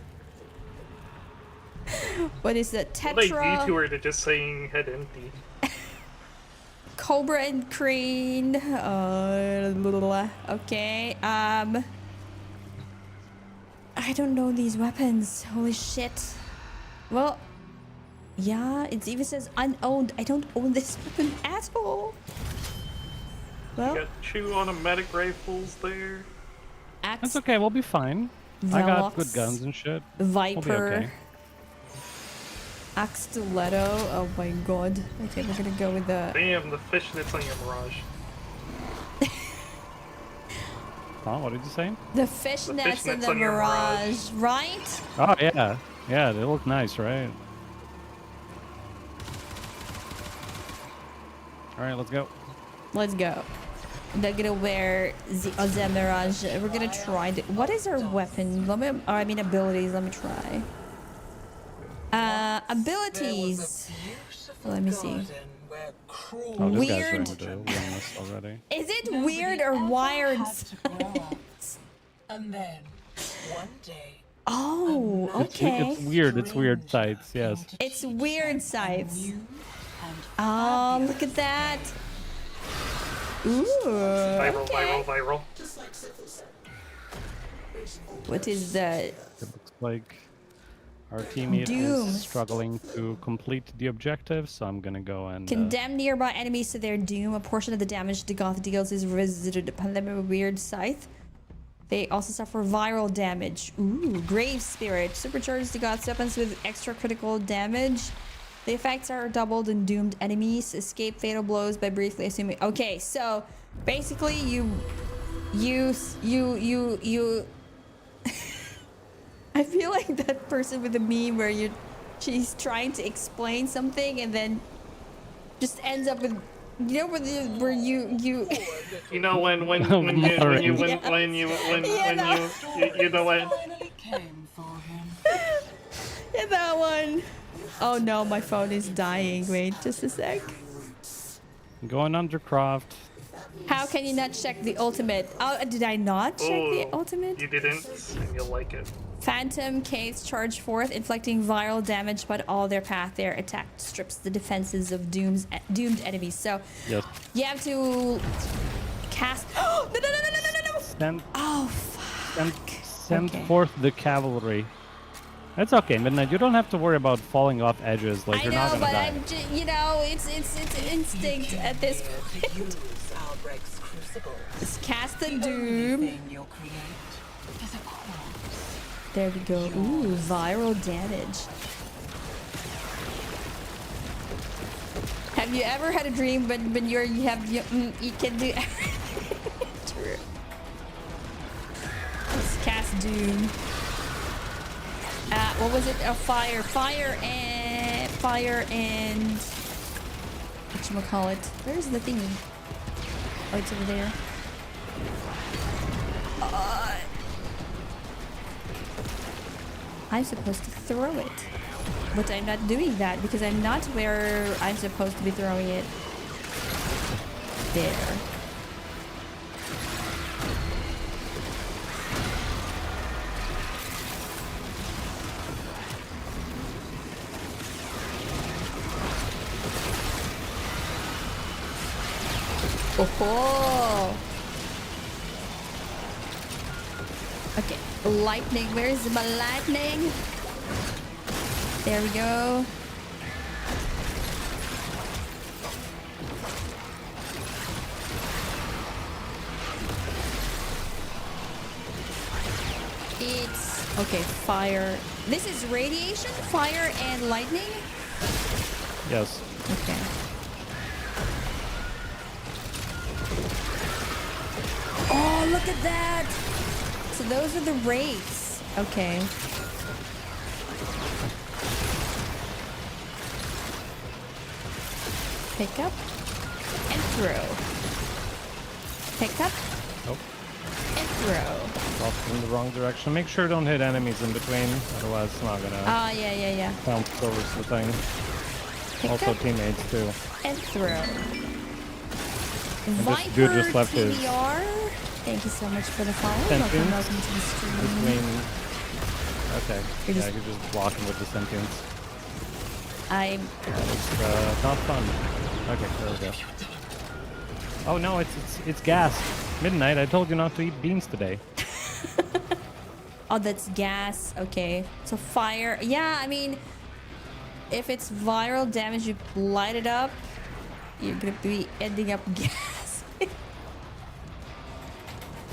What is that? Like Tetra, detour to just saying head empty. Cobra, and Crane. Okay. I don't know these weapons. Holy shit. Well, yeah. It even says unowned. I don't own this weapon at all. Well, Got 2 automatic rifles there. Axe, That's okay. We'll be fine. I got good Velox, guns and shit. We'll be Viper, okay. Axe Stiletto. Oh my god. Okay, we're gonna go with the. Damn, the fishnets on your Mirage. Huh? What did you say? The fishnets and fishnets the on your Mirage, right? Oh yeah, yeah. They look nice, right? All right, let's go. Let's go. They're gonna wear the Mirage. We're gonna try. What is our weapon? Let me. I mean abilities. Let me try. Abilities. Let me see. Oh, this Weird. guy's ready to win this already. Is it weird or wired? And then, one day, Oh, okay. It's weird. It's weird sights. Yes. It's weird sights. Oh, look at that. Ooh. Viral, Okay. viral, viral. What is that? It looks like our teammate Doom. is struggling to complete the objective, so I'm gonna go and. Condemn nearby enemies to their doom. A portion of the damage Degoth deals is visited upon them with a weird scythe. They also suffer viral damage. Ooh, Grave Spirit. Supercharges Degoth's weapons with extra critical damage. The effects are doubled in doomed enemies. Escape fatal blows by briefly assuming. Okay, so basically you. I feel like that person with the meme where she's trying to explain something and then just ends up with, you know, where you You know when you Yeah, know what? finally came for him. yeah, that one. Oh no, my phone is dying. Wait, just a sec. Going undercroft. How can you not check the ultimate? Oh, did I not check the Oh, ultimate? You didn't, and you'll like it. Phantom Caves charge forth, inflicting viral damage, but all their path. Their attack strips the defenses of doomed enemies. So Yes. you have to cast. Oh no no no no no no no! Send Oh fuck. send Okay. forth the cavalry. It's okay, Midnight. You don't have to worry about falling off edges. Like I you're know, not gonna but die. I'm you know, it's instinct at this point. Use Albrecht's crucible. Let's cast the The only doom. thing you'll create is a corpse. There we go. Ooh, viral damage. Have you ever had a dream when you can do everything? True. Let's cast doom. What was it? Fire and whatchamacallit? Where's the thingy? Oh, it's over there. I'm supposed to throw it. But I'm not doing that because I'm not where I'm supposed to be throwing it. There. Oh. Okay, lightning. Where is my lightning? There we go. It's okay. Fire. This is radiation, fire, and lightning. Yes. Okay. Oh, look at that! So those are the wraiths. Okay. Pick up and throw. Pick up Nope. and throw. Off in the wrong direction. Make sure don't hit enemies in between, otherwise it's not gonna Ah, yeah. bounce towards the thing. Pick Also up teammates too. and throw. this dude just left his TBR. Thank you so much for the follow. Sentience Welcome to the stream. Between. Okay. You're Yeah, just- you're just blocking with the sentience. I'm It's not fun. Okay, there we go. Oh no, it's gas. Midnight. I told you not to eat beans today. Oh, that's gas. Okay. So fire. Yeah, I mean, if it's viral damage, you light it up, you're gonna be ending up gas.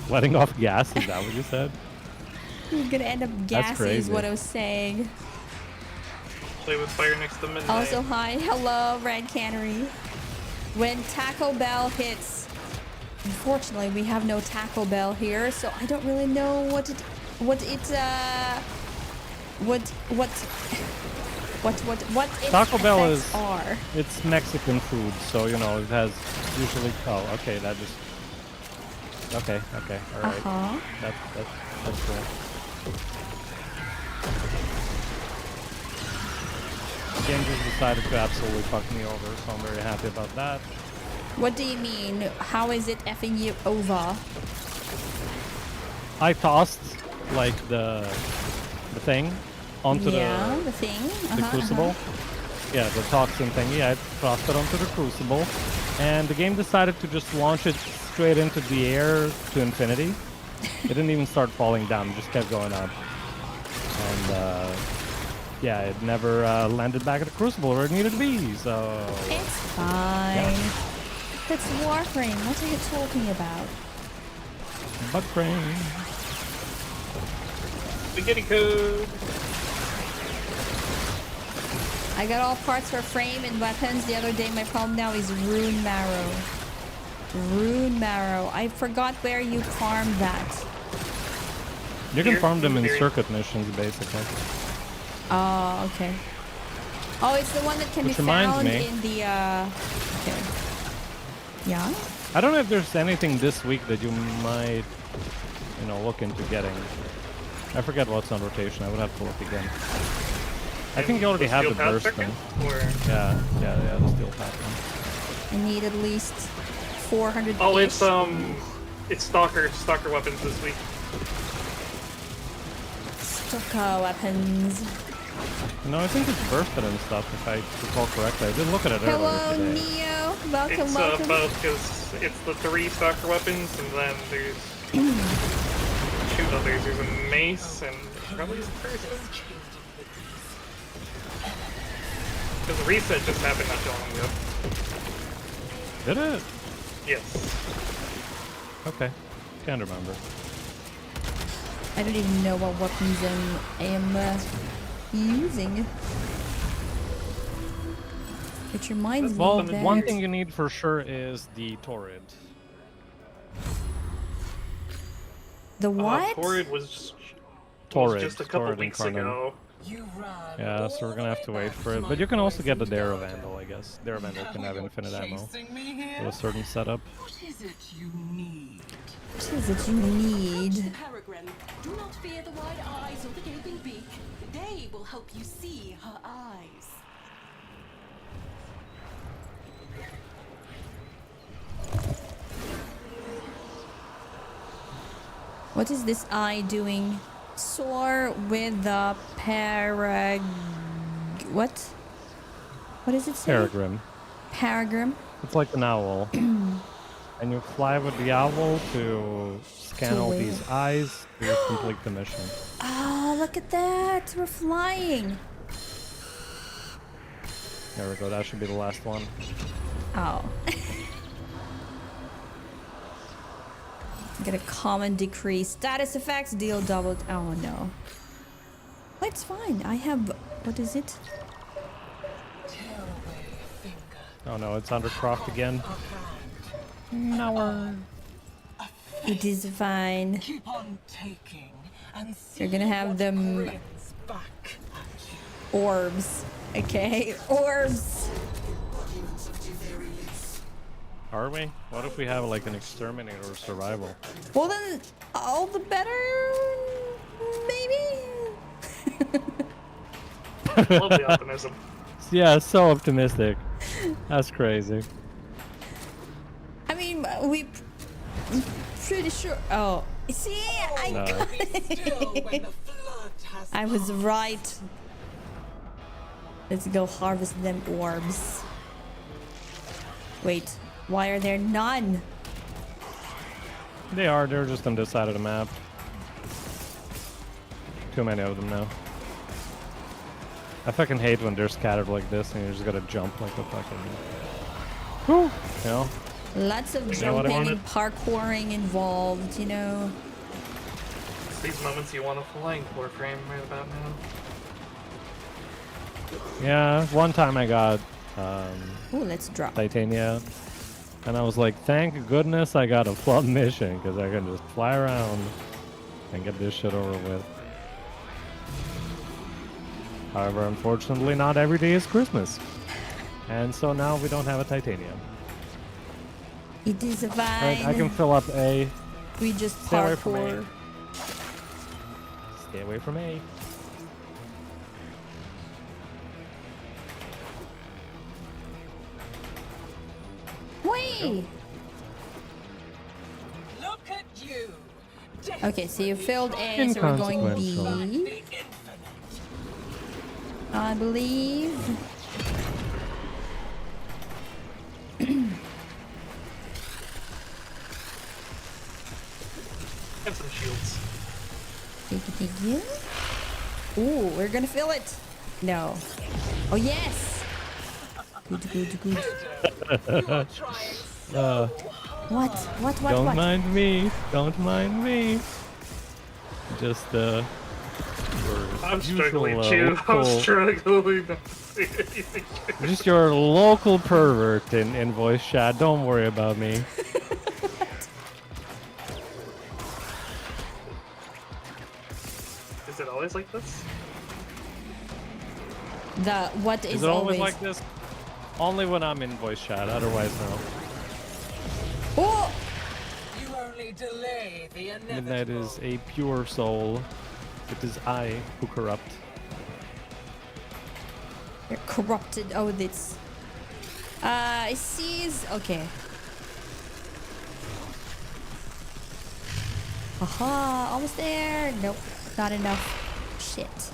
Letting off gas. Is that what you said? You're gonna end up gassy is crazy. what I was saying. Play with fire next to midnight. Also, hi. Hello, Red Cannery. When Taco Bell hits, unfortunately, we have no Taco Bell here, so I don't really know what its Taco Bell effects is- are. It's Mexican food, so you know it has usually. Oh, okay, that just. Okay, all right. That's cool. The game just decided to absolutely fuck me over, so I'm very happy about that. What do you mean? How is it effing you over? I tossed like the thing onto Yeah, the the thing. the crucible. Yeah, the toxin thing. Yeah, I tossed it onto the crucible, and the game decided to just launch it straight into the air to infinity. It didn't even start falling down; it just kept going up. And yeah, it never landed back at the crucible where it needed to be. So It's fine. It's Warframe. What are you talking about? butt brain. Spaghetti code. I got all parts for frame and weapons the other day. My problem now is Rune Marrow. Rune Marrow. I forgot where you farmed that. You can Here, farm them in here. circuit missions, basically. Oh, okay. Oh, it's the one that can Which be reminds found me- in the, okay. Yeah? I don't know if there's anything this week that you might, you know, look into getting. I forget what's on rotation. I would have to look again. I think you already have the Steel Path burst second, thing. or Yeah, the steel path one. I need at least 400. oh, it's stalker weapons this week. Stuka weapons. No, I think it's bursted and stuff, if I recall correctly. I did look at it Hello, earlier today. Neo. Welcome, It's welcome. both because it's the 3 stalker weapons, and then there's 2 others. There's a mace and probably a person. Because the reset just happened not too long ago. Did it? Yes. Okay. Can't remember. I don't even know what weapons I am using. Which reminds me Well, that... one thing you need for sure is the torrid. The what? Torrid was Torrid. just a couple Torrid weeks Incarnate. ago. You ran Yeah, so we're gonna have to all the wait way for back it. to But you can my also get the poison Dare garden. Vandal, I guess. Dare Vandal can have You're infinite ammo chasing me here? with a certain setup. What is it you need? What is it you need? The Peregrine. Do not fear the wide eyes or the gaping beak. They will help you see her eyes. What is this eye doing? Soar with the What? What does it say? Peregrine. Peregrine. It's like an owl. And you fly with the owl to scan To all where? these eyes to complete the mission. Oh, look at that. We're flying. There we go. That should be the last one. Oh. Get a common decrease. Status effects deal doubled. Oh no. Well, it's fine. I have. What is it? Tear away a finger, Oh no, it's undercroft again. a hand. No. It is fine. Keep on taking and see You're gonna have what them grins back at you. orbs. Okay, orbs. Are we? What if we have like an exterminator or survival? Well then, all the better. Maybe. Love the optimism. Yeah, so optimistic. That's crazy. I mean, pretty sure. Oh, see, I No. got Be still when the flood has I was right. Let's go harvest them orbs. Wait, why are there none? They're just on this side of the map. Too many of them now. I fucking hate when they're scattered like this and you just gotta jump like a fucking... Whew! You know? Lots of know what I jumping wanted? and parkouring involved, you know. It's these moments you want a flying core frame right about now. Yeah, one time I got Oh, let's drop. Titania, and I was like, thank goodness I got a flub mission, because I can just fly around and get this shit over with. However, unfortunately, not every day is Christmas. And so now we don't have a Titanium. It is fine. Alright, I can fill up A. We just Stay away from parkour. Stay away from A. Wait. Look at you. Okay, so you filled A, so we're going Inconsequential. B, The infinite. I believe. Have some shields. Thank you. Ooh, we're gonna fill it. No. Oh yes. Good, good, good. You are trying so What? Don't What? mind me. Don't mind me. Just, I'm usual, struggling, too. I'm local- struggling not to see anything. Just your local pervert in voice chat. Don't worry about me. Is it always like this? The what Is is it always always like this? Only when I'm in voice chat. Otherwise, no. Oh, you only delay the inevitable. Midnight is a pure soul. It is I who corrupt. you're corrupted. Oh, this. It sees. Okay. Aha, almost there. Nope, not enough. Shit.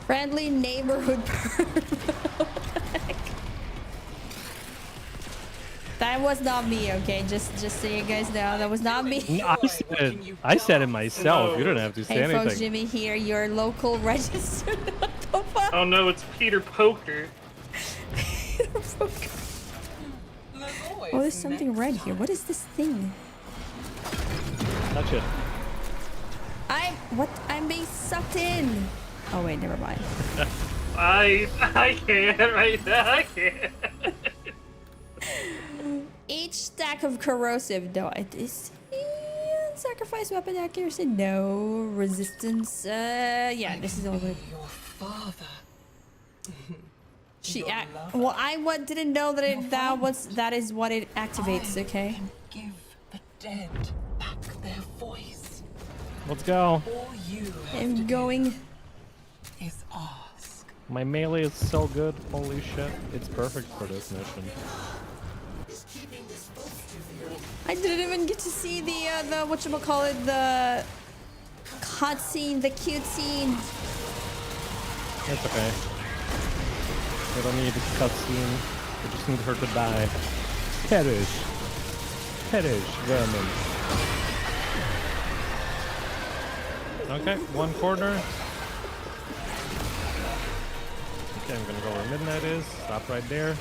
Friendly neighborhood. That was not me, okay? Just so you guys know, that was not me. I said it myself. No. You don't have to say Hey folks, anything. Jimmy here, your local registered. What the fuck? Oh no, it's Peter Poker. Oh, there's something red here. What is this thing? Touch it. I'm being sucked in. Oh wait, never mind. I can't right now. I can't. Each stack of corrosive. No, it is. Sacrifice weapon accuracy. No resistance. Yeah, this is over. Your father. She. Your Well, didn't know that that is what it activates. I Okay. can give the dead back their voice. Let's go. All you have I'm to going. do is ask. My melee is so good. Holy shit. It's perfect for this mission. I didn't even get to see the whatchamacallit, the cutscene, the cute scene. That's okay. We don't need a cutscene. We just need her to die. Perish. Perish, vermin. Okay, one corner. Okay, I'm gonna go where midnight is. Stop right there.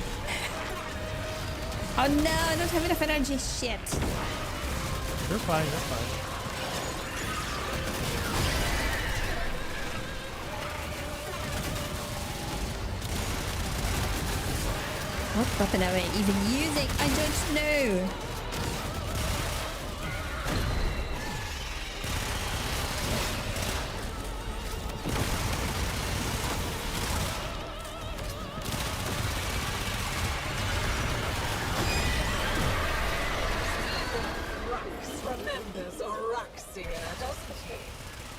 Oh no, I don't have enough energy. Shit. You're fine, you're fine. What weapon am I even using? I don't know. Remembers Araxia, doesn't he?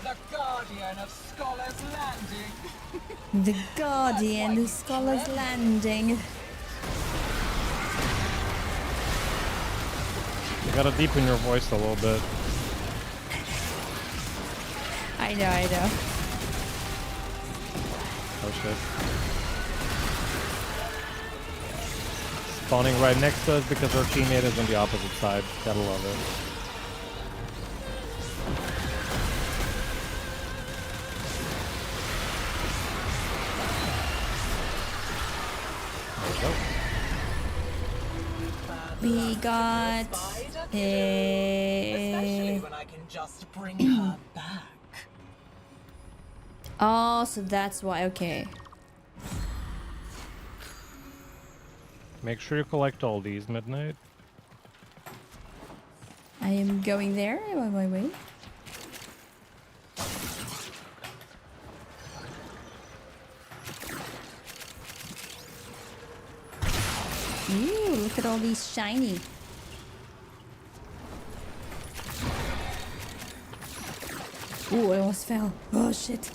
The guardian of Scholar's Landing. The Guardian, the Scholar's Landing. You gotta deepen your voice a little bit. I know, I know. Oh shit. Spawning right next to us because our teammate is on the opposite side. Gotta love it. We got Especially a... when I can just bring her back. Oh, so that's why. Okay. Make sure you collect all these, Midnight. I am going there. I'm on my way. Ooh, look at all these shiny. Ooh, I almost fell. Oh shit.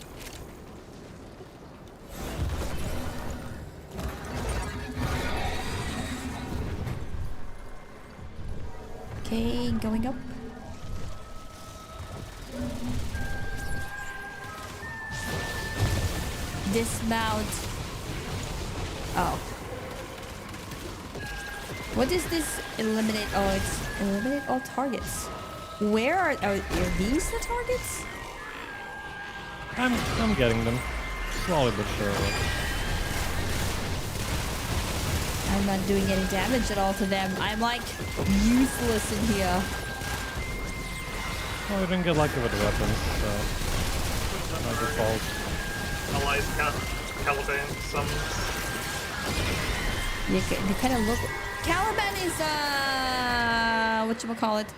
Okay, going up. Dismount. Oh. What is this? Eliminate. Oh, it's eliminate all targets. Where are these the targets? I'm getting them. Slowly but surely. I'm not doing any damage at all to them. I'm like useless in here. Well, we didn't get lucky with the weapons, so not your fault. Allies Caliban summons. They kind of look. Caliban is whatchamacallit?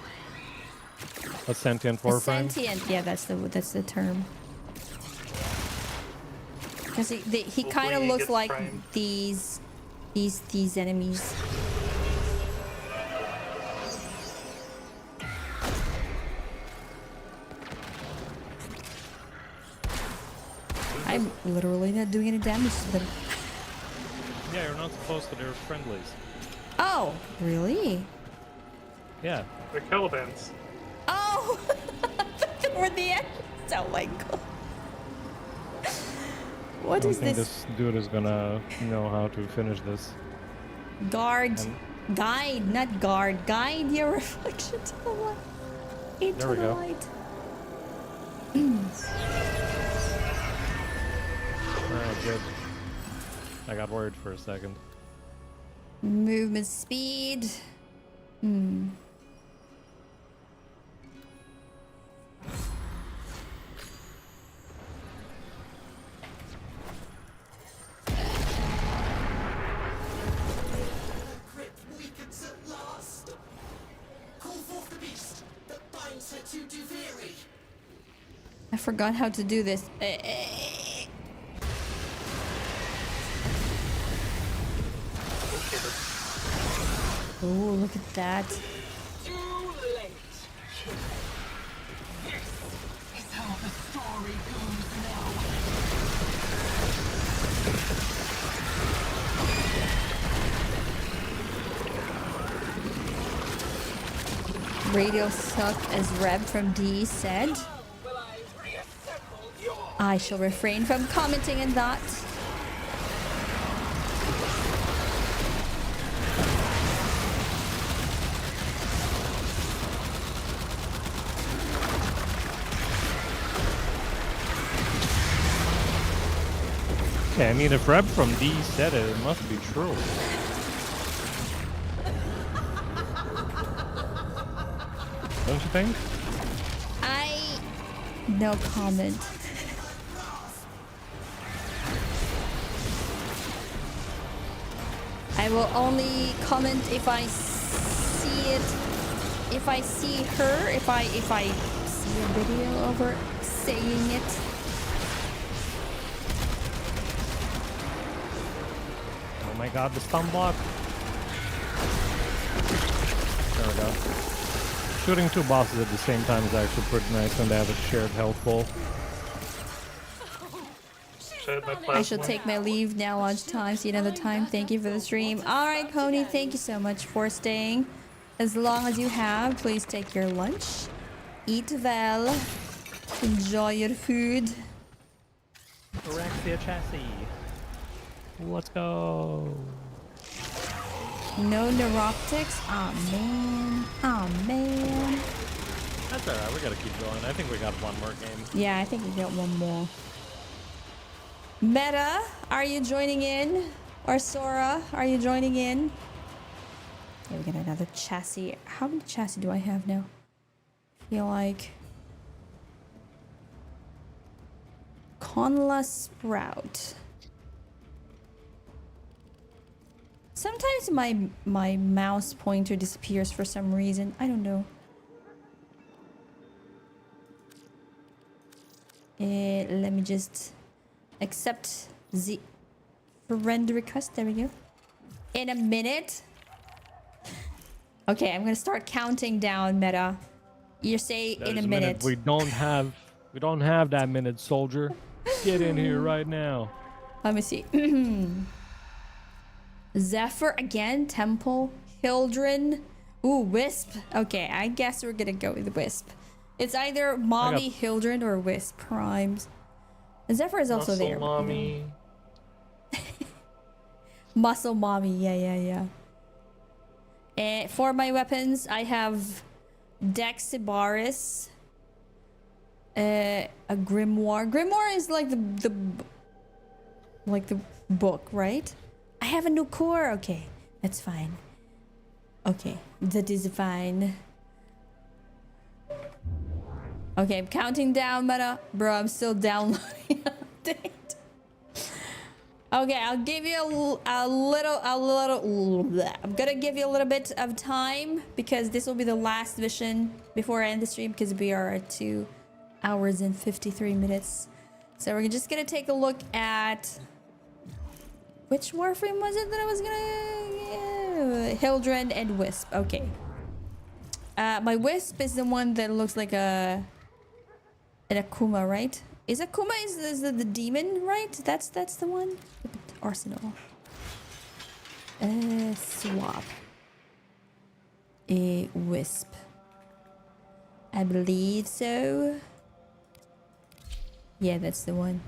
A sentient A warframe? sentient. Yeah, that's the term. Because he kind of Hopefully he looks gets like framed. these enemies. I'm literally not doing any damage to them. Yeah, you're not supposed to. They're friendlies. Oh, really? Yeah. The Calibans. Oh, toward the end. Oh my god. I What don't is think this? this dude is gonna know how to finish this. Guard. And- Guide, not guard. Guide your reflection to the light. Into There we the go. light. Alright, good. I got worried for a second. Movement speed. Hmm. Grip weakens at last. Call forth the beast that binds her to Duviri. I forgot how to do this. Oh, look at that. Too late. This is how the story goes now. Radio suck, as Reb from D said. Will I reassemble your I shall refrain from commenting on that. Yeah, I mean, if Reb from D said it, it must be true. Don't you think? No comment. I will only comment if I see it, if I see her, if I see a video of her saying it. Oh my god, the stun block. There we go. Shooting two bosses at the same time is actually pretty nice when they have a shared health pool. Shit, my I shall plasma. take my leave now, lunchtime. See you another time. Thank you for the stream. Alright, Coney, thank you so much for staying. As long as you have, please take your lunch. Eat well. Enjoy your food. Orexia chassis. Let's go. No neuroptics. Aw, man. Aw, man. That's alright, we gotta keep going. I think we got one more game. Yeah, I think we got one more. Meta, are you joining in? Or Sora, are you joining in? Yeah, we got another chassis. How many chassis do I have now? I feel like... Conla Sprout. Sometimes my mouse pointer disappears for some reason. I don't know. Let me just accept the friend request. There we go. In a minute. Okay, I'm gonna start counting down, Meta. You say in a minute. We don't have that minute, soldier. Get in here right now. Let me see. Zephyr again, Temple, Hildren. Ooh, Wisp. Okay, I guess we're gonna go with Wisp. It's either Mommy, Hildren, or Wisp Primes. Zephyr is also Muscle there. mommy. Muscle Mommy, yeah. For my weapons, I have Dexibaris, a Grimoire. Grimoire is like the book, right? I have a new core. Okay, that's fine. Okay, that is fine. Okay, I'm counting down, Meta. Bro, I'm still downloading update. Okay, I'll give you a little. I'm gonna give you a little bit of time because this will be the last mission before I end the stream because we are at 2 hours and 53 minutes. So we're just gonna take a look at which Warframe was it that I was gonna... Hildren and Wisp. Okay. My Wisp is the one that looks like an Akuma, right? Is Akuma is the demon, right? That's the one. Arsenal. Swap. A Wisp. I believe so. Yeah, that's the one.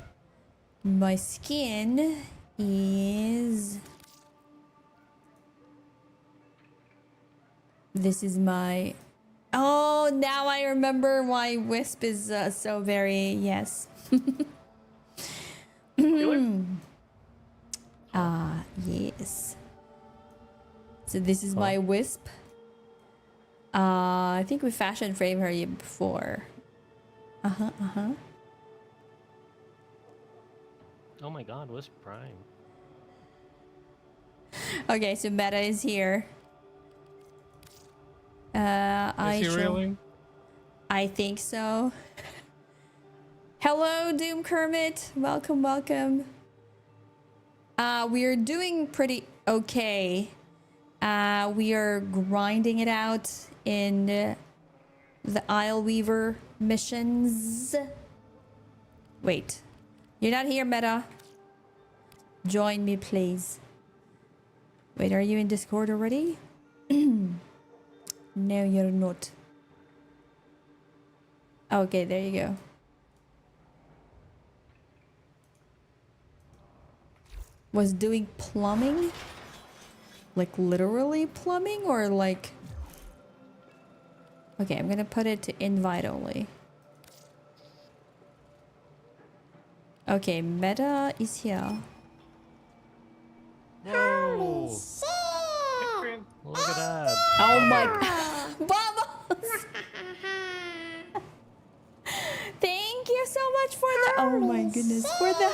My skin is... This is my... Oh, now I remember why Wisp is so very... Yes. Yes. So this is my Wisp. I think we fashion frame her before. Oh my god, Wisp Prime. Okay, so Meta is here. Is he really? I think so. Hello, Doom Kermit. Welcome. We're doing pretty okay. We are grinding it out in the Isle Weaver missions. Wait. You're not here, Meta. Join me, please. Wait, are you in Discord already? No, you're not. Okay, there you go. was doing plumbing. Like literally plumbing or like... Okay, I'm gonna put it to invite only. Okay, meta is here. Whoa! Shit! Look at that. Oh my god. Bubbles! Thank you so much for the... Oh my goodness. For the...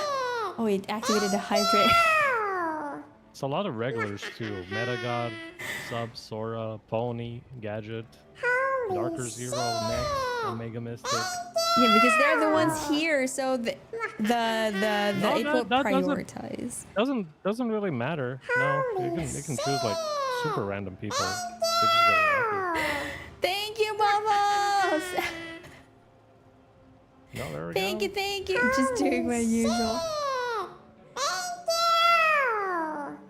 Oh, it activated the hydrate. It's a lot of regulars too. Meta God, Sub, Sora, Pony, Gadget, Darker Zero, Next, Omega Mystic. Yeah, because they're the ones here, so the No, it will that prioritize. Doesn't really matter. No, you can choose like super random people. They just get lucky. Thank you, Bubbles! No, there we Thank go. you, thank you. Just doing my usual.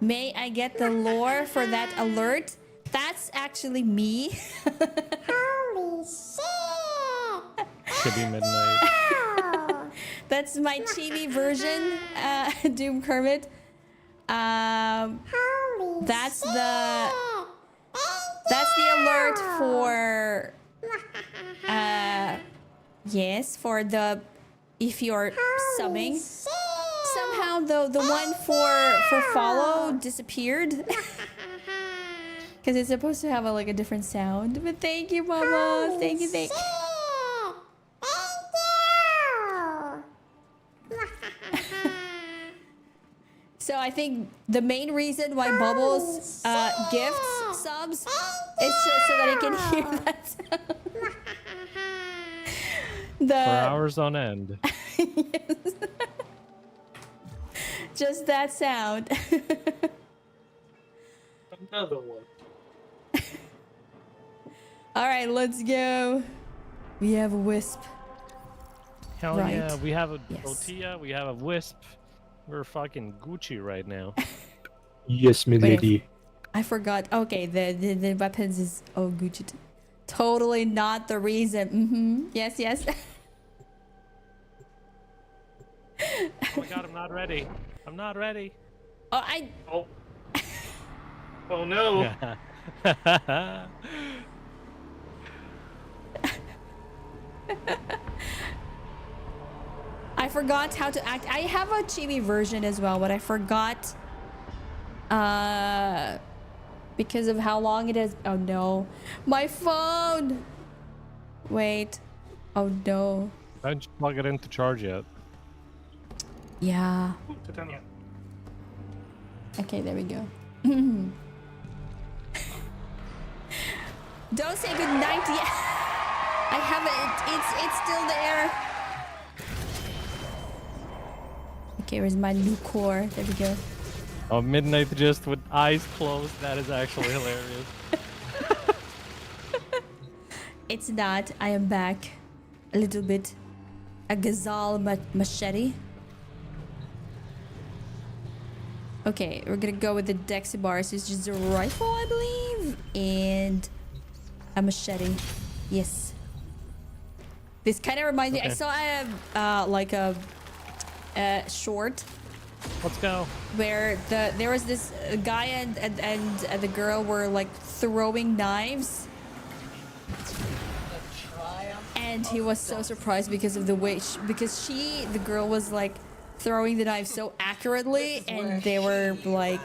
May I get the lore for that alert? That's actually me. Holy shit! Should be midnight. That's my chibi version, Doom Kermit. Holy That's the alert for yes, for the if you're subbing. Somehow the one for follow disappeared. Because it's supposed to have like a different sound. But thank you, Bubbles. Thank you, thank you. So I think the main reason why Bubbles gifts subs is just so that I can hear that sound. For hours on end. Yes. Just that sound. Another one. All right, let's go. We have a wisp. Hell Right. yeah, we have a Yes. tortilla, we have a wisp. We're fucking Gucci right now. Yes, milady. I forgot. Okay, the weapons is Gucci. Totally not the reason. Yes, yes. Oh my god, I'm not ready. I'm not ready. Oh, I. Oh. Oh no. I forgot how to act. I have a chibi version as well, but I forgot. Because of how long it is. Oh no, my phone. Wait. Oh no. Don't you plug it in to charge yet. Yeah. Titania. Okay, there we go. Don't say good night yet. I haven't. It's still there. Okay, where's my new core? There we go. Oh, midnight just with eyes closed. That is actually hilarious. It's not. I am back. A little bit. A gazelle machete. Okay, we're gonna go with the Dexibars. It's just a rifle, I believe, and a machete. Yes. This kind of reminds me. I Okay. saw like a short Let's go. where there was this guy and the girl were like throwing knives, and he was so surprised because of the way because the girl was like throwing the knife so accurately, and they were like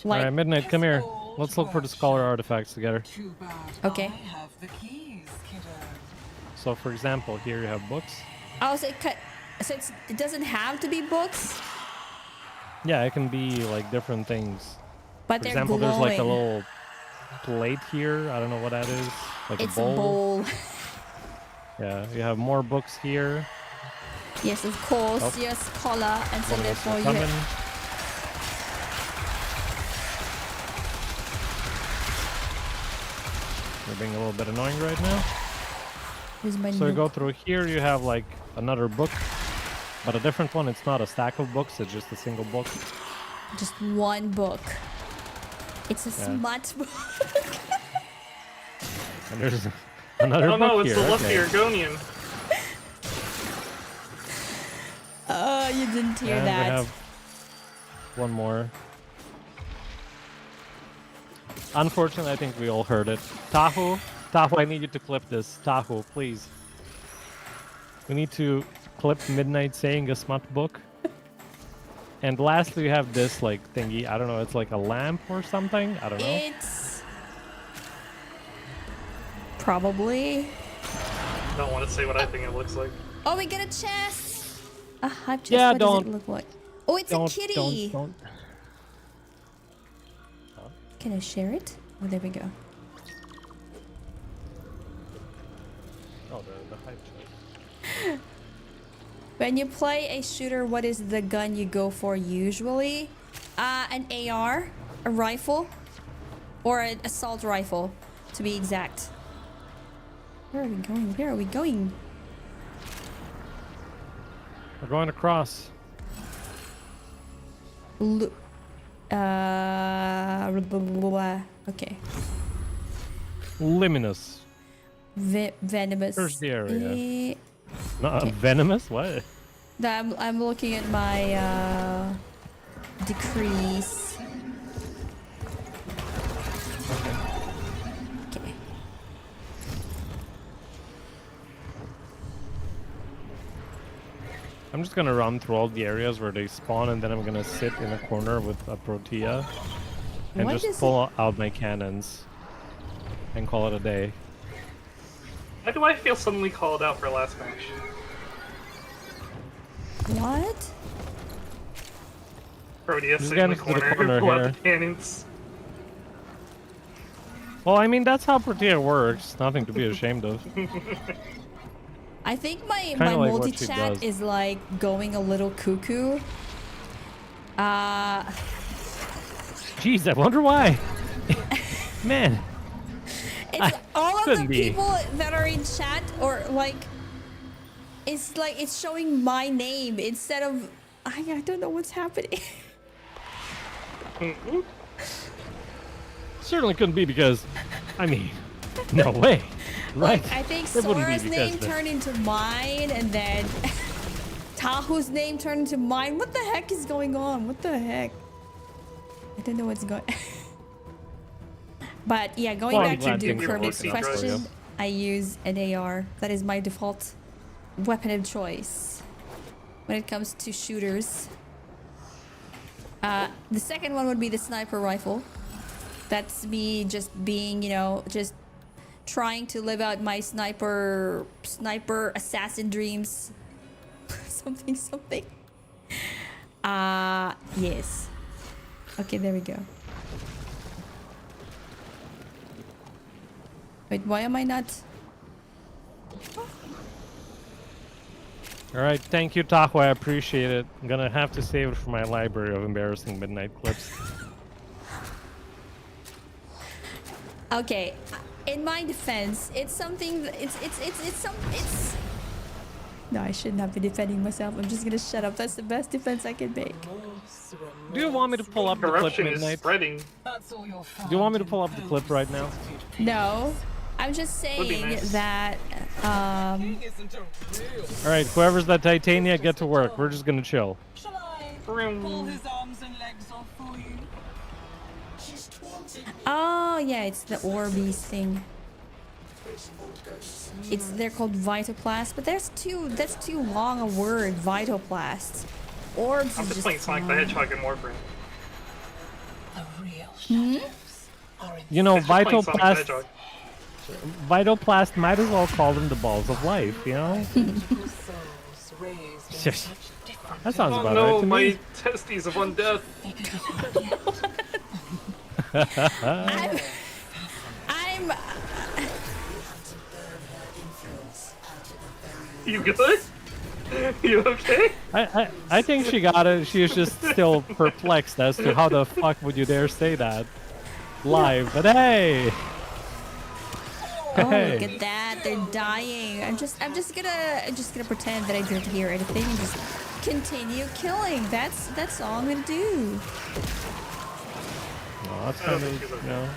Alright, Midnight, come here. Let's look for the scholar artifacts together. Too bad. Okay. I have the keys, kiddo. So, for example, here you have books. oh, so it doesn't have to be books, Yeah, it can be like different things. but For they're example, glowing. there's like a little plate here. I don't know what that is. Like It's a bowl. a bowl. Yeah, you have more books here. Yes, of course. Oh. Yes, collar, and so One of us therefore will you come have, in. You're being a little bit annoying right now. here's my So you go nook. through here, you have like another book, but a different one. It's not a stack of books, it's just a single book. Just one book. It's a Yeah. smut book. And there's another Oh book no, it's here. the Lusty okay. Argonian. Oh, you didn't hear And that. we have one more. Unfortunately, I think we all heard it. Tahoe, I need you to clip this. Tahoe, please. We need to clip Midnight saying a smut book. And lastly, we have this like thingy. I don't know. It's like a lamp or something. I don't know. It's probably. Don't want to say what I think it looks like. Oh, we get a chest. A hype chest. Yeah, what does don't- it look like? Oh, it's a kitty. Don't. Can I share it? Oh, there we go. Oh, the hype chest. When you play a shooter, what is the gun you go for usually? An AR, a rifle, or an assault rifle, to be exact. Where are we going? Where are we going? We're going across. Blah, blah, blah. Okay. Luminous. Venomous. Where's the area? Eh, Not Okay. venomous? What? I'm looking at my decrease. Okay. I'm just gonna run through all the areas where they spawn, and then I'm gonna sit in a corner with a Protea and What just is pull out my cannons and call it a day. Why do I feel suddenly called out for last match? What? Proteus Just sit in the getting to the corner, corner pull out here. the cannons. Well, I mean, that's how Protea works. Nothing to be ashamed of. I think my Kinda like what she multi-chat does. is like going a little cuckoo. Jeez, I wonder why. Man, It's all of the couldn't be. people that are in chat, or like it's showing my name instead of I don't know what's happening. certainly couldn't be because, I mean, no way, right? Like, I think It wouldn't be Sora's because name the- turned into mine, and then Tahoe's name turned into mine. What the heck is going on? What the heck? I don't know what's going. But yeah, going Well, I'm back to glad do things are Kermit's working out for question, you. I use an AR. That is my default weapon of choice when it comes to shooters. The second one would be the sniper rifle. That's me just being, you know, just trying to live out my sniper assassin dreams. something. Yes. Okay, there we go. Wait, why am I not? All right, thank you, Tahoe. I appreciate it. I'm gonna have to save it for my library of embarrassing midnight clips. Okay, in my defense, it's something. It's. No, I should not be defending myself. I'm just gonna shut up. That's the best defense I can make. Do you want me to pull up the clip, Corruption is Midnight? spreading. That's all you'll find. Do you want me to pull up the clip right now? No, I'm just Would be saying nice. that. Isn't a real. All right, whoever's that Titania, get to work. We're just gonna chill. Shall I Vroom. pull his arms and legs off for you? She's taunting me. Oh yeah, it's the Orbeez thing. Old ghosts. They're called Vitoplast, but that's too long a word. Vitoplast. Orbs I'm is just playing Sonic the fine. Hedgehog and Warframe. The real shadows are in You know, It's just playing Sonic the Vitoplast. Hedgehog. Vitoplast might as well call them the balls of life. You know, multiple souls raised in Yes. such different that sounds Oh about no, right to my me. testes of undeath. I'm You good? You okay? I think she got it. She was just still perplexed as to how the fuck would you dare say that live. But hey, Oh, hey. look at that! They're dying. I'm just gonna pretend that I didn't hear anything and just continue killing. That's all I'm gonna do. Well, that's kind of, you know,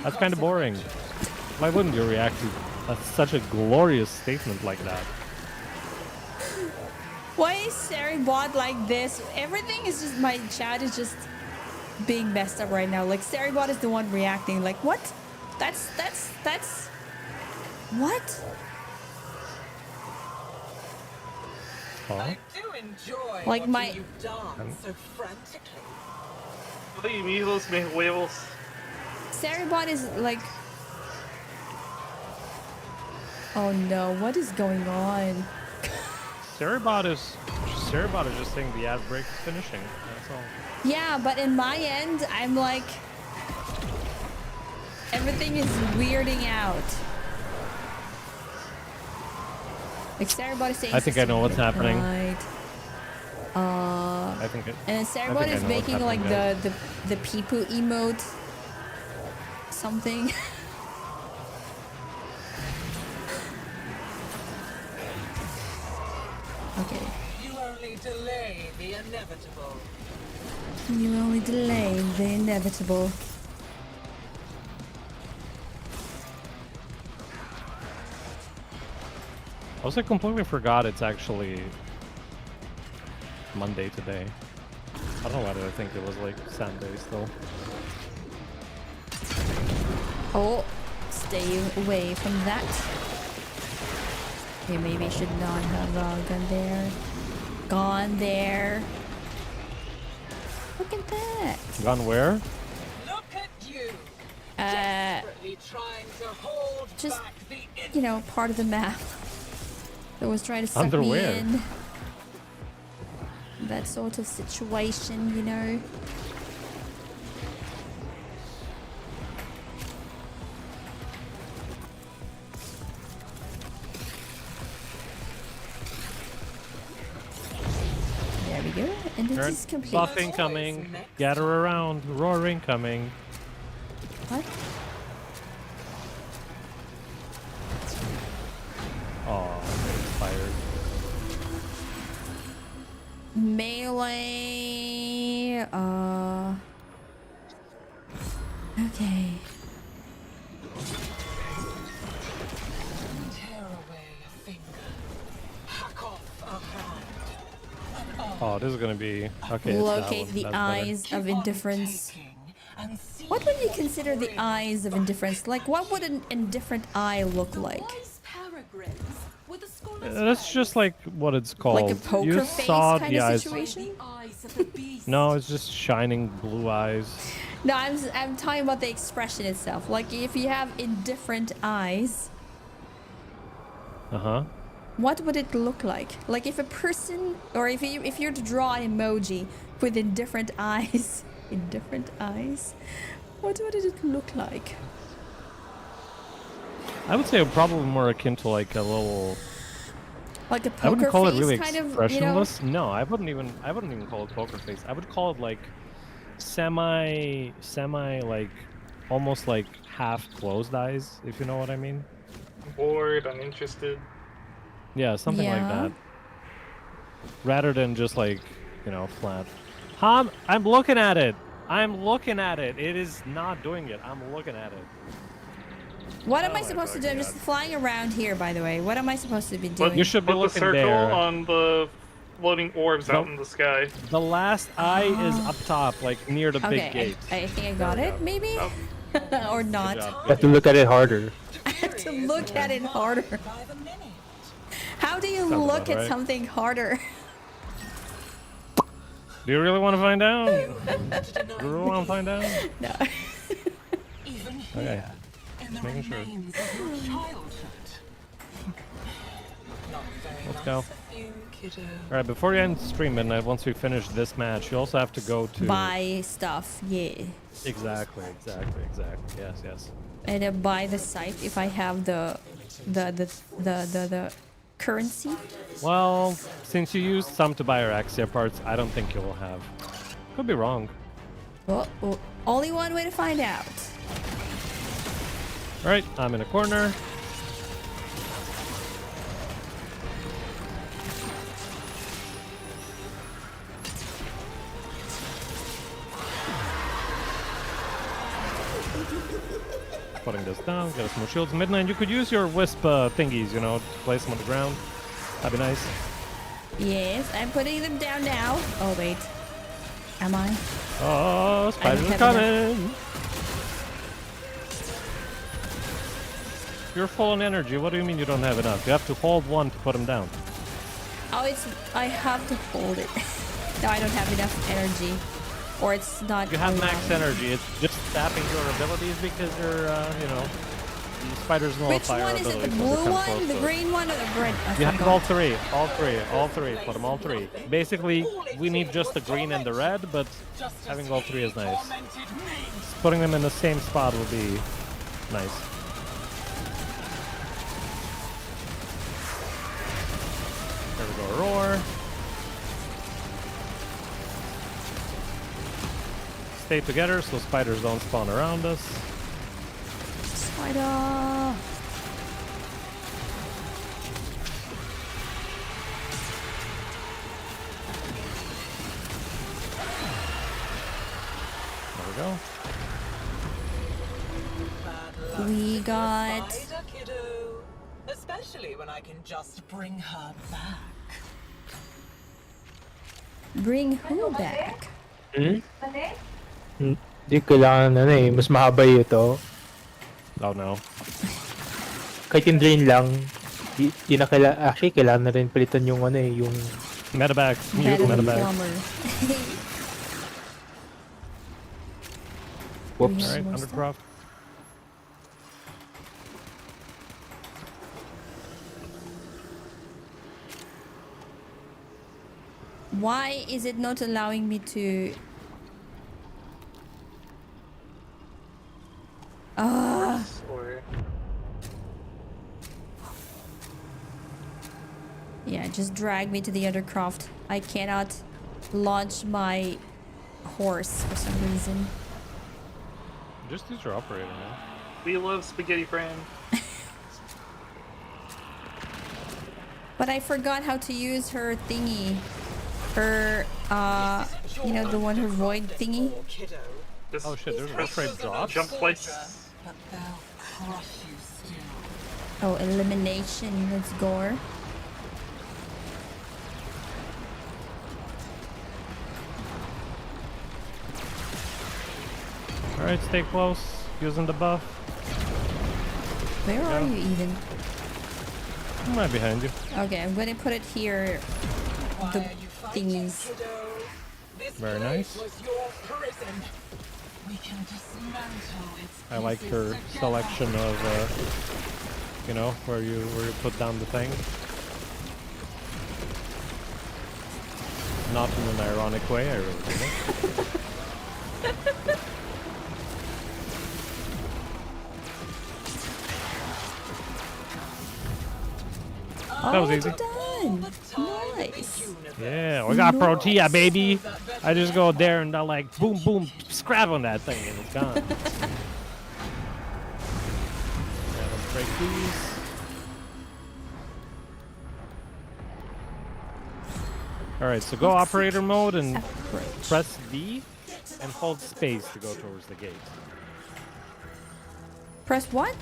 that's kind of boring. Why wouldn't you react to such a glorious statement like that? Why is Saribot like this? Everything is just, my chat is just being messed up right now. Like Saribot is the one reacting. Like what? That's what? Oh. I do enjoy Like watching my- you dance so frantically. Oye, mijos, mis huevos. Saribot is like, oh no, what is going on? Saribot is just saying the ad break is finishing. That's all. Yeah, but in my end, I'm like, everything is weirding out. Like Saribot is saying, I think I know what's happening. Right. I think it. And I Saribot think I is know what's making like happening, the people emote something. Okay. You only delay the inevitable. You only delay the inevitable. Also, completely forgot it's actually Monday today. I don't know why did I think it was like Sunday still. Oh, stay away from that. Okay, maybe I should not have gone there. Gone there. Look at that. Gone where? Look at you, Uh, desperately trying to hold just, back the you know, part of the map that was trying to suck me Underwear. in. That sort of situation, you know. There we go. And this is complete. Buff incoming. Gather around. Roar incoming. What? Oh, expired. Melee. Okay. tear away a finger, hack off a hand. Oh, this is gonna be okay. it's that Locate one. the That's better. eyes Keep of on indifference. taking and see What would you what's consider the real. eyes of indifference? Like, what would an indifferent eye look like? Wise peregrines with a scholar's That's just like what it's called. Like a poker you face saw kind the of eyes. situation? the eyes of the beast. No, it's just shining blue eyes. No, I'm talking about the expression itself. Like, if you have indifferent eyes, Uh huh. what would it look like? Like, if a person, or if you're to draw an emoji with indifferent eyes, indifferent eyes, what would it look like? I would say probably more akin to like a little. Like a I wouldn't poker call it face really kind of, you know? expressionless. No, I wouldn't even call it poker face. I would call it like semi like almost like half closed eyes, if you know what I mean. Bored, uninterested. Yeah, something like Yeah. that. Rather than just like, you know, flat. I'm looking at it. I'm looking at it. It is not doing it. I'm looking at it. What am Oh I my supposed to do? I'm fucking just God. flying around here, by the way. What am I supposed to be But doing? You should be Put the looking circle there. on the floating orbs out Nope. in the sky. The last eye is up top, like near the big Okay, gate. I think I got There we it, go. maybe? Oh. Or Good not. job. You have to look at it harder. I have to look at it harder. By the minute. How do you Sounds look about at right. something harder? Do you really want to find out? To Do deny you really want to find out? No. even Okay. here in the making sure. remains of your childhood. Not very Let's nice go. of you, kiddo. All right, before you end stream midnight, once we finish this match, you also have to go to. Buy stuff, yeah. Exactly. Yes. And buy the site if I have the currency. Well, since you used some to buy your Axia parts, I don't think you will have. Could be wrong. Well, only one way to find out. All right, I'm in a corner. Putting this down, get us more shields. Midnight, you could use your wisp thingies, you know, to place them on the ground. That'd be nice. Yes, I'm putting them down now. Oh, wait. Am I? Oh, spiders are have coming! You're full on energy. What do you mean you don't have enough? You have to hold one to put them down. Oh, it's... I have to hold it. No, I don't have enough energy. Or it's not... You have max allowing. energy. It's just tapping your abilities because you're, you know, the spiders Which nullify your one is it? The abilities when they blue come one, close the to it. green one, or the red? I You have forgot. all three. All three. All three. Put them all three. Basically, we need just the green and the red, but having all three is nice. Putting them in the same spot will be nice. There we go. Roar. Stay together so spiders don't spawn around us. Spider! There we go. We got... Spider kiddo. Especially when I can just bring her back. Bring who back? Hindi kailangan mas mahaba ito. Oh no. Kahit yung drain lang, di na actually kailangan na rin palitan yung yung Medevac. Mute Better medevac. plumber. whoops. Alright, More stuff. Undercroft. Why is it not allowing me to... Ah, Or yeah, just drag me to the other craft. I cannot launch my horse for some reason. Just use your operator, man. we love spaghetti brand. But I forgot how to use her thingy. Her, you know, the one, her void thingy. Kiddo. Just Oh shit, there's a press trade drop. jump twice. But they'll crush you still. Oh, elimination. Let's go. Alright, stay close. Using the buff. Where are you even? I'm right behind you. Okay, I'm gonna put it here. The Why are you fighting, thingies. kiddo? This Very place nice. was your prison. We can dismantle its I like pieces her together. selection of, you know, where you put down the thing. Not in an ironic way, I really think. That was easy. Done. Nice. Yeah, we got Protea, baby. I just go there and I like boom, boom, scrap on that thing and it's gone. Yeah, let's break these. All right, so go operator mode and Approach. press V and hold space to go towards the gate. Press what?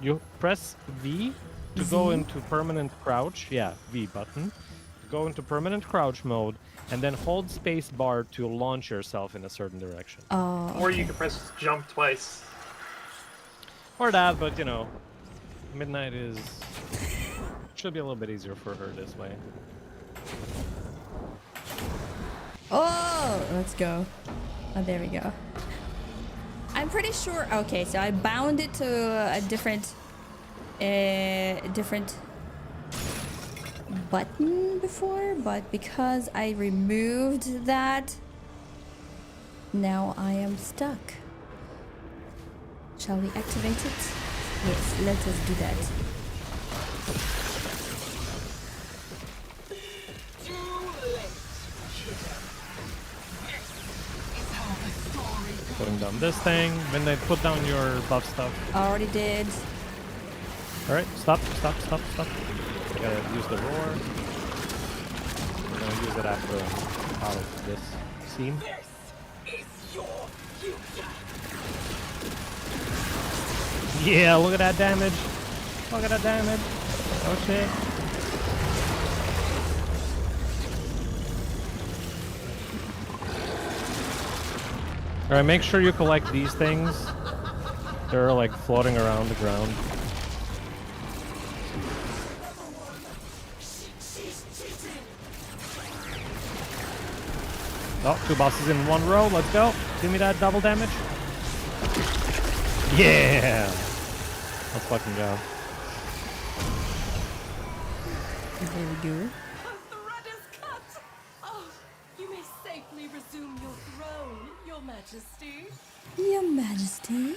You press V to go into permanent crouch. Yeah, V button. To go into permanent crouch mode, and then hold space bar to launch yourself in a certain direction. Oh, Or you can press jump twice. Or that, but you know, midnight is should be a little bit easier for her this way. oh, let's go. Oh, there we go. I'm pretty sure. Okay, so I bound it to a different button before, but because I removed that, now I am stuck. Shall we activate it? Yes, let us do that. Putting down this thing, then they put down your buff stuff. Already did. Alright, stop. I gotta use the roar. We're gonna use it after I'm out of this scene. Yeah, look at that damage. Oh shit. Alright, make sure you collect these things. They're like floating around the ground. Oh, 2 bosses in 1 row. Let's go. Give me that double damage. Yeah! Let's fucking go. There we go. The thread is cut! Oh, you may safely resume your throne, Your Majesty. Your Majesty.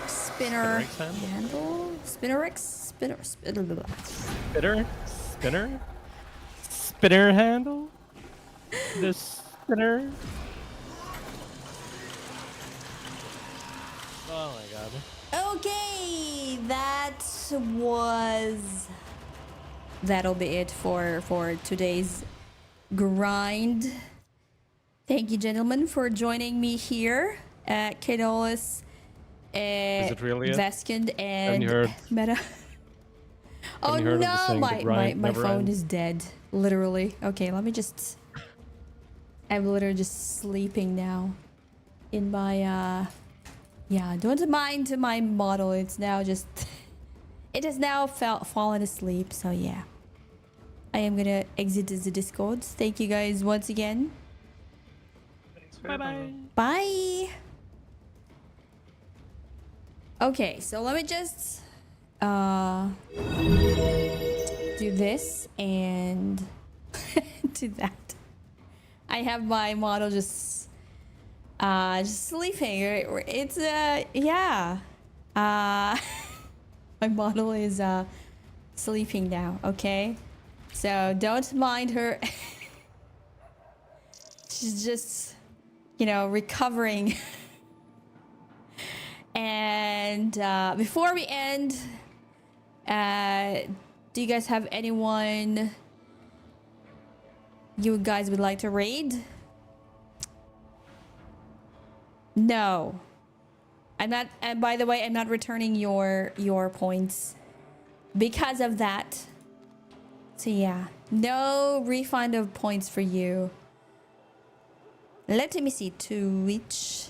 Spinner Spinner handle? handle? Spinner Spinner. Spinner? Spinner? Spinner handle? The spinner? Oh my god. Okay, that'll be it for today's grind. Thank you, gentlemen, for joining me here at Kedolis, it really it? Veskin, and you heard- Meta. Oh you heard of the no, saying, "The my grind never phone ends"? is dead. Literally. Okay, let me just. I'm literally just sleeping now. In my yeah, don't mind my model. It's now just. It has now fallen asleep. So yeah, I am gonna exit the Discord. Thank you guys once again. Bye bye. Bye. Okay, so let me just do this and do that. I have my model just sleeping. It's yeah. My model is sleeping now, okay? So don't mind her. She's just, you know, recovering. And before we end, do you guys have anyone you guys would like to raid? No. I'm not, and by the way, I'm not returning your points because of that. So yeah, no refund of points for you. Let me see, Twitch.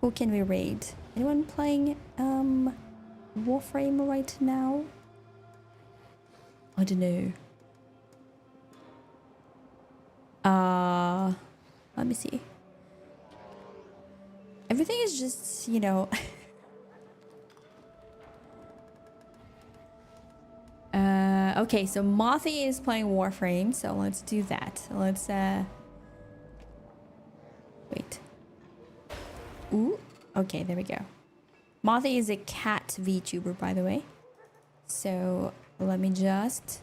Who can we raid? Anyone playing Warframe right now? I don't know. Let me see. Everything is just, you know. Okay, so Mothy is playing Warframe, so let's do that. Let's wait. Ooh, okay, there we go. Mothy is a cat VTuber, by the way. So let me just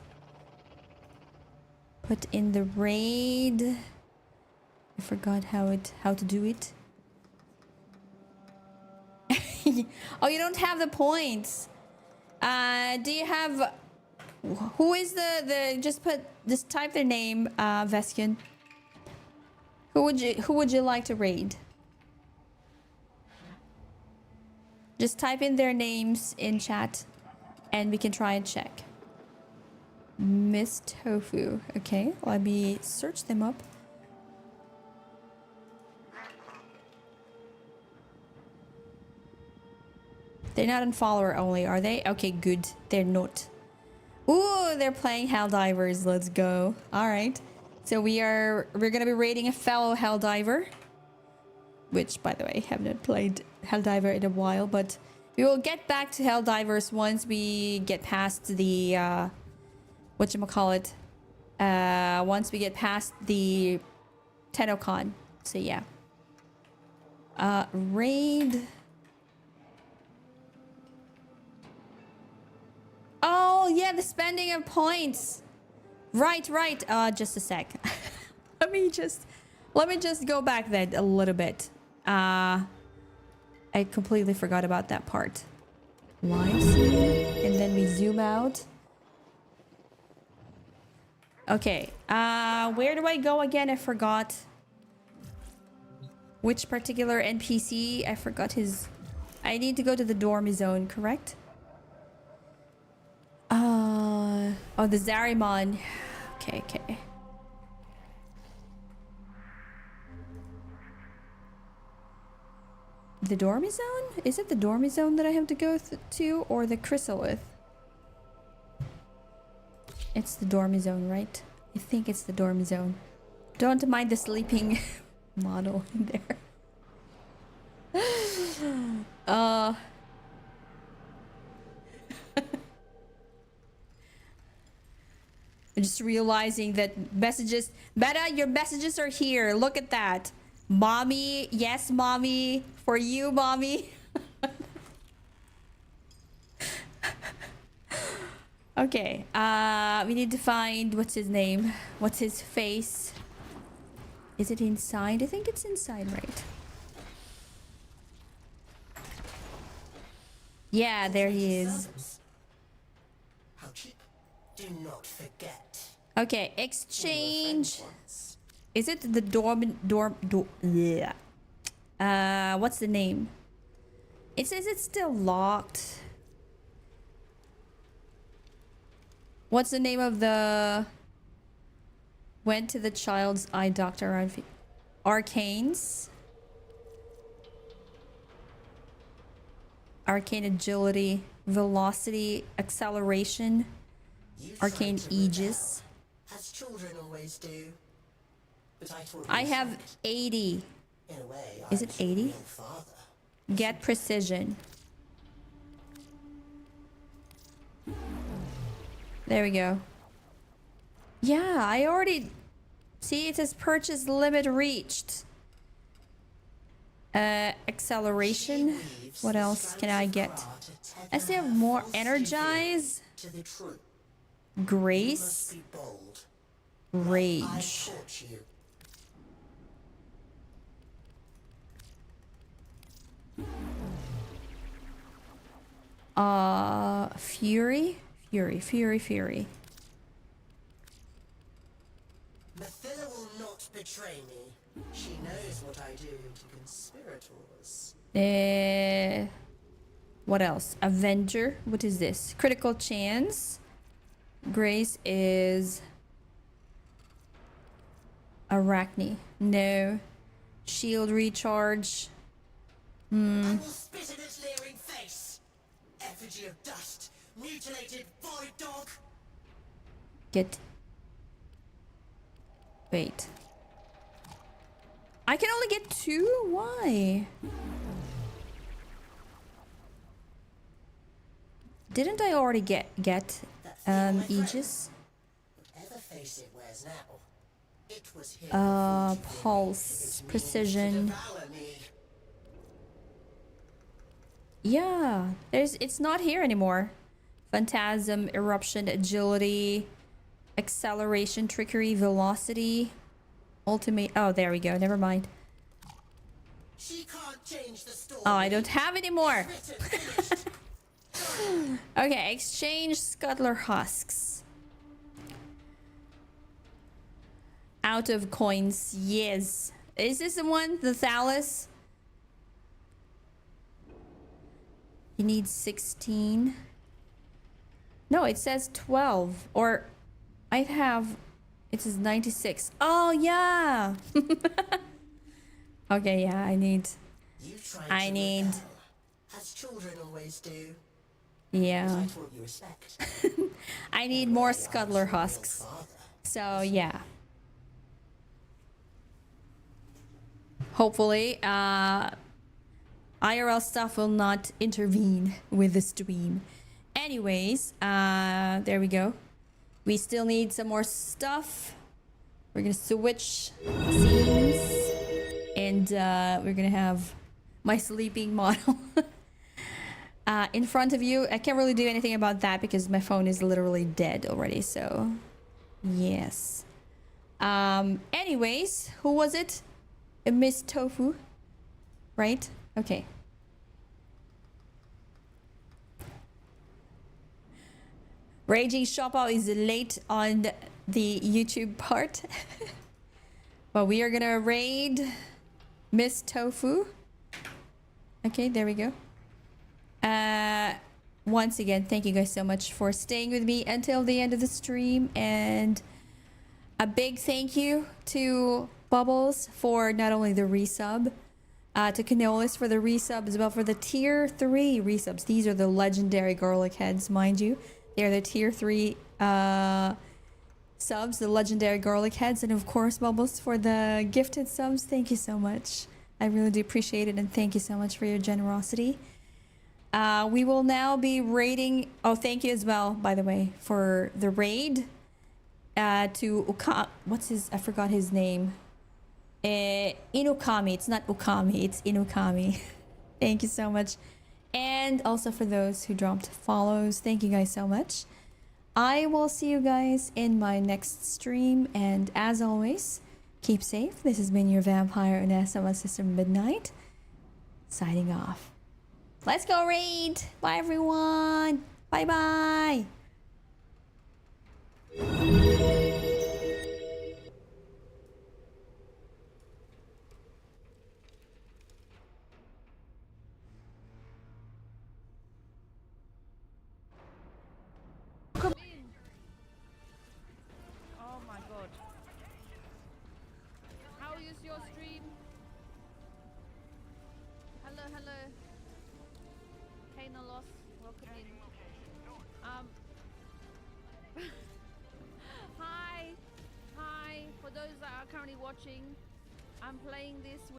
put in the raid. I forgot how to do it. Oh, you don't have the points. Do you have? Who is the? Just type their name, Veskin. Who would you like to raid? Just type in their names in chat, and we can try and check. Miss Tofu. Okay, let me search them up. They're not on follower only, are they? Okay, good. They're not. Ooh, they're playing Helldivers. Let's go. All right. So we're gonna be raiding a fellow Helldiver, which, by the way, have not played Helldiver in a while, but we will get back to Helldivers once we get past the whatchamacallit. Once we get past the TennoCon. So yeah. Raid. Oh yeah, the spending of points. Right. Just a sec. let me just go back then a little bit. I completely forgot about that part. Live scene, and then we zoom out. Okay. Where do I go again? I forgot. Which particular NPC? I forgot his. I need to go to the dorm zone, correct? Oh, the Zarimon. Okay. the dormy zone? Is it the dormy zone that I have to go to, or the chrysalith? It's the dormy zone, right? I think it's the dormy zone. Don't mind the sleeping model in there. I'm just realizing that messages, Beta, your messages are here. Look at that. Mommy, yes, mommy. For you, mommy. Okay, we need to find, what's his name? What's his face? Is it inside? I think it's inside, right? Yeah, there he is. How cheap? Do not forget. Okay, exchange. Is it the yeah. What's the name? It says it's still locked. What's the name of the... Went to the child's eye doctor. Arcanes. Arcane agility, velocity, acceleration, arcane aegis. As children always do. But I taught you I have respect. 80. In a way, Is I'm it your 80? real father. Get precision. There we go. Yeah, I already... See, it says purchase limit reached. Acceleration. What else can I get? I still have more energize. To the truth. Grace. Be bold. Rage. Taught you. Fury. Fury. Mathila will not betray me. She knows what I do to conspirators. What else? Avenger. What is this? Critical chance. Grace is Arachne. No. Shield recharge. I will spit in its leering face. Effigy of dust. Mutilated void dog. Get. Wait. I can only get 2? Why? Didn't I already get Aegis? Whatever face it wears now. It was here Pulse, precision. devour me. Yeah, it's not here anymore. Phantasm, eruption, agility, acceleration, trickery, velocity, ultimate. Oh, there we go. Never mind. She can't change the story. Oh, I don't have any more. Written, finished. Okay, exchange scuttler husks. Out of coins. Yes. Is this the one? The Thallus? You need 16. No, it says 12. Or I have... It says 96. Oh, yeah. Okay, yeah, I need... You tried I to need... rebel, as children always do. Yeah. I taught you respect. I need more scuttler husks. So, yeah. Hopefully, IRL stuff will not intervene with the stream. Anyways, there we go. We still need some more stuff. We're gonna switch scenes. And we're gonna have my sleeping model in front of you. I can't really do anything about that because my phone is literally dead already. So, yes. Anyways, who was it? Miss Tofu, right? Okay. Raging Shopao is late on the YouTube part. But we are gonna raid Miss Tofu. Okay, there we go. Once again, thank you guys so much for staying with me until the end of the stream. And a big thank you to Bubbles for not only the resub, To Canolis for the resubs as well, for the tier 3 resubs. These are the legendary garlic heads, mind you. They're the tier 3 subs, the legendary garlic heads. And of course, Bubbles, for the gifted subs, thank you so much. I really do appreciate it, and thank you so much for your generosity. We will now be raiding. Oh, thank you as well, by the way, for the raid to what's his? I forgot his name. Inukami. It's not Ukami. It's Inukami. Thank you so much, and also for those who dropped follows. Thank you guys so much. I will see you guys in my next stream, and as always, keep safe. This has been your Vampire Oneesama Sister Midnight, signing off. Let's go raid! Bye everyone! Bye bye! Come in! Oh my god. How is your stream? Hello, hello. Kanalos, welcome in. Hi, hi. For those that are currently watching, I'm playing this